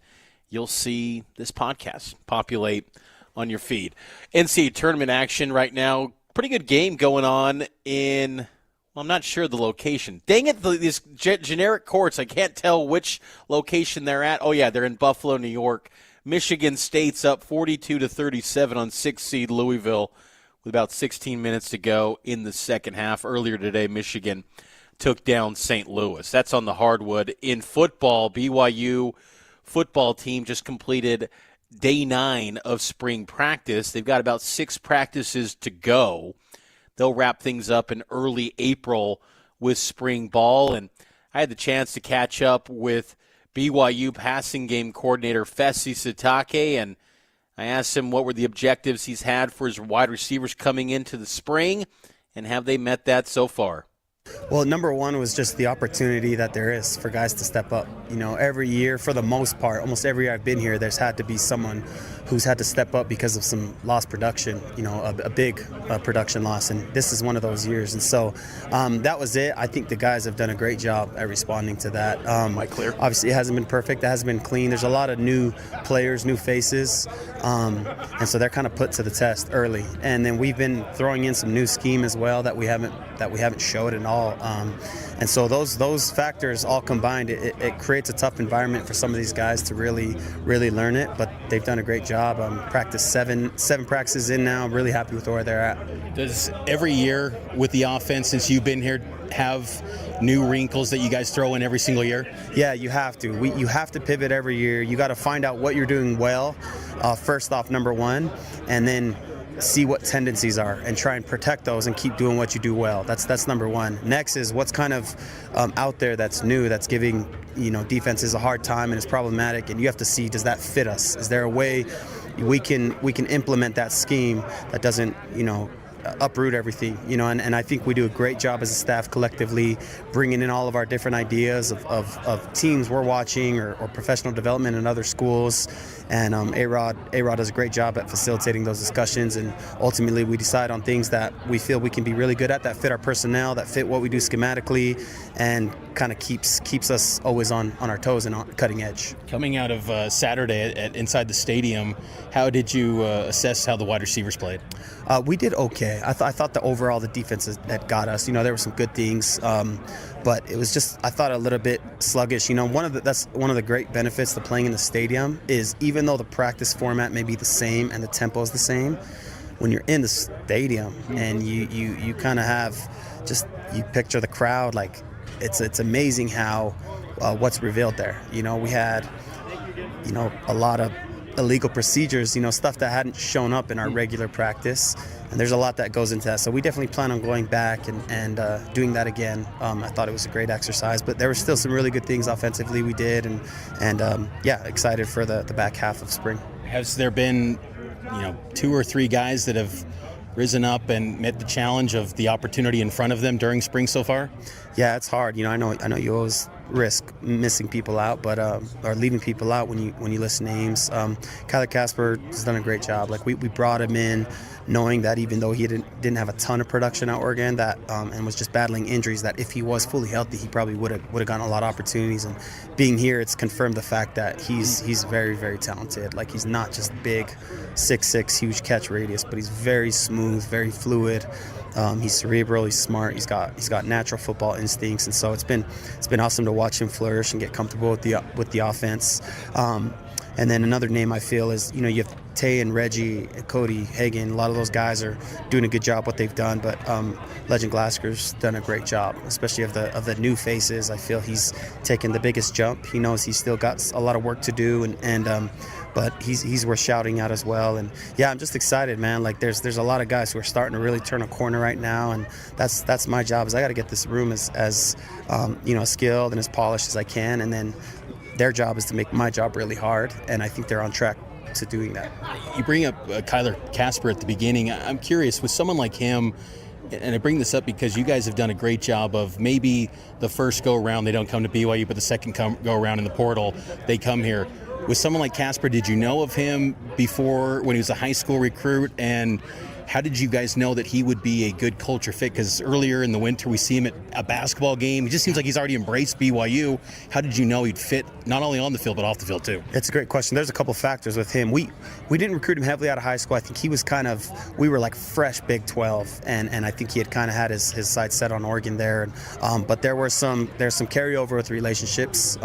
you'll see this podcast populate on your feed. NCAA tournament action right now. Pretty good game going on in, well, I'm not sure the location. Dang it, these generic courts, I can't tell which location they're at. Oh, yeah, they're in Buffalo, New York. Michigan State's up 42-37 on 6th seed Louisville, with about 16 minutes to go in the second half. Earlier today, Michigan took down St. Louis. That's on the hardwood. In football, BYU football team just completed day 9 of spring practice. They've got about 6 practices to go. They'll wrap things up in early April with spring ball. And I had the chance to catch up with BYU passing game coordinator Fesi Sitake, and I asked him what were the objectives he's had for his wide receivers coming into the spring, and have they met that so far? Well, number one was just the opportunity that there is for guys to step up. You know, every year, for the most part, almost every year I've been here, there's had to be someone who's had to step up because of some lost production, you know, a big production loss, and this is one of those years. And so that was it. I think the guys have done a great job at responding to that. Clear? Obviously, it hasn't been perfect. It hasn't been clean. There's a lot of new players, new faces, and so they're kind of put to the test early. And then we've been throwing in some new scheme as well that we haven't showed at all. And so those factors all combined, it creates a tough environment for some of these guys to really learn it. But they've done a great job. Practice seven practices in now. I'm really happy with where they're at. Does every year with the offense, since you've been here, have new wrinkles that you guys throw in every single year? Yeah, you have to. You have to pivot every year. You got to find out what you're doing well, first off, number one, and then see what tendencies are and try and protect those and keep doing what you do well. That's number one. Next is what's kind of out there that's new, that's giving, you know, defenses a hard time and it's problematic, and you have to see, does that fit us? Is there a way we can implement that scheme that doesn't, you know, uproot everything, you know, and I think we do a great job as a staff collectively bringing in all of our different ideas of teams we're watching or professional development in other schools. And A-Rod does a great job at facilitating those discussions, and ultimately we decide on things that we feel we can be really good at, that fit our personnel, that fit what we do schematically, and kind of keeps us always on our toes and on cutting edge. Coming out of Saturday at inside the stadium, how did you assess how the wide receivers played? We did okay. I thought the defense that got us. There were some good things, but it was just, I thought, a little bit sluggish. That's one of the great benefits to playing in the stadium is, even though the practice format may be the same and the tempo is the same, when you're in the stadium and you kind of have you picture the crowd, like it's amazing how what's revealed there. We had a lot of illegal procedures, stuff that hadn't shown up in our regular practice, and there's a lot that goes into that. So we definitely plan on going back and doing that again. I thought it was a great exercise, but there were still some really good things offensively we did, and excited for the back half of spring. Has there been 2 or 3 guys that have risen up and met the challenge of the opportunity in front of them during spring so far? Yeah, it's hard. I know you always risk missing people out, but or leaving people out when you list names. Kyler Casper has done a great job. Like we brought him in knowing that even though he didn't have a ton of production at Oregon, that and was just battling injuries, that if he was fully healthy, he probably would have gotten a lot of opportunities. And being here, it's confirmed the fact that he's very, very talented. Like, he's not just big, 6'6", huge catch radius, but he's very smooth, very fluid. He's cerebral, he's smart, he's got natural football instincts, and so it's been awesome to watch him flourish and get comfortable with the offense. And then another name I feel is, you have Tay and Reggie, Cody, Hagan. A lot of those guys are doing a good job what they've done, but Legend Glasker's done a great job, especially of the new faces. I feel he's taken the biggest jump. He knows he's still got a lot of work to do, but he's worth shouting out as well. And yeah, I'm just excited, man. Like, there's a lot of guys who are starting to really turn a corner right now, and that's my job. Is I got to get this room as skilled and as polished as I can, and then their job is to make my job really hard, and I think they're on track to doing that. You bring up Kyler Casper at the beginning. I'm curious, with someone like him, and I bring this up because you guys have done a great job of maybe the first go-around they don't come to BYU, but the second go-around in the portal, they come here. With someone like Casper, did you know of him before when he was a high school recruit, and how did you guys know that he would be a good culture fit? Because earlier in the winter, we see him at a basketball game. He just seems like he's already embraced BYU. How did you know he'd fit not only on the field, but off the field too? It's a great question. There's a couple factors with him. We didn't recruit him heavily out of high school. I think he was we were like fresh Big 12, and I think he had kind of had his sights set on Oregon there. But there's some carryover with relationships.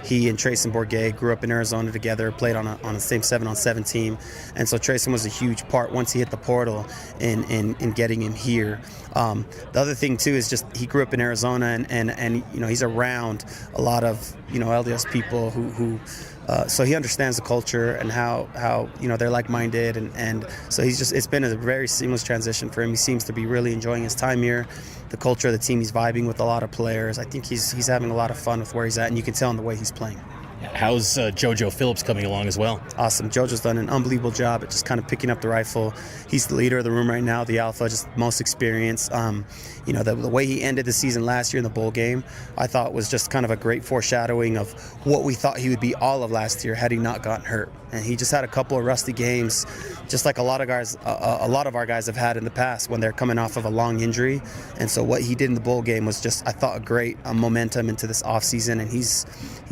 He and Trayson Bourget grew up in Arizona together, played on the same 7-on-7 team, and so Trayson was a huge part once he hit the portal in getting him here. The other thing too is just he grew up in Arizona, and he's around a lot of LDS people who so he understands the culture and how they're like-minded, and so it's been a very seamless transition for him. He seems to be really enjoying his time here, the culture of the team. He's vibing with a lot of players. I think he's having a lot of fun with where he's at, and you can tell in the way he's playing. How's JoJo Phillips coming along as well? Awesome. JoJo's done an unbelievable job at just kind of picking up the rifle. He's the leader of the room right now, the alpha, just most experienced. The way he ended the season last year in the bowl game, I thought was just kind of a great foreshadowing of what we thought he would be all of last year had he not gotten hurt. And he just had a couple of rusty games, just like a lot of our guys have had in the past when they're coming off of a long injury. And so what he did in the bowl game was just, I thought, a great momentum into this offseason. And he's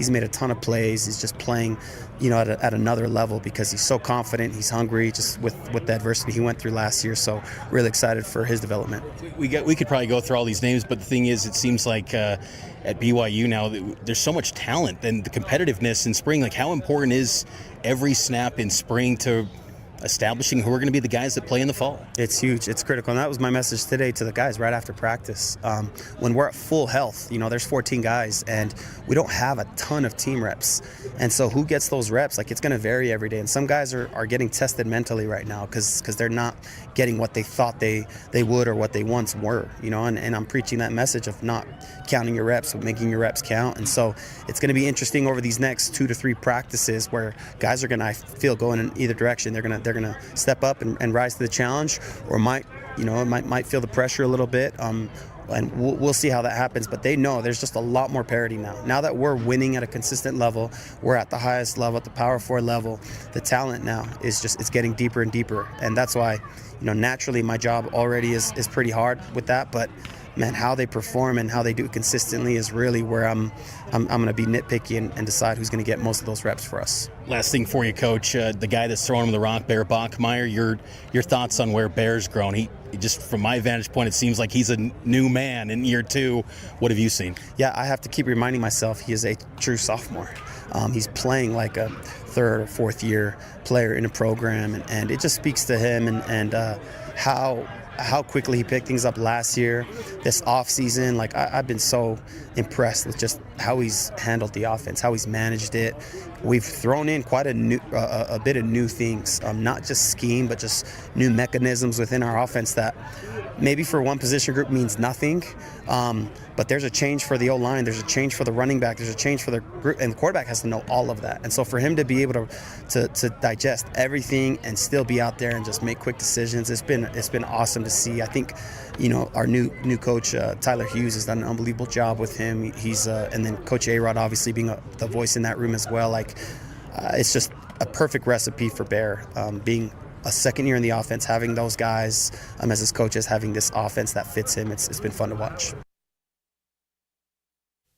made a ton of plays. He's just playing, at another level because he's so confident. He's hungry, just with the adversity he went through last year. So really excited for his development. We could probably go through all these names, but the thing is, it seems like at BYU now there's so much talent and the competitiveness in spring. Like, how important is every snap in spring to establishing who are going to be the guys that play in the fall? It's huge. It's critical. And that was my message today to the guys right after practice. When we're at full health, there's 14 guys and we don't have a ton of team reps. And so who gets those reps? Like, it's going to vary every day. And some guys are getting tested mentally right now because they're not getting what they thought they would or what they once were, and I'm preaching that message of not counting your reps, but making your reps count. And so it's going to be interesting over these next 2 to 3 practices where guys are going to, I feel, going in either direction. They're going to step up and rise to the challenge, or might feel the pressure a little bit. And we'll see how that happens. But they know there's just a lot more parity now. Now that we're winning at a consistent level, we're at the highest level, at the Power 4 level. The talent now it's getting deeper and deeper. And that's why, naturally my job already is pretty hard with that. But man, how they perform and how they do it consistently is really where I'm going to be nitpicky and decide who's going to get most of those reps for us. Last thing for you, Coach, the guy that's throwing him the rock, Bear Bachmeier, your thoughts on where Bear's grown? He just, from my vantage point, it seems like he's a new man in year 2. What have you seen? Yeah, I have to keep reminding myself he is a true sophomore. He's playing like a third or fourth year player in a program, and it just speaks to him and how quickly he picked things up last year, this offseason. Like, I've been so impressed with just how he's handled the offense, how he's managed it. We've thrown in quite a bit of new things, not just scheme, but just new mechanisms within our offense that maybe for one position group means nothing, but there's a change for the O-line, there's a change for the running back, there's a change for the group, and the quarterback has to know all of that. And so for him to be able to digest everything and still be out there and just make quick decisions, it's been awesome to see. I think, our new coach, Tyler Hughes, has done an unbelievable job with him. He's and then Coach A-Rod obviously being the voice in that room as well. It's just a perfect recipe for Bear, being a second year in the offense, having those guys as his coaches, having this offense that fits him. It's been fun to watch.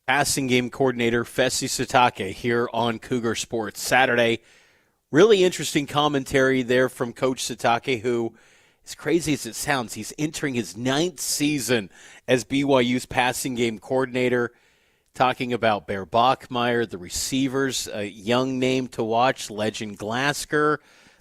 Passing game coordinator Fesi Sitake here on Cougar Sports Saturday. Really interesting commentary there from Coach Sitake, who, as crazy as it sounds, he's entering his 9th season as BYU's passing game coordinator, talking about Bear Bachmeier, the receivers, a young name to watch, Legend Glasgow,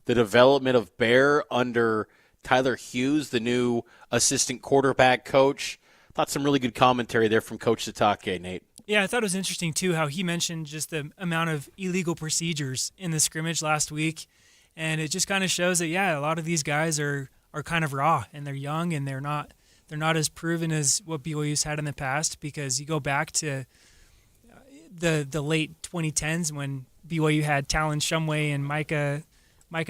the development of Bear under Tyler Hughes, the new assistant quarterback coach. Thought some really good commentary there from Coach Sitake, Nate. Yeah, I thought it was interesting, too, how he mentioned just the amount of illegal procedures in the scrimmage last week. And it just kind of shows that, yeah, a lot of these guys are kind of raw, and they're young, and they're not as proven as what BYU's had in the past, because you go back to the late 2010s when BYU had Talon Shumway and Micah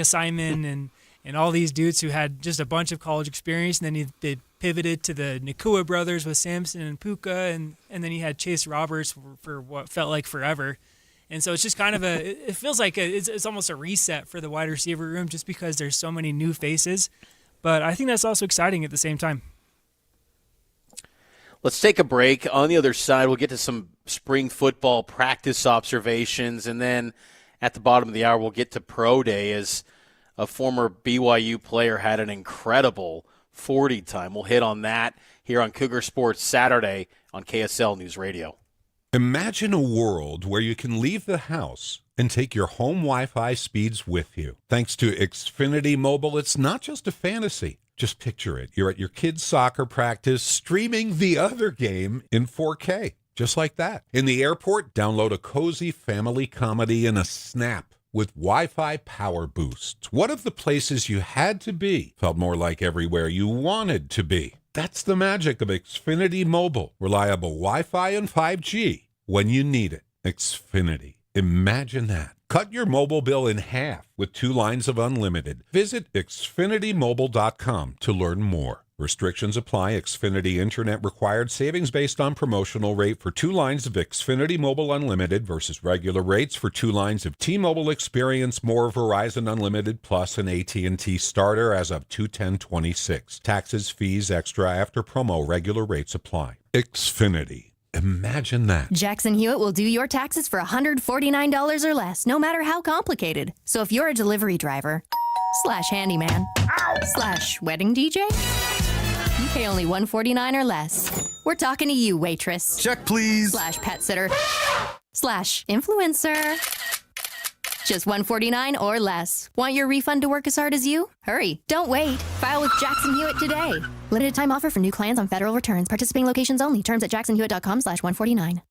Simon and all these dudes who had just a bunch of college experience, and then they pivoted to the Nakua brothers with Samson and Puka, and then he had Chase Roberts for what felt like forever. And so it's just kind of it feels like it's almost a reset for the wide receiver room, just because there's so many new faces. But I think that's also exciting at the same time. Let's take a break. On the other side, we'll get to some spring football practice observations, and then at the bottom of the hour, we'll get to Pro Day, as a former BYU player had an incredible 40 time. We'll hit on that here on Cougar Sports Saturday on KSL News Radio. Imagine a world where you can leave the house and take your home Wi-Fi speeds with you. Thanks to Xfinity Mobile, it's not just a fantasy. Just picture it. You're at your kid's soccer practice, streaming the other game in 4K. Just like that. In the airport, download a cozy family comedy in a snap with Wi-Fi Power Boost. What if the places you had to be felt more like everywhere you wanted to be? That's the magic of Xfinity Mobile. Reliable Wi-Fi and 5G when you need it. Xfinity. Imagine that. Cut your mobile bill in half with 2 lines of unlimited. Visit XfinityMobile.com to learn more. Restrictions apply. Xfinity Internet required. Savings based on promotional rate for 2 lines of Xfinity Mobile Unlimited versus regular rates for 2 lines of T-Mobile Experience, More, Verizon Unlimited Plus, and AT&T Starter as of 2/10/26. Taxes, fees, extra after promo. Regular rates apply. Xfinity. Imagine that. Jackson Hewitt will do your taxes for $149 or less, no matter how complicated. So if you're a delivery driver / handyman / wedding DJ, you pay only $149 or less. We're talking to you, waitress. Check, please. / pet sitter / influencer. Just $149 or less. Want your refund to work as hard as you? Hurry. Don't wait. File with Jackson Hewitt today. Limited time offer for new clients on federal returns. Participating locations only. Terms at jacksonhewitt.com/149.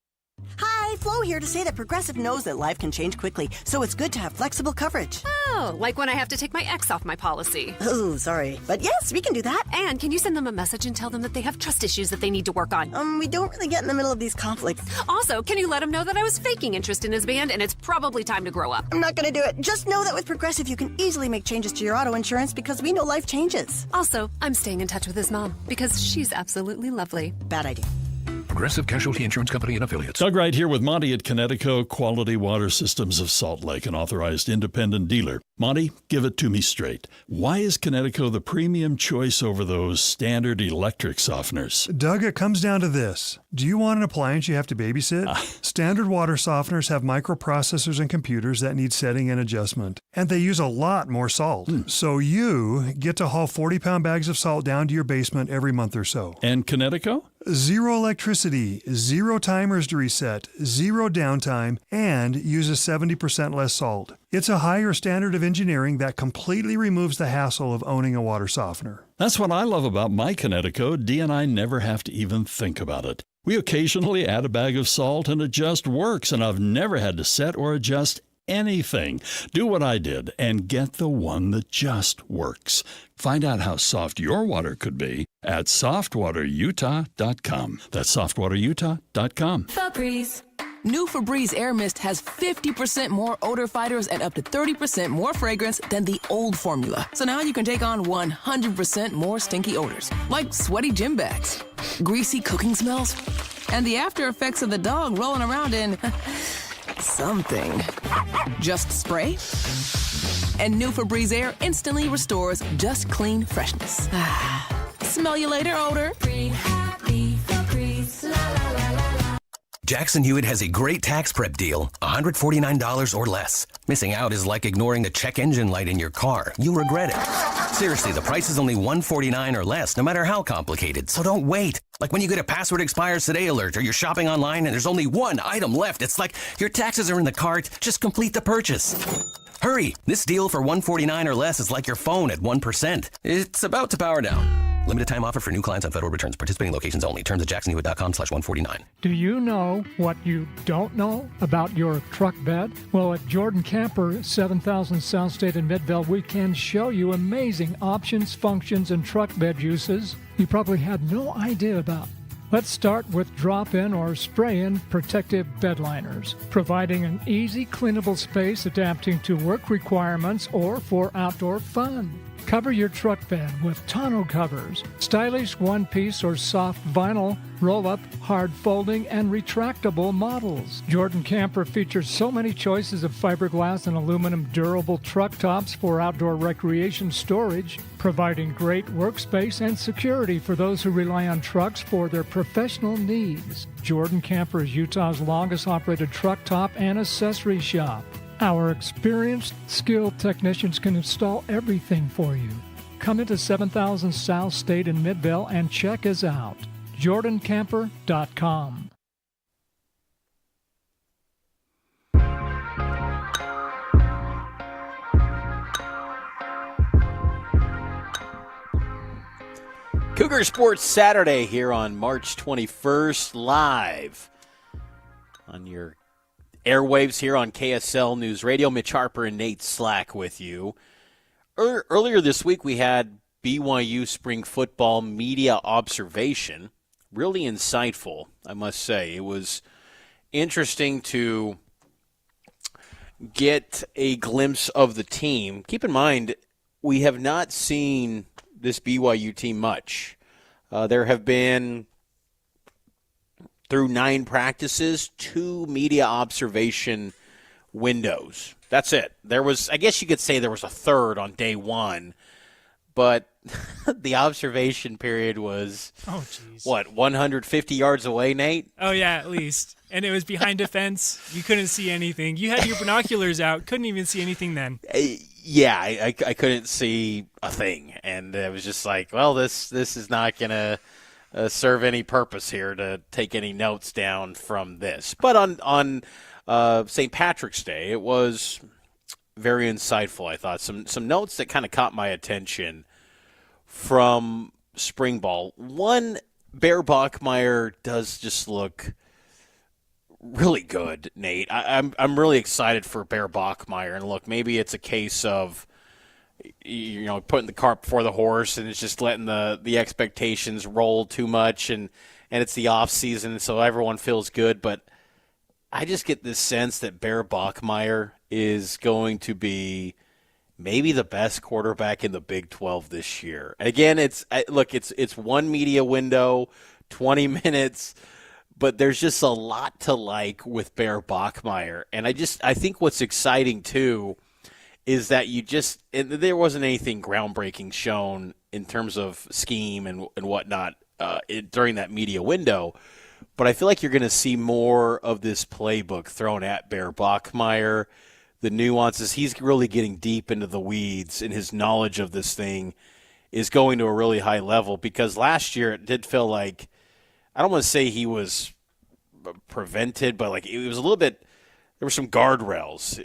Hi, Flo here to say that Progressive knows that life can change quickly, so it's good to have flexible coverage. Oh, like when I have to take my ex off my policy. Oh, sorry. But yes, we can do that. And can you send them a message and tell them that they have trust issues that they need to work on? We don't really get in the middle of these conflicts. Also, can you let them know that I was faking interest in his band and it's probably time to grow up? I'm not going to do it. Just know that with Progressive, you can easily make changes to your auto insurance because we know life changes. Also, I'm staying in touch with his mom because she's absolutely lovely. Bad idea. Progressive Casualty Insurance Company and Affiliates. Doug Wright here with Monty at Connecticut Quality Water Systems of Salt Lake, an authorized independent dealer. Monty, give it to me straight. Why is Connecticut the premium choice over those standard electric softeners? Doug, it comes down to this. Do you want an appliance you have to babysit? Standard water softeners have microprocessors and computers that need setting and adjustment. And they use a lot more salt. So you get to haul 40-pound bags of salt down to your basement every month or so. And Connecticut? Zero electricity, zero timers to reset, zero downtime, and uses 70% less salt. It's a higher standard of engineering that completely removes the hassle of owning a water softener. That's what I love about my Connecticut. Dee and I never have to even think about it. We occasionally add a bag of salt and it just works, and I've never had to set or adjust anything. Do what I did and get the one that just works. Find out how soft your water could be at softwaterutah.com. That's softwaterutah.com. Febreze. New Febreze Air Mist has 50% more odor fighters and up to 30% more fragrance than the old formula. So now you can take on 100% more stinky odors, like sweaty gym bags, greasy cooking smells, and the after effects of the dog rolling around in something. Just spray, and new Febreze Air instantly restores just clean freshness. Smell you later, odor. Breathe happy, Febreze, la la la la. Jackson Hewitt has a great tax prep deal, $149 or less. Missing out is like ignoring the check engine light in your car. You'll regret it. Seriously, the price is only $149 or less, no matter how complicated, so don't wait. Like when you get a password expires today alert, or you're shopping online and there's only one item left. It's like your taxes are in the cart, just complete the purchase. Hurry! This deal for $149 or less is like your phone at 1%. It's about to power down. Limited time offer for new clients on federal returns. Participating locations only. Terms at jacksonhewitt.com/149. Do you know what you don't know about your truck bed? Well, at Jordan Camper, 7000 South State in Midvale, we can show you amazing options, functions, and truck bed uses you probably had no idea about. Let's start with drop-in or spray-in protective bed liners, providing an easy, cleanable space adapting to work requirements or for outdoor fun. Cover your truck bed with tonneau covers, stylish one-piece or soft vinyl, roll-up, hard folding, and retractable models. Jordan Camper features so many choices of fiberglass and aluminum durable truck tops for outdoor recreation storage, providing great workspace and security for those who rely on trucks for their professional needs. Jordan Camper is Utah's longest operated truck top and accessory shop. Our experienced, skilled technicians can install everything for you. Come into 7000 South State in Midvale and check us out. JordanCamper.com. Cougar Sports Saturday here on March 21st, live on your airwaves here on KSL News Radio. Mitch Harper and Nate Slack with you. Earlier this week, we had BYU spring football media observation. Really insightful, I must say. It was interesting to get a glimpse of the team. Keep in mind, we have not seen this BYU team much. There have been, through 9 practices, 2 media observation windows. That's it. There was, I guess you could say there was a third on day 1, but the observation period was, 150 yards away, Nate? Oh, yeah, at least. And it was behind a fence. You couldn't see anything. You had your binoculars out. Couldn't even see anything then. Yeah, I couldn't see a thing. And it was just like, well, this is not going to serve any purpose here to take any notes down from this. But on St. Patrick's Day, it was very insightful, I thought. Some notes that kind of caught my attention from spring ball. One, Bear Bachmeier does just look really good, Nate. I'm really excited for Bear Bachmeier. And look, maybe it's a case of, putting the cart before the horse, and it's just letting the expectations roll too much, and it's the off season, so everyone feels good. But I just get this sense that Bear Bachmeier is going to be maybe the best quarterback in the Big 12 this year. And again, it's one media window, 20 minutes. but there's just a lot to like with Bear Bachmeier. And I think what's exciting, too, is that there wasn't anything groundbreaking shown in terms of scheme and whatnot during that media window. But I feel like you're going to see more of this playbook thrown at Bear Bachmeier, the nuances. He's really getting deep into the weeds, and his knowledge of this thing is going to a really high level, because last year it did feel like, I don't want to say he was prevented, but like it was a little bit, there were some guardrails,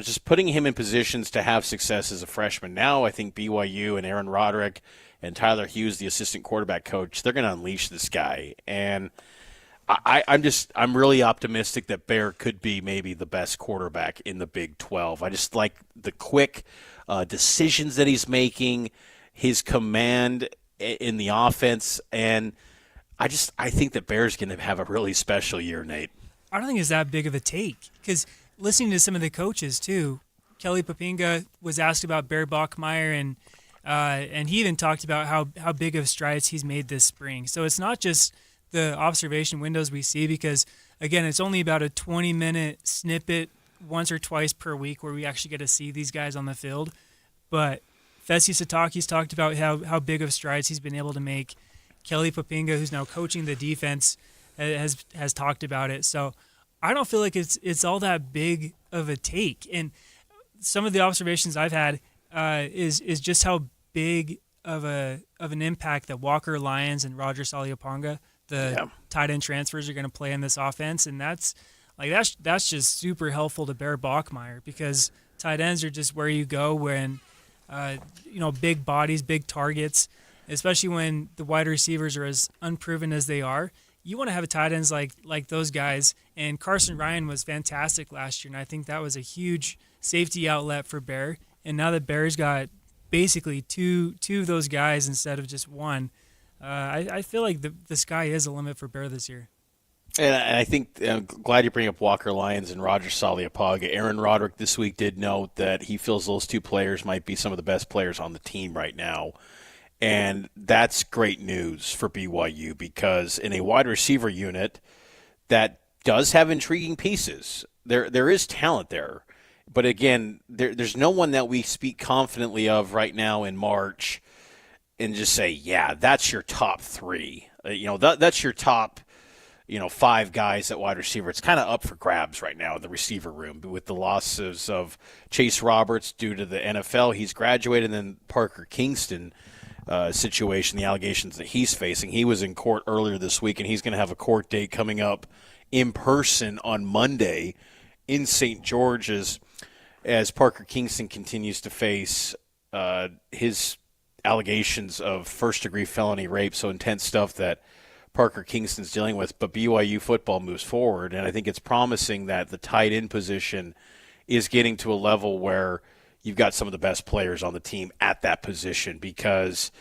just putting him in positions to have success as a freshman. Now I think BYU and Aaron Roderick and Tyler Hughes, the assistant quarterback coach, they're going to unleash this guy. And I'm really optimistic that Bear could be maybe the best quarterback in the Big 12. I just like the quick decisions that he's making, his command in the offense, and I think that Bear's going to have a really special year, Nate. I don't think it's that big of a take, because listening to some of the coaches too, Kelly Papinga was asked about Bear Bachmeier, and he even talked about how big of strides he's made this spring. So it's not just the observation windows we see, because again, it's only about a 20-minute snippet once or twice per week where we actually get to see these guys on the field. But Fesi Sataki's talked about how big of strides he's been able to make. Kelly Papinga, who's now coaching the defense, has talked about it. So I don't feel like it's all that big of a take. And some of the observations I've had is just how big of an impact that Walker Lyons and Roger Saliaponga, the tight end transfers, are going to play in this offense. And that's just super helpful to Bear Bachmeier, because tight ends are just where you go when big bodies, big targets, especially when the wide receivers are as unproven as they are. You want to have tight ends like those guys. And Carson Ryan was fantastic last year, and I think that was a huge safety outlet for Bear. And now that Bear's got basically two of those guys instead of just one, I feel like the sky is a limit for Bear this year. And I think I'm glad you bring up Walker Lyons and Roger Saliaponga. Aaron Roderick this week did note that he feels those two players might be some of the best players on the team right now. And that's great news for BYU, because in a wide receiver unit that does have intriguing pieces, there is talent there. But again, there's no one that we speak confidently of right now in March and just say, yeah, that's your top three. That's your top, 5 guys at wide receiver. It's kind of up for grabs right now in the receiver room, with the losses of Chase Roberts due to the NFL. He's graduated, and then Parker Kingston situation, the allegations that he's facing. He was in court earlier this week, and he's going to have a court date coming up in person on Monday in St. George's, as Parker Kingston continues to face his allegations of first-degree felony rape, so intense stuff that Parker Kingston's dealing with. But BYU football moves forward, and I think it's promising that the tight end position is getting to a level where you've got some of the best players on the team at that position, because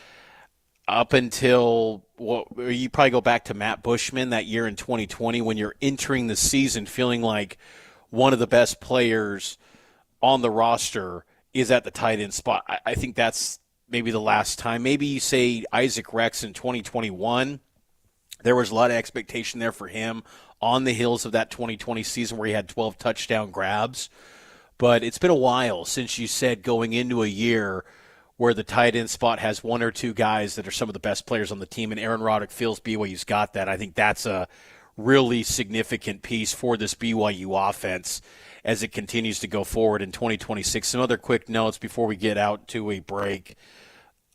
up until, you probably go back to Matt Bushman that year in 2020, when you're entering the season feeling like one of the best players on the roster is at the tight end spot. I think that's maybe the last time. Maybe you say Isaac Rex in 2021. There was a lot of expectation there for him on the heels of that 2020 season where he had 12 touchdown grabs. But it's been a while since you said going into a year where the tight end spot has one or two guys that are some of the best players on the team, and Aaron Roderick feels BYU's got that. I think that's a really significant piece for this BYU offense as it continues to go forward in 2026. Some other quick notes before we get out to a break.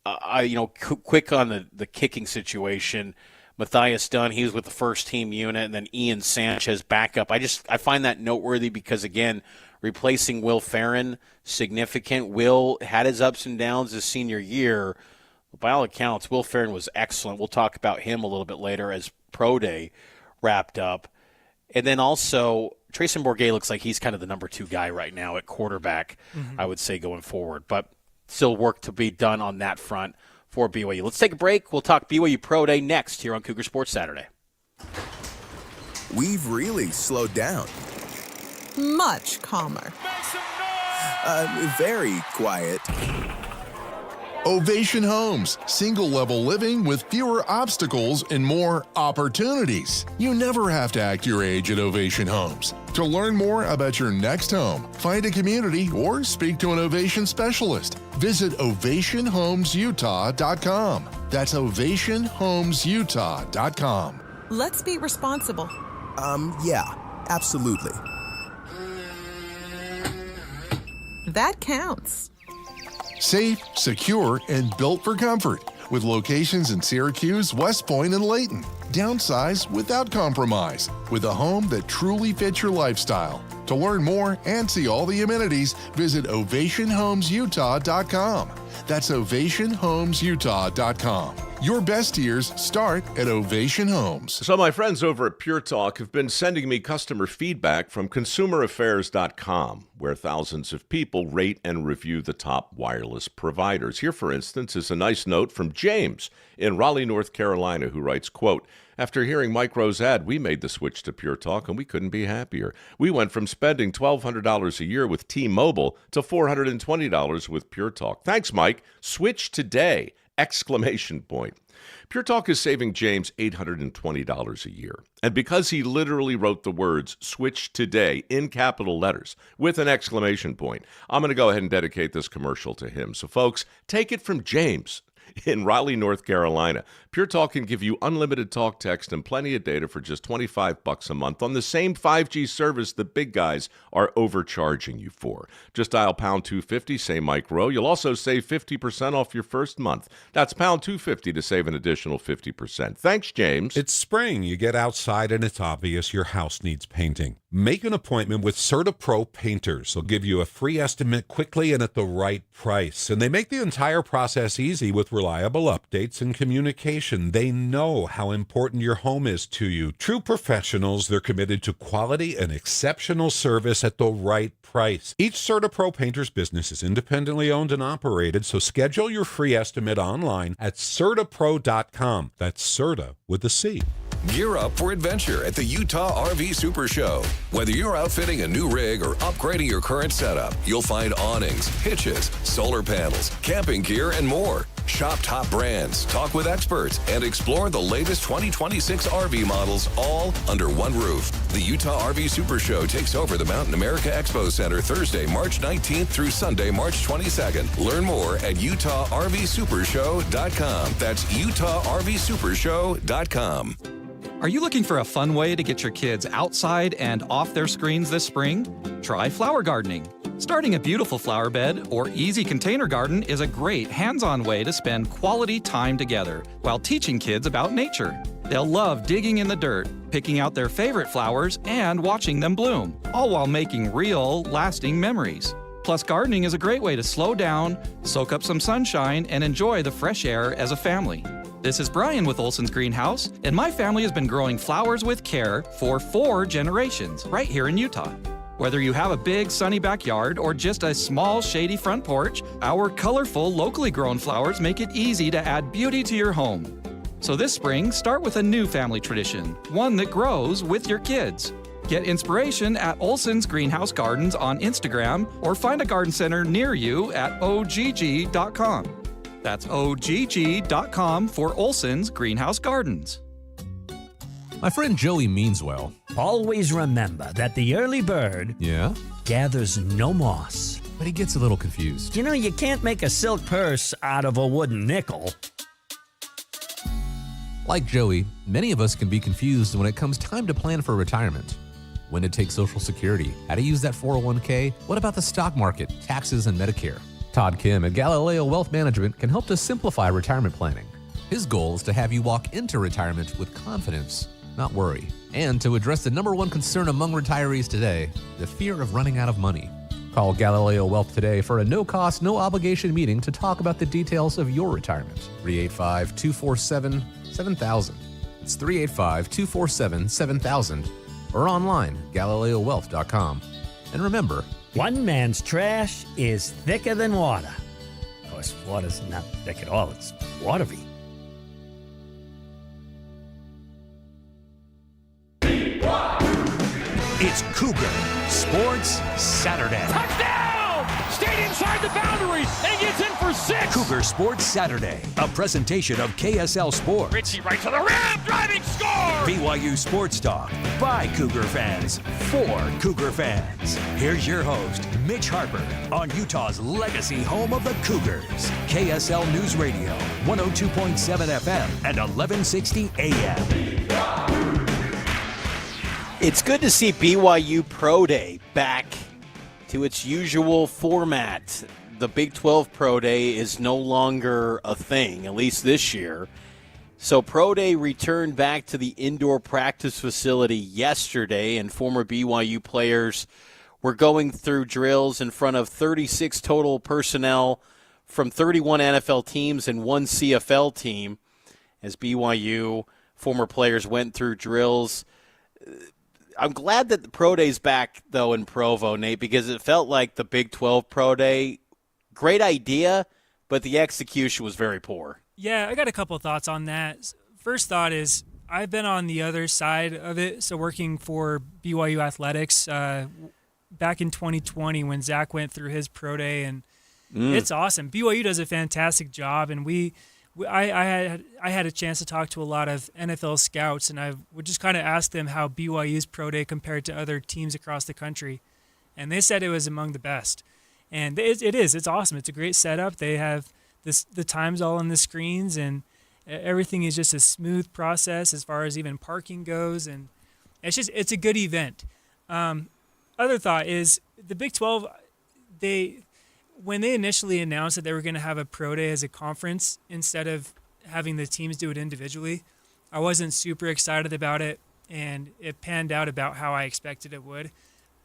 Quick on the kicking situation. Matthias Dunn, he was with the first team unit, and then Ian Sanchez backup. I find that noteworthy because, again, replacing Will Farron, significant. Will had his ups and downs his senior year. By all accounts, Will Farron was excellent. We'll talk about him a little bit later as Pro Day wrapped up. And then also, Trayson Bourget looks like he's kind of the number 2 guy right now at quarterback, I would say, going forward. But still work to be done on that front for BYU. Let's take a break. We'll talk BYU Pro Day next here on Cougar Sports Saturday. We've really slowed down. Much calmer. Very quiet. Ovation Homes, single-level living with fewer obstacles and more opportunities. You never have to act your age at Ovation Homes. To learn more about your next home, find a community, or speak to an Ovation specialist, visit OvationHomesUtah.com. That's OvationHomesUtah.com. Let's be responsible. Yeah, absolutely. That counts. Safe, secure, and built for comfort. With locations in Syracuse, West Point, and Layton. Downsize without compromise. With a home that truly fits your lifestyle. To learn more and see all the amenities, visit OvationHomesUtah.com. That's OvationHomesUtah.com. Your best years start at Ovation Homes. So my friends over at Pure Talk have been sending me customer feedback from ConsumerAffairs.com, where thousands of people rate and review the top wireless providers. Here, for instance, is a nice note from James in Raleigh, North Carolina, who writes, quote, "After hearing Mike Rowe's ad, we made the switch to Pure Talk, and we couldn't be happier. We went from spending $1,200 a year with T-Mobile to $420 with Pure Talk. Thanks, Mike. Switch today! Exclamation point. Pure Talk is saving James $820 a year. And because he literally wrote the words switch today in capital letters with an exclamation point, I'm going to go ahead and dedicate this commercial to him. So folks, take it from James in Raleigh, North Carolina. Pure Talk can give you unlimited talk, text, and plenty of data for just $25 a month on the same 5G service the big guys are overcharging you for. Just dial pound 250, say Mike Rowe. You'll also save 50% off your first month. That's pound 250 to save an additional 50%. Thanks, James. It's spring. You get outside and it's obvious your house needs painting. Make an appointment with CertaPro Painters. They'll give you a free estimate quickly and at the right price. And they make the entire process easy with reliable updates and communication. They know how important your home is to you. True professionals, they're committed to quality and exceptional service at the right price. Each CertaPro Painters business is independently owned and operated, so schedule your free estimate online at CertaPro.com. That's Certa with a C. Gear up for adventure at the Utah RV Super Show. Whether you're outfitting a new rig or upgrading your current setup, you'll find awnings, hitches, solar panels, camping gear, and more. Shop top brands, talk with experts, and explore the latest 2026 RV models all under one roof. The Utah RV Super Show takes over the Mountain America Expo Center Thursday, March 19th through Sunday, March 22nd. Learn more at UtahRVSupershow.com. That's UtahRVSupershow.com. Are you looking for a fun way to get your kids outside and off their screens this spring? Try flower gardening. Starting a beautiful flower bed or easy container garden is a great hands-on way to spend quality time together while teaching kids about nature. They'll love digging in the dirt, picking out their favorite flowers, and watching them bloom, all while making real, lasting memories. Plus, gardening is a great way to slow down, soak up some sunshine, and enjoy the fresh air as a family. This is Brian with Olson's Greenhouse, and my family has been growing flowers with care for 4 generations right here in Utah. Whether you have a big sunny backyard or just a small shady front porch, our colorful locally grown flowers make it easy to add beauty to your home. So this spring, start with a new family tradition, one that grows with your kids. Get inspiration at Olson's Greenhouse Gardens on Instagram or find a garden center near you at ogg.com. That's ogg.com for Olson's Greenhouse Gardens. My friend Joey means well. Always remember that the early bird gathers no moss. But he gets a little confused. You know, you can't make a silk purse out of a wooden nickel. Like Joey, many of us can be confused when it comes time to plan for retirement. When to take Social Security, how to use that 401k, what about the stock market, taxes, and Medicare? Todd Kim at Galileo Wealth Management can help to simplify retirement planning. His goal is to have you walk into retirement with confidence, not worry, and to address the number 1 concern among retirees today, the fear of running out of money. Call Galileo Wealth today for a no-cost, no-obligation meeting to talk about the details of your retirement. 385-247-7000. It's 385-247-7000 or online, GalileoWealth.com. And remember, one man's trash is thicker than water. Of course, water's not thick at all. It's watery. It's Cougar Sports Saturday. Touchdown! Stayed inside the boundary and gets in for 6. Cougar Sports Saturday, a presentation of KSL Sports. Ritchie right to the rim, driving score! BYU Sports Talk by Cougar fans for Cougar fans. Here's your host, Mitch Harper, on Utah's legacy home of the Cougars. KSL News Radio, 102.7 FM and 1160 AM. It's good to see BYU Pro Day back to its usual format. The Big 12 Pro Day is no longer a thing, at least this year. So Pro Day returned back to the indoor practice facility yesterday, and former BYU players were going through drills in front of 36 total personnel from 31 NFL teams and one CFL team. As BYU former players went through drills, I'm glad that the Pro Day's back, though, in Provo, Nate, because it felt like the Big 12 Pro Day, great idea, but the execution was very poor. Yeah, I got a couple thoughts on that. First thought is I've been on the other side of it, so working for BYU Athletics back in 2020 when Zach went through his Pro Day, and it's awesome. BYU does a fantastic job, and I had a chance to talk to a lot of NFL scouts, and I would just kind of ask them how BYU's Pro Day compared to other teams across the country, and they said it was among the best. And it is. It's awesome. It's a great setup. They have the times all on the screens, and everything is just a smooth process as far as even parking goes, and it's a good event. Other thought is the Big 12. When they initially announced that they were going to have a Pro Day as a conference instead of having the teams do it individually, I wasn't super excited about it, and it panned out about how I expected it would.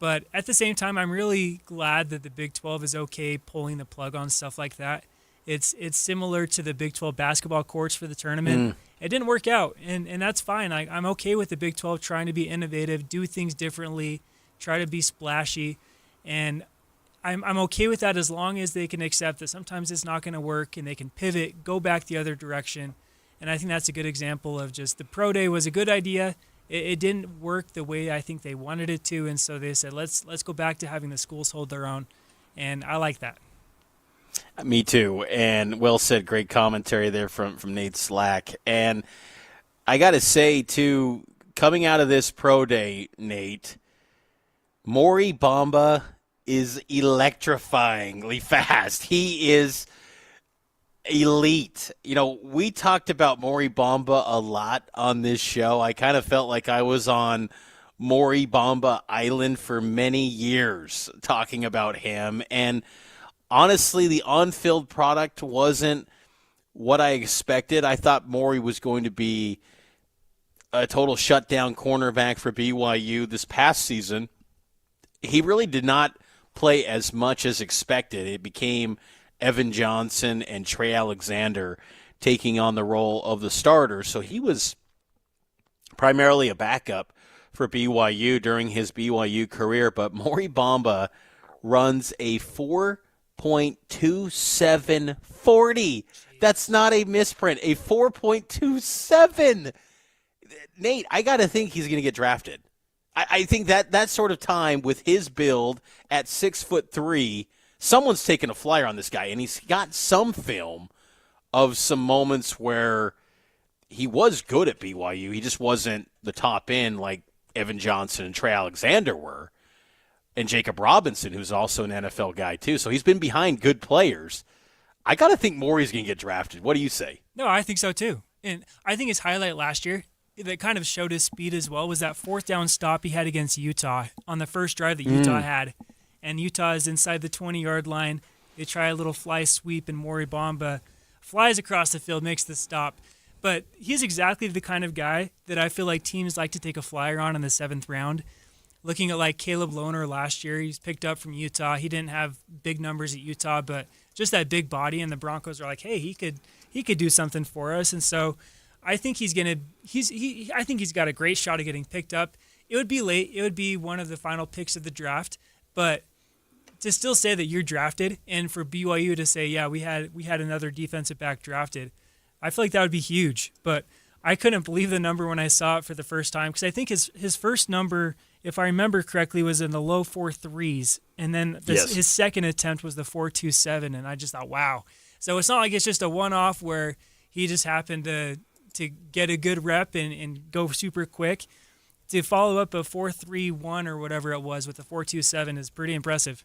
But at the same time, I'm really glad that the Big 12 is okay pulling the plug on stuff like that. It's similar to the Big 12 basketball courts for the tournament. It didn't work out, and that's fine. I'm okay with the Big 12 trying to be innovative, do things differently, try to be splashy, and I'm okay with that as long as they can accept that sometimes it's not going to work and they can pivot, go back the other direction. And I think that's a good example of just the Pro Day was a good idea. It didn't work the way I think they wanted it to, and so they said, let's go back to having the schools hold their own, and I like that. Me too, and well said. Great commentary there from Nate Slack. And I got to say, too, coming out of this Pro Day, Nate, Maury Bamba is electrifyingly fast. He is elite. You know, we talked about Maury Bamba a lot on this show. I kind of felt like I was on Maury Bamba Island for many years talking about him. And honestly, the on-field product wasn't what I expected. I thought Maury was going to be a total shutdown cornerback for BYU this past season. He really did not play as much as expected. It became Evan Johnson and Trey Alexander taking on the role of the starter. So he was primarily a backup for BYU during his BYU career. But Maury Bamba runs a 4.2740. That's not a misprint. A 4.27. Nate, I got to think he's going to get drafted. I think that sort of time with his build at 6'3", someone's taken a flyer on this guy, and he's got some film of some moments where he was good at BYU. He just wasn't the top end like Evan Johnson and Trey Alexander were, and Jacob Robinson, who's also an NFL guy too. So he's been behind good players. I got to think Maury's going to get drafted. What do you say? No, I think so too. And I think his highlight last year that kind of showed his speed as well was that fourth down stop he had against Utah on the first drive that Utah had. And Utah is inside the 20-yard line. They try a little fly sweep, and Maury Bamba flies across the field, makes the stop. But he's exactly the kind of guy that I feel like teams like to take a flyer on in the 7th round. Looking at like Caleb Lohner last year, he's picked up from Utah. He didn't have big numbers at Utah, but just that big body, and the Broncos are like, hey, he could do something for us. And so I think I think he's got a great shot at getting picked up. It would be late. It would be one of the final picks of the draft, but to still say that you're drafted, and for BYU to say, yeah, we had another defensive back drafted, I feel like that would be huge. But I couldn't believe the number when I saw it for the first time, because I think his first number if I remember correctly, was in the low 4.3s, and then his second attempt was the 4.27, and I just thought, wow. So it's not like it's just a one-off where he just happened to get a good rep and go super quick. To follow up a 4.31 or whatever it was with the 4.27 is pretty impressive.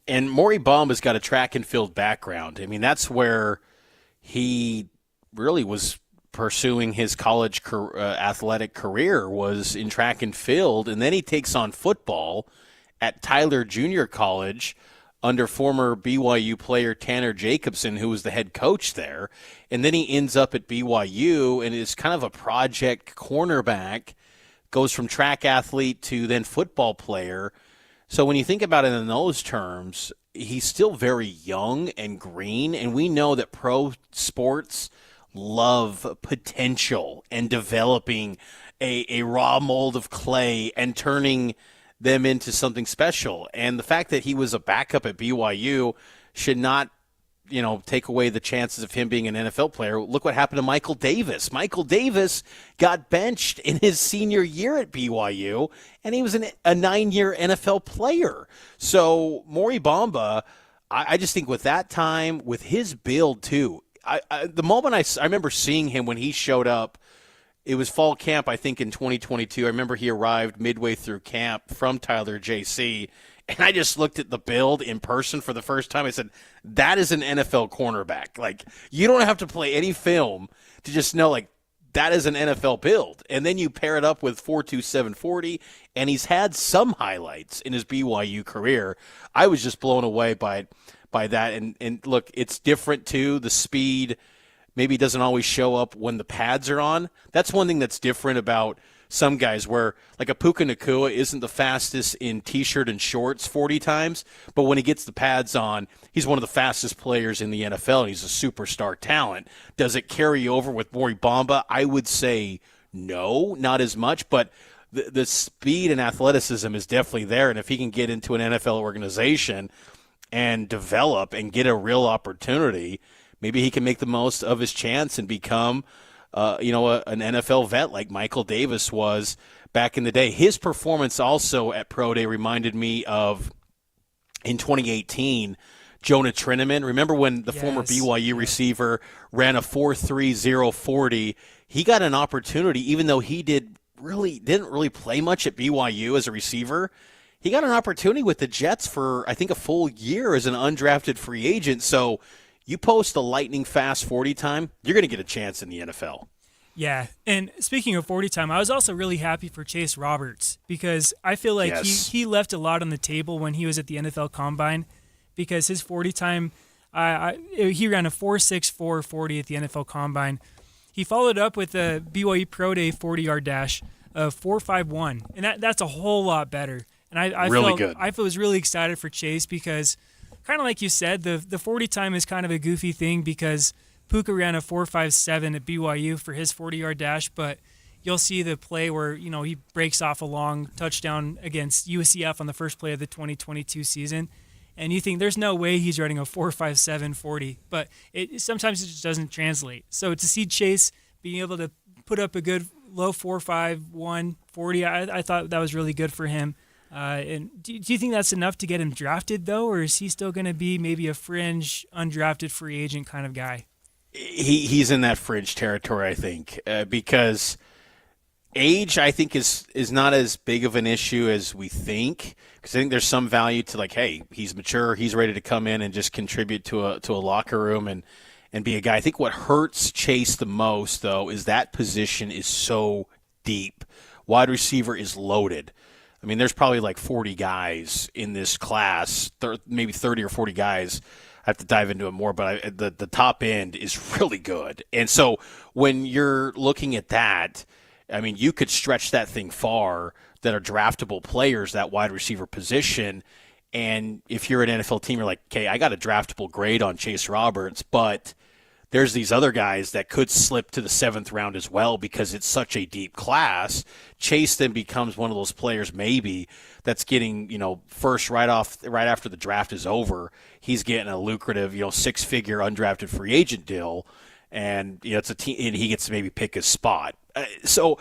And Maury Bamba's got a track and field background. I mean, that's where he really was pursuing his college athletic career, was in track and field, and then he takes on football at Tyler Junior College under former BYU player Tanner Jacobson, who was the head coach there. And then he ends up at BYU and is kind of a project cornerback, goes from track athlete to then football player. So when you think about it in those terms, he's still very young and green, and we know that pro sports love potential and developing a raw mold of clay and turning them into something special. And the fact that he was a backup at BYU should not, take away the chances of him being an NFL player. Look what happened to Michael Davis. Michael Davis got benched in his senior year at BYU, and he was a 9-year NFL player. So Maury Bamba, I just think with that time, with his build too, the moment I remember seeing him when he showed up, it was fall camp, I think, in 2022. I remember he arrived midway through camp from Tyler JC, and I just looked at the build in person for the first time. I said, that is an NFL cornerback. Like, you don't have to play any film to just know, like, that is an NFL build. And then you pair it up with 4.27 40, and he's had some highlights in his BYU career. I was just blown away by that. And look, it's different, too. The speed maybe doesn't always show up when the pads are on. That's one thing that's different about some guys, where like a Puka Nacua isn't the fastest in T-shirt and shorts 40 times, but when he gets the pads on, he's one of the fastest players in the NFL, and he's a superstar talent. Does it carry over with Maury Bamba? I would say no, not as much, but the speed and athleticism is definitely there, and if he can get into an NFL organization and develop and get a real opportunity, maybe he can make the most of his chance and become an NFL vet like Michael Davis was back in the day. His performance also at Pro Day reminded me of, in 2018, Jonah Trineman. Remember when the former BYU receiver ran a 4.30 40? He got an opportunity, even though he didn't really play much at BYU as a receiver. He got an opportunity with the Jets for, I think, a full year as an undrafted free agent. So you post a lightning fast 40 time, you're going to get a chance in the NFL. Yeah, and speaking of 40 time, I was also really happy for Chase Roberts, because I feel like he left a lot on the table when he was at the NFL Combine, because his 40 time, he ran a 4.64 40 at the NFL Combine. He followed up with a BYU Pro Day 40-yard dash of 4.51, and that's a whole lot better. And I was really excited for Chase, because kind of like you said, the 40 time is kind of a goofy thing, because Puka ran a 4.57 at BYU for his 40-yard dash, but you'll see the play where, he breaks off a long touchdown against UCF on the first play of the 2022 season, and you think there's no way he's running a 4.57 40, but sometimes it just doesn't translate. So to see Chase being able to put up a good low 4.51 40, I thought that was really good for him. And do you think that's enough to get him drafted, though, or is he still going to be maybe a fringe, undrafted free agent kind of guy? He's in that fringe territory, I think, because age, I think, is not as big of an issue as we think. Because I think there's some value to, like, hey, he's mature, he's ready to come in and just contribute to a locker room and be a guy. I think what hurts Chase the most, though, is that position is so deep. Wide receiver is loaded. I mean, there's probably like 40 guys in this class, maybe 30 or 40 guys. I have to dive into it more, but the top end is really good. And so when you're looking at that, I mean, you could stretch that thing far, that are draftable players, that wide receiver position. And if you're an NFL team, you're like, okay, I got a draftable grade on Chase Roberts, but there's these other guys that could slip to the 7th round as well, because it's such a deep class. Chase then becomes one of those players maybe that's getting, first right after the draft is over. He's getting a lucrative, 6-figure undrafted free agent deal. and it's a team, and he gets to maybe pick his spot. So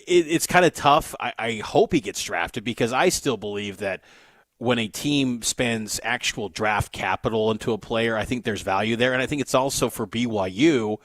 it's kind of tough. I hope he gets drafted because I still believe that when a team spends actual draft capital into a player, I think there's value there. And I think it's also for BYU,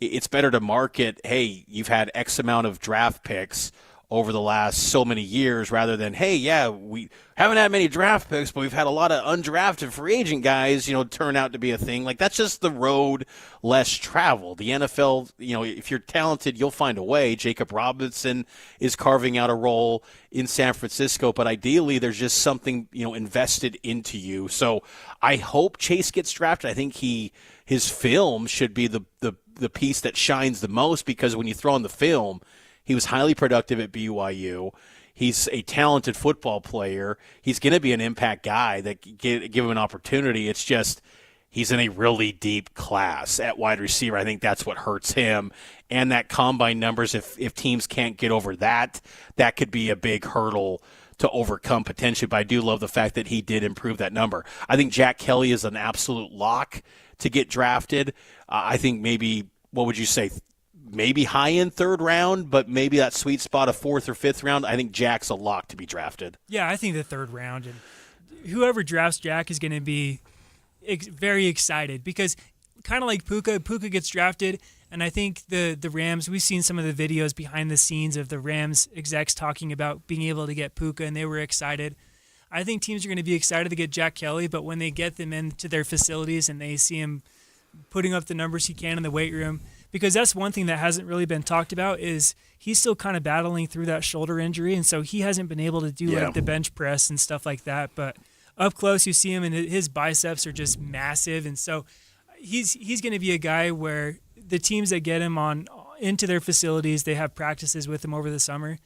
it's better to market, hey, you've had X amount of draft picks over the last so many years rather than, hey, yeah, we haven't had many draft picks, but we've had a lot of undrafted free agent guys, turn out to be a thing. Like, that's just the road less traveled. The NFL, if you're talented, you'll find a way. Jacob Robinson is carving out a role in San Francisco, but ideally there's just something, invested into you. So I hope Chase gets drafted. I think his film should be the piece that shines the most, because when you throw in the film, he was highly productive at BYU. He's a talented football player. He's going to be an impact guy that give him an opportunity. It's just he's in a really deep class at wide receiver. I think that's what hurts him. And that combine numbers, if teams can't get over that could be a big hurdle to overcome potentially. But I do love the fact that he did improve that number. I think Jack Kelly is an absolute lock to get drafted. I think maybe, what would you say, maybe high-end third round, but maybe that sweet spot of fourth or fifth round. I think Jack's a lock to be drafted. Yeah, I think the third round. And whoever drafts Jack is going to be very excited because kind of like Puka gets drafted, and I think the Rams, we've seen some of the videos behind the scenes of the Rams execs talking about being able to get Puka, and they were excited. I think teams are going to be excited to get Jack Kelly, but when they get them into their facilities and they see him putting up the numbers he can in the weight room, because that's one thing that hasn't really been talked about is he's still kind of battling through that shoulder injury, and so he hasn't been able to do like the bench press and stuff like that. But up close, you see him, and his biceps are just massive, and so he's going to be a guy where the teams that get him into their facilities, they have practices with him over the summer.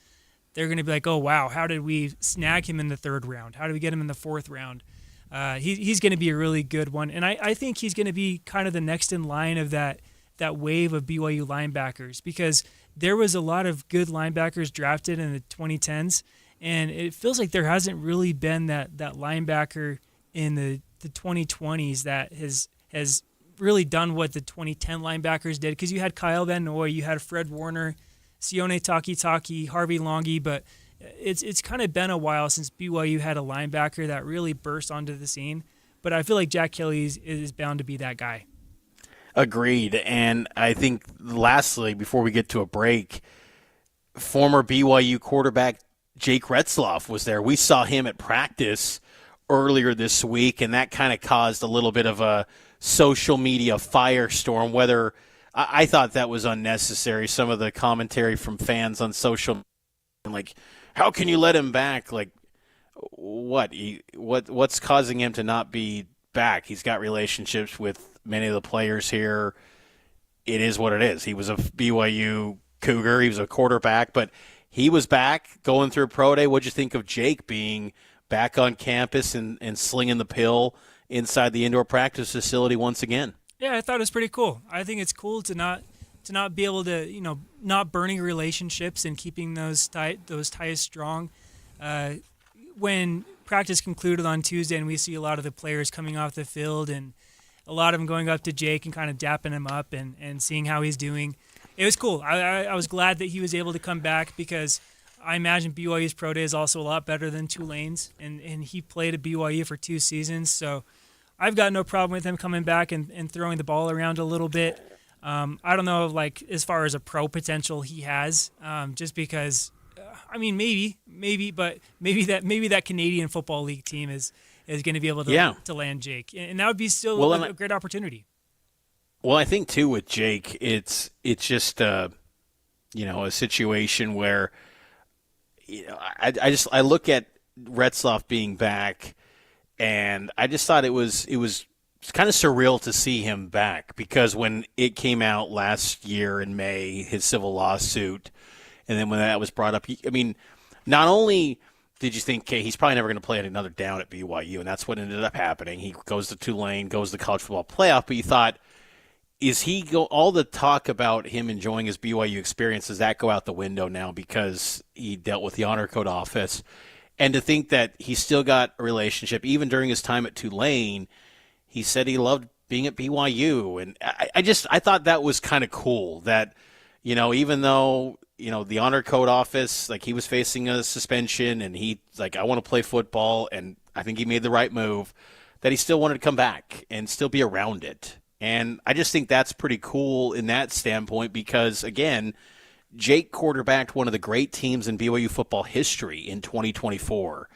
They're going to be like, oh wow, how did we snag him in the third round? How did we get him in the fourth round? He's going to be a really good one, and I think he's going to be kind of the next in line of that wave of BYU linebackers, because there was a lot of good linebackers drafted in the 2010s, and it feels like there hasn't really been that linebacker in the 2020s that has really done what the 2010 linebackers did, because you had Kyle Van Noy, you had Fred Warner, Sione Takitaki, Harvey Longy, but it's kind of been a while since BYU had a linebacker that really burst onto the scene. But I feel like Jack Kelly is bound to be that guy. Agreed. And I think lastly, before we get to a break, former BYU quarterback Jake Retzloff was there. We saw him at practice earlier this week, and that kind of caused a little bit of a social media firestorm. Whether I thought that was unnecessary. Some of the commentary from fans on social media, like, how can you let him back? Like, what's causing him to not be back? He's got relationships with many of the players here. It is what it is. He was a BYU Cougar. He was a quarterback, but he was back going through pro day. What'd you think of Jake being back on campus and slinging the pill inside the indoor practice facility once again? Yeah, I thought it was pretty cool. I think it's cool to not be able to, not burning relationships and keeping those ties strong. When practice concluded on Tuesday and we see a lot of the players coming off the field and a lot of them going up to Jake and kind of dapping him up and seeing how he's doing, it was cool. I was glad that he was able to come back, because I imagine BYU's pro day is also a lot better than Tulane's, and he played at BYU for 2 seasons, so I've got no problem with him coming back and throwing the ball around a little bit. I don't know, like, as far as a pro potential he has, just because, maybe that Canadian Football League team is going to be able to land Jake, and that would be still a great opportunity. Well, I think too with Jake, it's just a situation where I look at Retzloff being back, and I just thought it was kind of surreal to see him back, because when it came out last year in May, his civil lawsuit, and then when that was brought up, not only did you think, okay, he's probably never going to play another down at BYU, and that's what ended up happening. He goes to Tulane, goes to the college football playoff, but you thought, all the talk about him enjoying his BYU experience, does that go out the window now because he dealt with the Honor Code office? And to think that he still got a relationship, even during his time at Tulane, he said he loved being at BYU. And I thought that was kind of cool that, even though, the honor code office, like he was facing a suspension and he like, I want to play football. And I think he made the right move, that he still wanted to come back and still be around it. And I just think that's pretty cool in that standpoint because, again, Jake quarterbacked one of the great teams in BYU football history in 2024.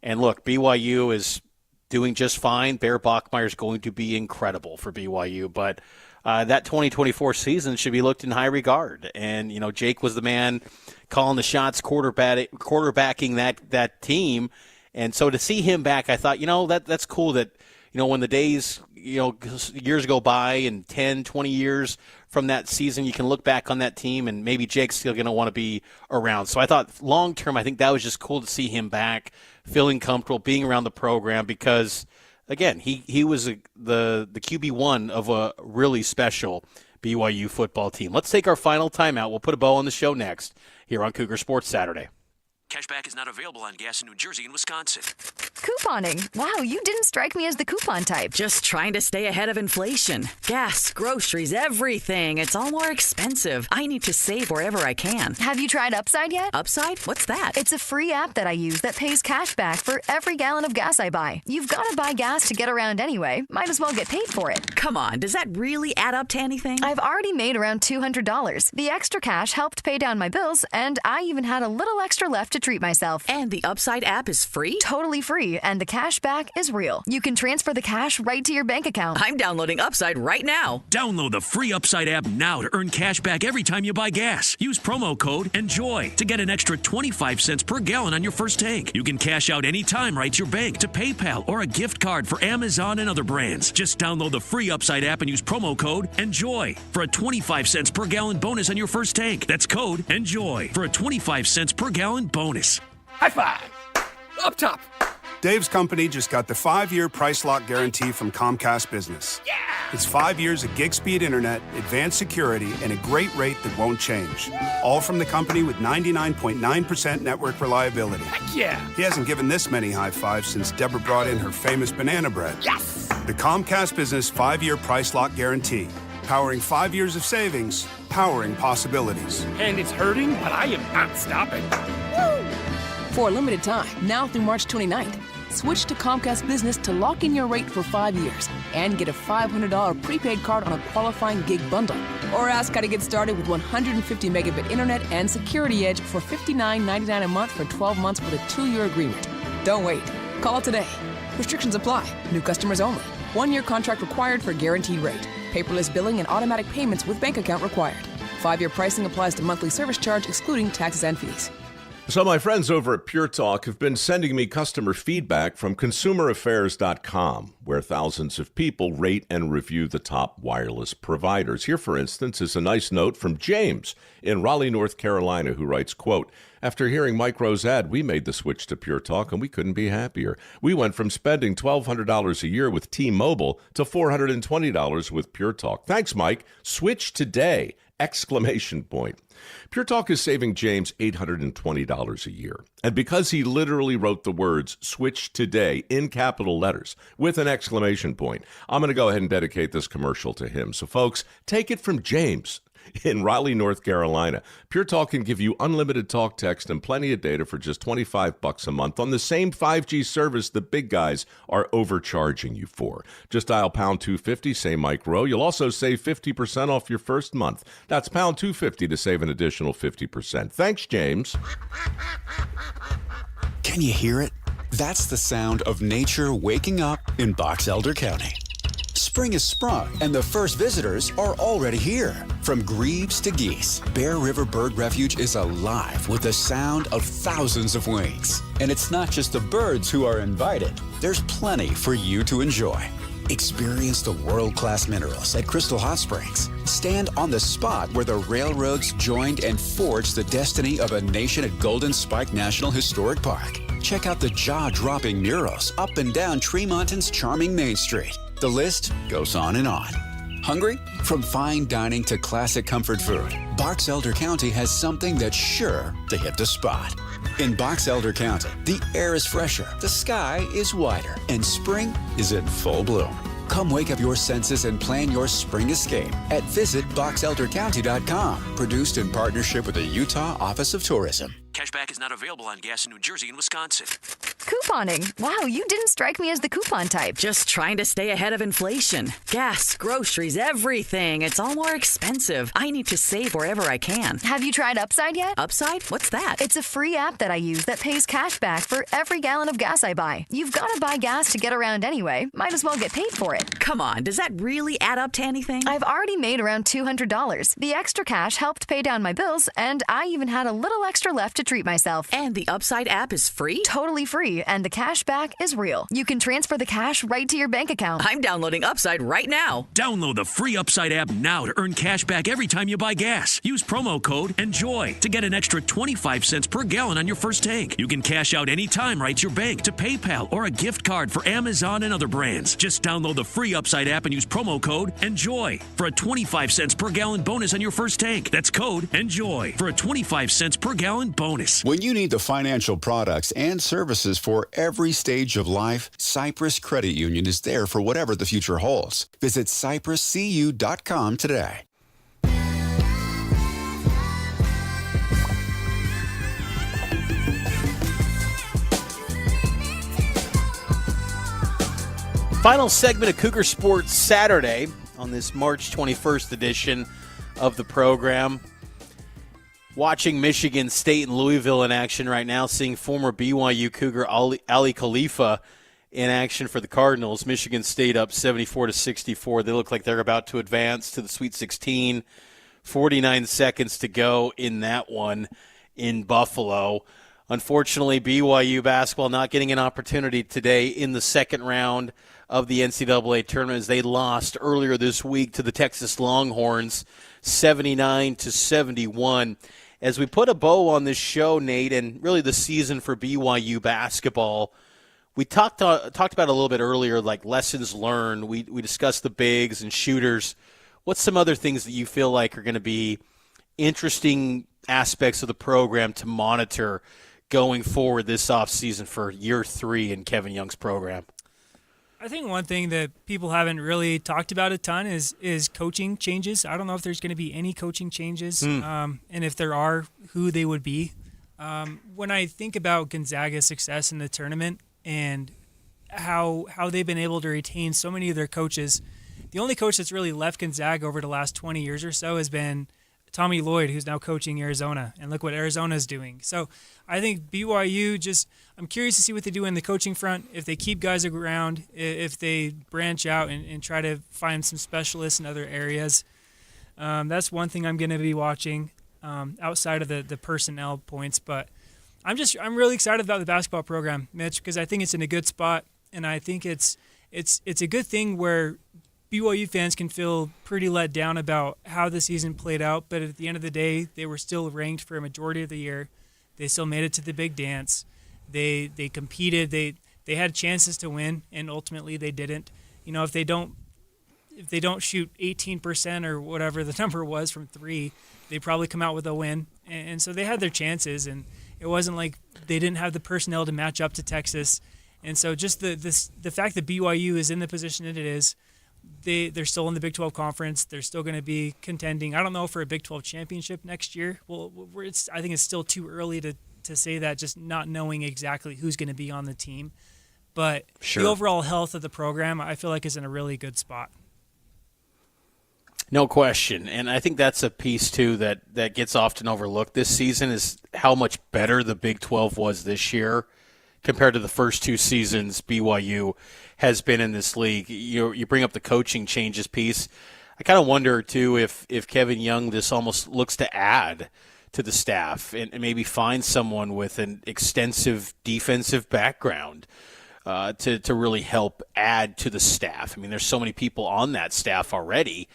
And look, BYU is doing just fine. Bear Bachmeier is going to be incredible for BYU, but that 2024 season should be looked in high regard. And, Jake was the man calling the shots, quarterbacking that team. And so to see him back, I thought, that's cool that, when the days, years go by and 10, 20 years from that season, you can look back on that team and maybe Jake's still going to want to be around. So I thought long term, I think that was just cool to see him back, feeling comfortable, being around the program because, again, he was the QB1 of a really special BYU football team. Let's take our final timeout. We'll put a bow on the show next here on Cougar Sports Saturday. Cashback is not available on gas in New Jersey and Wisconsin. Couponing. Wow, you didn't strike me as the coupon type. Just trying to stay ahead of inflation. Gas, groceries, everything. It's all more expensive. I need to save wherever I can. Have you tried Upside yet? Upside? What's that? It's a free app that I use that pays cash back for every gallon of gas I buy. You've got to buy gas to get around anyway. Might as well get paid for it. Come on, does that really add up to anything? I've already made around $200. The extra cash helped pay down my bills, and I even had a little extra left to treat myself. And the Upside app is free? Totally free, and the cash back is real. You can transfer the cash right to your bank account. I'm downloading Upside right now. Download the free Upside app now to earn cash back every time you buy gas. Use promo code ENJOY to get an extra 25 cents per gallon on your first tank. You can cash out anytime right to your bank, to PayPal, or a gift card for Amazon and other brands. Just download the free Upside app and use promo code ENJOY for a 25 cents per gallon bonus on your first tank. That's code ENJOY for a 25 cents per gallon bonus. High five! Up top! Dave's company just got the 5-year price lock guarantee from Comcast Business. Yeah! It's 5 years of gig speed internet, advanced security, and a great rate that won't change. All from the company with 99.9% network reliability. Heck yeah! He hasn't given this many high fives since Deborah brought in her famous banana bread. Yes! The Comcast Business 5-year price lock guarantee. Powering 5 years of savings, powering possibilities. And it's hurting, but I am not stopping. For a limited time, now through March 29th, switch to Comcast Business to lock in your rate for 5 years and get a $500 prepaid card on a qualifying gig bundle. Or ask how to get started with 150 megabit internet and Security Edge for $59.99 a month for 12 months with a 2-year agreement. Don't wait. Call today. Restrictions apply. New customers only. 1-year contract required for guaranteed rate. Paperless billing and automatic payments with bank account required. 5-year pricing applies to monthly service charge excluding taxes and fees. So my friends over at Pure Talk have been sending me customer feedback from ConsumerAffairs.com, where thousands of people rate and review the top wireless providers. Here, for instance, is a nice note from James in Raleigh, North Carolina, who writes, quote, "After hearing Mike Rowe's ad, we made the switch to Pure Talk, and we couldn't be happier. We went from spending $1,200 a year with T-Mobile to $420 with Pure Talk. Thanks, Mike. Switch today! Exclamation point. Pure Talk is saving James $820 a year. And because he literally wrote the words switch today in capital letters with an exclamation point, I'm going to go ahead and dedicate this commercial to him. So folks, take it from James in Raleigh, North Carolina. Pure Talk can give you unlimited talk, text, and plenty of data for just $25 a month on the same 5G service the big guys are overcharging you for. Just dial pound 250, say Mike Rowe. You'll also save 50% off your first month. That's pound 250 to save an additional 50%. Thanks, James. Can you hear it? That's the sound of nature waking up in Box Elder County. Spring has sprung, and the first visitors are already here. From grebes to geese, Bear River Bird Refuge is alive with the sound of thousands of wings. And it's not just the birds who are invited. There's plenty for you to enjoy. Experience the world-class minerals at Crystal Hot Springs. Stand on the spot where the railroads joined and forged the destiny of a nation at Golden Spike National Historic Park. Check out the jaw-dropping murals up and down Tremonton's charming Main Street. The list goes on and on. Hungry? From fine dining to classic comfort food, Box Elder County has something that's sure to hit the spot. In Box Elder County, the air is fresher, the sky is wider, and spring is in full bloom. Come wake up your senses and plan your spring escape at visitboxeldercounty.com. Produced in partnership with the Utah Office of Tourism. Cashback is not available on gas in New Jersey and Wisconsin. Couponing. Wow, you didn't strike me as the coupon type. Just trying to stay ahead of inflation. Gas, groceries, everything. It's all more expensive. I need to save wherever I can. Have you tried Upside yet? Upside? What's that? It's a free app that I use that pays cash back for every gallon of gas I buy. You've got to buy gas to get around anyway. Might as well get paid for it. Come on, does that really add up to anything? I've already made around $200. The extra cash helped pay down my bills, and I even had a little extra left to treat myself. And the Upside app is free? Totally free, and the cash back is real. You can transfer the cash right to your bank account. I'm downloading Upside right now. Download the free Upside app now to earn cash back every time you buy gas. Use promo code ENJOY to get an extra 25 cents per gallon on your first tank. You can cash out anytime right to your bank, to PayPal, or a gift card for Amazon and other brands. Just download the free Upside app and use promo code ENJOY for a 25 cents per gallon bonus on your first tank. That's code ENJOY for a 25 cents per gallon bonus. When you need the financial products and services for every stage of life, Cyprus Credit Union is there for whatever the future holds. Visit cypruscu.com today. Final segment of Cougar Sports Saturday on this March 21st edition of the program. Watching Michigan State and Louisville in action right now, seeing former BYU Cougar Ali Khalifa in action for the Cardinals. Michigan State up 74-64. They look like they're about to advance to the Sweet 16. 49 seconds to go in that one in Buffalo. Unfortunately, BYU basketball not getting an opportunity today in the second round of the NCAA tournament as they lost earlier this week to the Texas Longhorns, 79-71. As we put a bow on this show, Nate, and really the season for BYU basketball, we talked about it a little bit earlier, like lessons learned. We discussed the bigs and shooters. What's some other things that you feel like are going to be interesting aspects of the program to monitor going forward this offseason for year 3 in Kevin Young's program? I think one thing that people haven't really talked about a ton is coaching changes. I don't know if there's going to be any coaching changes, and if there are, who they would be. When I think about Gonzaga's success in the tournament and how they've been able to retain so many of their coaches, the only coach that's really left Gonzaga over the last 20 years or so has been Tommy Lloyd, who's now coaching Arizona, and look what Arizona's doing. So I think BYU I'm curious to see what they do in the coaching front, if they keep guys around, if they branch out and try to find some specialists in other areas. That's one thing I'm going to be watching outside of the personnel points. But I'm really excited about the basketball program, Mitch, because I think it's in a good spot, and I think it's a good thing where BYU fans can feel pretty let down about how the season played out, but at the end of the day, they were still ranked for a majority of the year. They still made it to the big dance. They competed. They had chances to win, and ultimately they didn't. You know, if they don't shoot 18% or whatever the number was from 3, they probably come out with a win. And so they had their chances, and it wasn't like they didn't have the personnel to match up to Texas. And so just the fact that BYU is in the position that it is, they're still in the Big 12 Conference. They're still going to be contending. I don't know for a Big 12 championship next year. Well, I think it's still too early to say that, just not knowing exactly who's going to be on the team. But The overall health of the program, I feel like, is in a really good spot. No question. And I think that's a piece, too, that gets often overlooked this season is how much better the Big 12 was this year compared to the first 2 seasons BYU has been in this league. You bring up the coaching changes piece. I kind of wonder, too, if Kevin Young this almost looks to add to the staff and maybe find someone with an extensive defensive background to really help add to the staff. I mean, there's so many people on that staff already.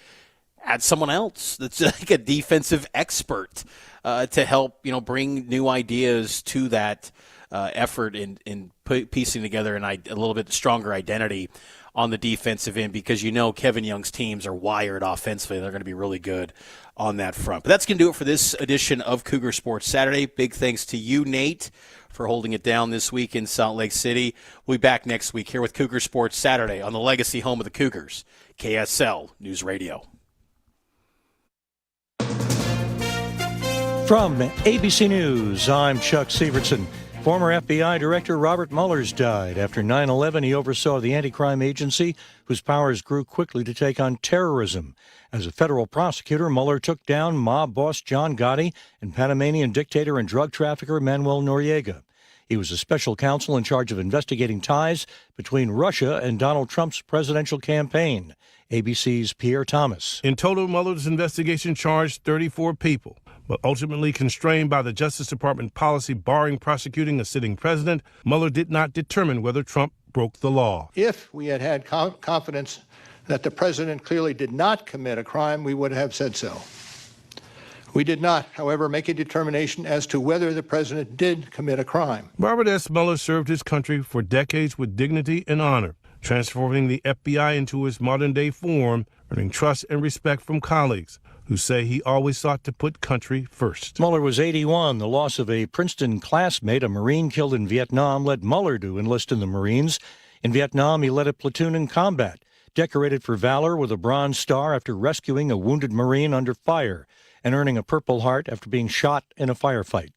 Add someone else that's like a defensive expert to help, bring new ideas to that effort in piecing together a little bit stronger identity on the defensive end because Kevin Young's teams are wired offensively. They're going to be really good on that front. But that's going to do it for this edition of Cougar Sports Saturday. Big thanks to you, Nate, for holding it down this week in Salt Lake City. We'll be back next week here with Cougar Sports Saturday on the legacy home of the Cougars, KSL News Radio. From ABC News, I'm Chuck Sievertson. Former FBI Director Robert Mueller's died. After 9/11, he oversaw the anti-crime agency, whose powers grew quickly to take on terrorism. As a federal prosecutor, Mueller took down mob boss John Gotti and Panamanian dictator and drug trafficker Manuel Noriega. He was a special counsel in charge of investigating ties between Russia and Donald Trump's presidential campaign. ABC's Pierre Thomas. In total, Mueller's investigation charged 34 people. But ultimately constrained by the Justice Department policy barring prosecuting a sitting president, Mueller did not determine whether Trump broke the law. If we had had confidence that the president clearly did not commit a crime, we would have said so. We did not, however, make a determination as to whether the president did commit a crime. Robert S. Mueller served his country for decades with dignity and honor, transforming the FBI into its modern-day form, earning trust and respect from colleagues who say he always sought to put country first. Mueller was 81. The loss of a Princeton classmate, a Marine killed in Vietnam, led Mueller to enlist in the Marines. In Vietnam, he led a platoon in combat, decorated for valor with a Bronze Star after rescuing a wounded Marine under fire and earning a Purple Heart after being shot in a firefight.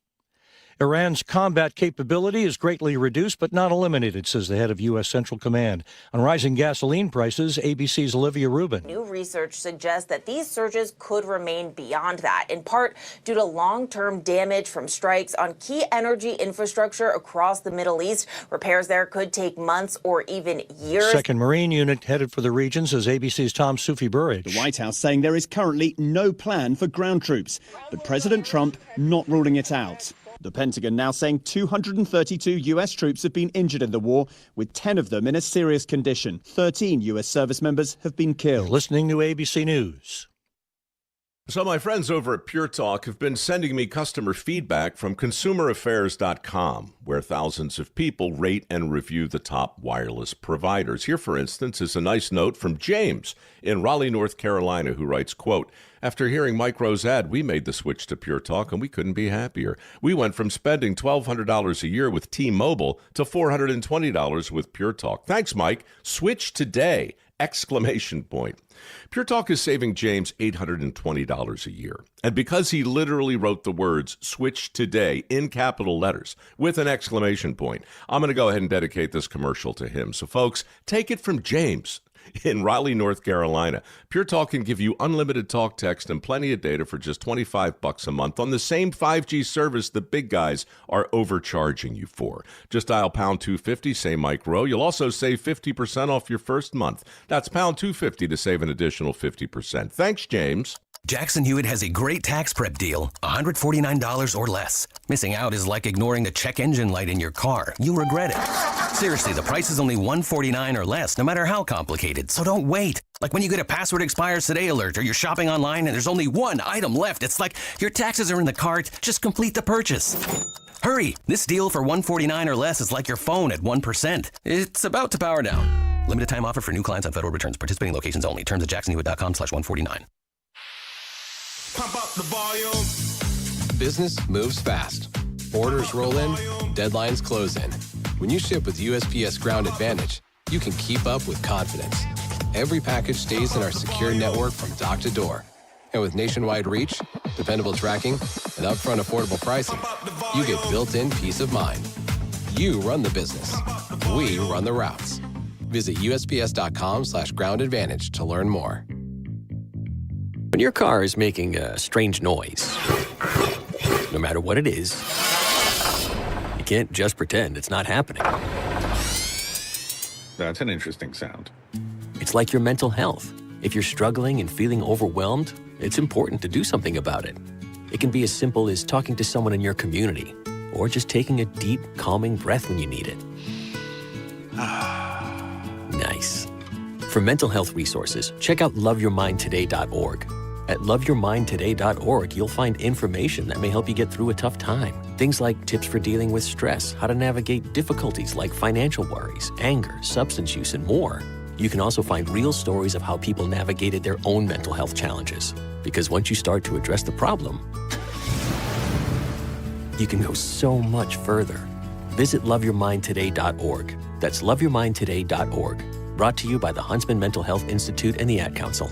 Iran's combat capability is greatly reduced but not eliminated, says the head of U.S. Central Command. On rising gasoline prices, ABC's Olivia Rubin. New research suggests that these surges could remain beyond that, in part due to long-term damage from strikes on key energy infrastructure across the Middle East. Repairs there could take months or even years. Second Marine Unit headed for the region, says ABC's Tom Sufi-Burridge. The White House saying there is currently no plan for ground troops, but President Trump not ruling it out. The Pentagon now saying 232 U.S. troops have been injured in the war, with 10 of them in a serious condition. 13 U.S. service members have been killed. You're listening to ABC News. So my friends over at Pure Talk have been sending me customer feedback from ConsumerAffairs.com, where thousands of people rate and review the top wireless providers. Here, for instance, is a nice note from James in Raleigh, North Carolina, who writes, quote, "After hearing Mike Rowe's ad, we made the switch to Pure Talk, and we couldn't be happier. We went from spending $1,200 a year with T-Mobile to $420 with Pure Talk. Thanks, Mike. Switch today! Exclamation point. Pure Talk is saving James $820 a year. And because he literally wrote the words switch today in capital letters with an exclamation point, I'm going to go ahead and dedicate this commercial to him. So folks, take it from James in Raleigh, North Carolina. Pure Talk can give you unlimited talk, text, and plenty of data for just $25 a month on the same 5G service the big guys are overcharging you for. Just dial pound 250, say Mike Rowe. You'll also save 50% off your first month. That's pound 250 to save an additional 50%. Thanks, James. Jackson Hewitt has a great tax prep deal, $149 or less. Missing out is like ignoring the check engine light in your car. You'll regret it. Seriously, the price is only $149 or less, no matter how complicated, so don't wait. Like when you get a password expires today alert or you're shopping online and there's only one item left. It's like your taxes are in the cart, just complete the purchase. Hurry, this deal for $149 or less is like your phone at 1%. It's about to power down. Limited time offer for new clients on federal returns. Participating locations only. Terms at jacksonhewitt.com/149. Pump up the volume. Business moves fast. Orders roll in, deadlines close in. When you ship with USPS Ground Advantage, you can keep up with confidence. Every package stays in our secure network from dock to door. And with nationwide reach, dependable tracking, and upfront affordable pricing, you get built-in peace of mind. You run the business. We run the routes. Visit USPS.com/Ground Advantage to learn more. When your car is making a strange noise, no matter what it is, you can't just pretend it's not happening. That's an interesting sound. It's like your mental health. If you're struggling and feeling overwhelmed, it's important to do something about it. It can be as simple as talking to someone in your community, or just taking a deep, calming breath when you need it. Nice. For mental health resources, check out loveyourmindtoday.org. At loveyourmindtoday.org, you'll find information that may help you get through a tough time. Things like tips for dealing with stress, how to navigate difficulties like financial worries, anger, substance use, and more. You can also find real stories of how people navigated their own mental health challenges. Because once you start to address the problem, you can go so much further. Visit loveyourmindtoday.org. That's loveyourmindtoday.org. Brought to you by the Huntsman Mental Health Institute and the Ad Council.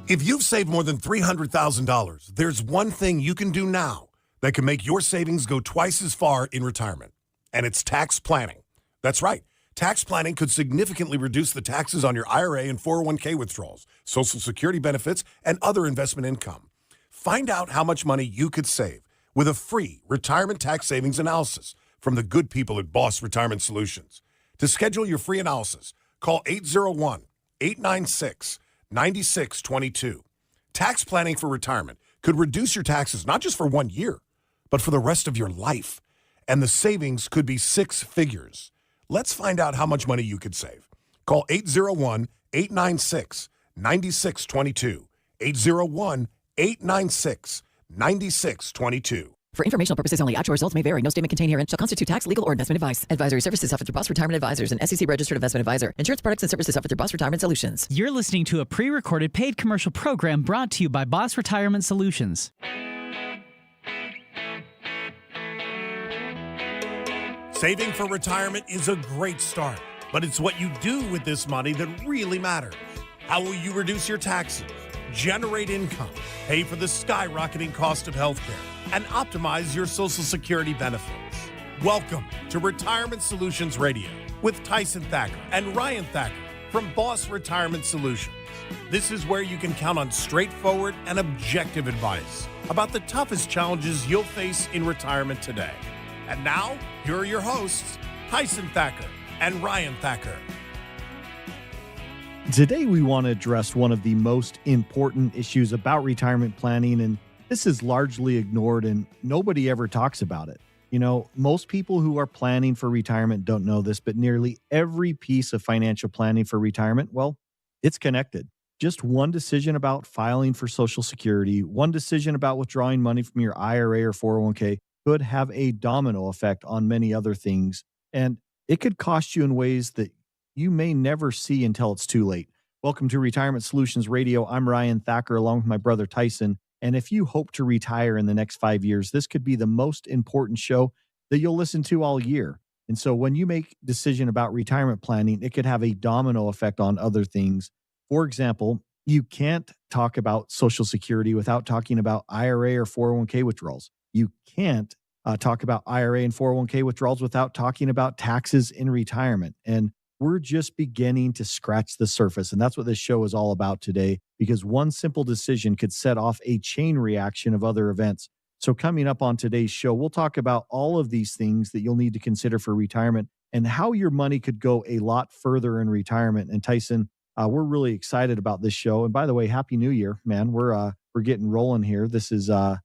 If you've saved more than $300,000, there's one thing you can do now that can make your savings go twice as far in retirement, and it's tax planning. That's right. Tax planning could significantly reduce the taxes on your IRA and 401k withdrawals, Social Security benefits, and other investment income. Find out how much money you could save with a free retirement tax savings analysis from the good people at Boss Retirement Solutions. To schedule your free analysis, call 801-896-9622. Tax planning for retirement could reduce your taxes not just for 1 year, but for the rest of your life. And the savings could be six figures. Let's find out how much money you could save. Call 801-896-9622. 801-896-9622. For informational purposes only, actual results may vary. No statement contained herein shall constitute tax, legal, or investment advice. Advisory services offered through Boss Retirement Advisors and SEC registered investment advisor. Insurance products and services offered through Boss Retirement Solutions. You're listening to a pre-recorded paid commercial program brought to you by Boss Retirement Solutions. Saving for retirement is a great start, but it's what you do with this money that really matters. How will you reduce your taxes, generate income, pay for the skyrocketing cost of healthcare, and optimize your Social Security benefits? Welcome to Retirement Solutions Radio with Tyson Thacker and Ryan Thacker from Boss Retirement Solutions. This is where you can count on straightforward and objective advice about the toughest challenges you'll face in retirement today. And now, here are your hosts, Tyson Thacker and Ryan Thacker. Today, we want to address one of the most important issues about retirement planning, and this is largely ignored and nobody ever talks about it. You know, most people who are planning for retirement don't know this, but nearly every piece of financial planning for retirement, well, it's connected. Just one decision about filing for Social Security, one decision about withdrawing money from your IRA or 401k could have a domino effect on many other things. And it could cost you in ways that you may never see until it's too late. Welcome to Retirement Solutions Radio. I'm Ryan Thacker along with my brother Tyson. And if you hope to retire in the next 5 years, this could be the most important show that you'll listen to all year. And so when you make a decision about retirement planning, it could have a domino effect on other things. For example, you can't talk about Social Security without talking about IRA or 401k withdrawals. You can't talk about IRA and 401k withdrawals without talking about taxes in retirement. And we're just beginning to scratch the surface. And that's what this show is all about today, because one simple decision could set off a chain reaction of other events. So coming up on today's show, we'll talk about all of these things that you'll need to consider for retirement and how your money could go a lot further in retirement. And Tyson, we're really excited about this show. And by the way, Happy New Year, man. We're getting rolling here. This is a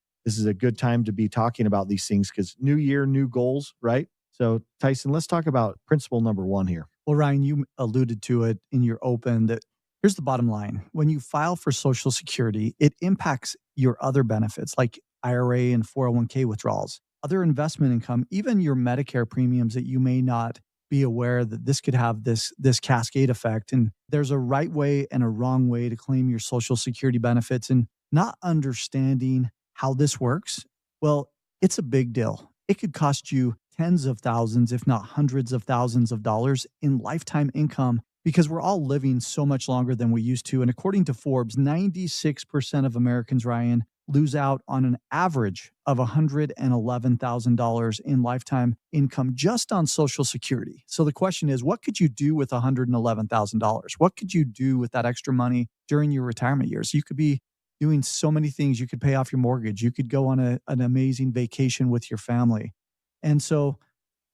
good time to be talking about these things because new year, new goals, right? So Tyson, let's talk about principle number one here. Well, Ryan, you alluded to it in your open that here's the bottom line. When you file for Social Security, it impacts your other benefits like IRA and 401k withdrawals, other investment income, even your Medicare premiums that you may not be aware that this could have this cascade effect. And there's a right way and a wrong way to claim your Social Security benefits, and not understanding how this works, well, it's a big deal. It could cost you tens of thousands, if not hundreds of thousands of dollars in lifetime income because we're all living so much longer than we used to. And according to Forbes, 96% of Americans, Ryan, lose out on an average of $111,000 in lifetime income just on Social Security. So the question is, what could you do with $111,000? What could you do with that extra money during your retirement years? You could be doing so many things. You could pay off your mortgage. You could go on an amazing vacation with your family. And so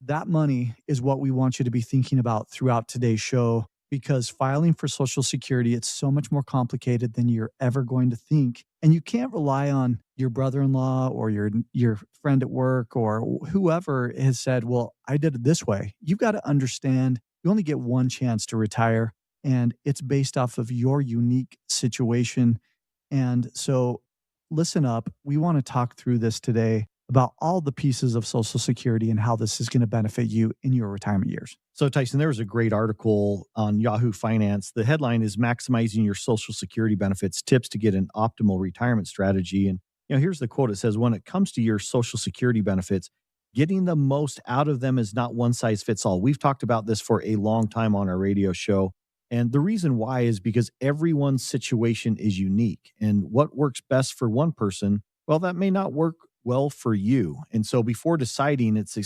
that money is what we want you to be thinking about throughout today's show, because filing for Social Security, it's so much more complicated than you're ever going to think. And you can't rely on your brother-in-law or your friend at work or whoever has said, well, I did it this way. You've got to understand you only get one chance to retire, and it's based off of your unique situation. And so listen up. We want to talk through this today. about all the pieces of Social Security and how this is going to benefit you in your retirement years. So, Tyson, there was a great article on Yahoo Finance. The headline is Maximizing Your Social Security Benefits, Tips to Get an Optimal Retirement Strategy. And, here's the quote. It says, when it comes to your Social Security benefits, getting the most out of them is not one size fits all. We've talked about this for a long time on our radio show. And the reason why is because everyone's situation is unique. And what works best for one person, well, that may not work well for you. And so before deciding, it's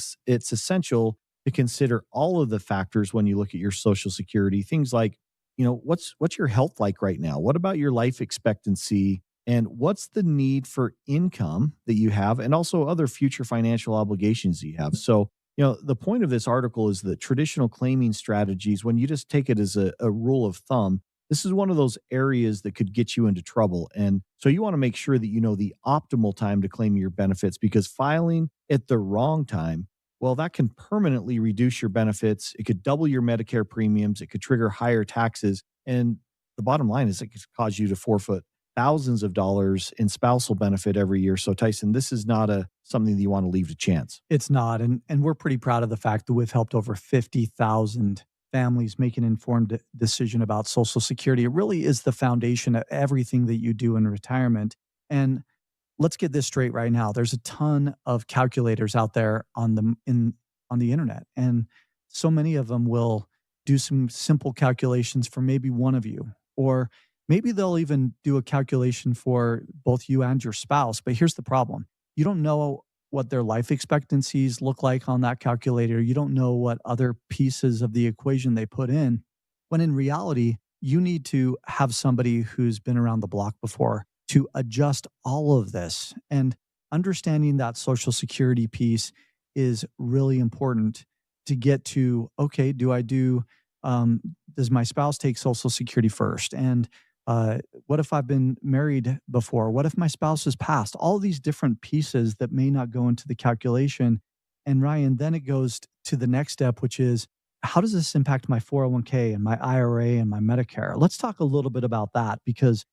essential to consider all of the factors when you look at your Social Security. Things like, what's your health like right now? What about your life expectancy? And what's the need for income that you have, and also other future financial obligations you have? So, the point of this article is that traditional claiming strategies, when you just take it as a rule of thumb, this is one of those areas that could get you into trouble. And so you want to make sure that you know the optimal time to claim your benefits, because filing at the wrong time, well, that can permanently reduce your benefits. It could double your Medicare premiums. It could trigger higher taxes. And the bottom line is it could cause you to forfeit thousands of dollars in spousal benefit every year. So, Tyson, this is not something that you want to leave to chance. It's not. And we're pretty proud of the fact that we've helped over 50,000 families make an informed decision about Social Security. It really is the foundation of everything that you do in retirement. And let's get this straight right now. There's a ton of calculators out there on the internet, and so many of them will do some simple calculations for maybe one of you, or maybe they'll even do a calculation for both you and your spouse. But here's the problem. You don't know what their life expectancies look like on that calculator. You don't know what other pieces of the equation they put in, when in reality, you need to have somebody who's been around the block before to adjust all of this. And understanding that Social Security piece is really important to get to, okay, does my spouse take Social Security first? And what if I've been married before? What if my spouse has passed? All these different pieces that may not go into the calculation. And Ryan, then it goes to the next step, which is, how does this impact my 401k and my IRA and my Medicare? Let's talk a little bit about that, because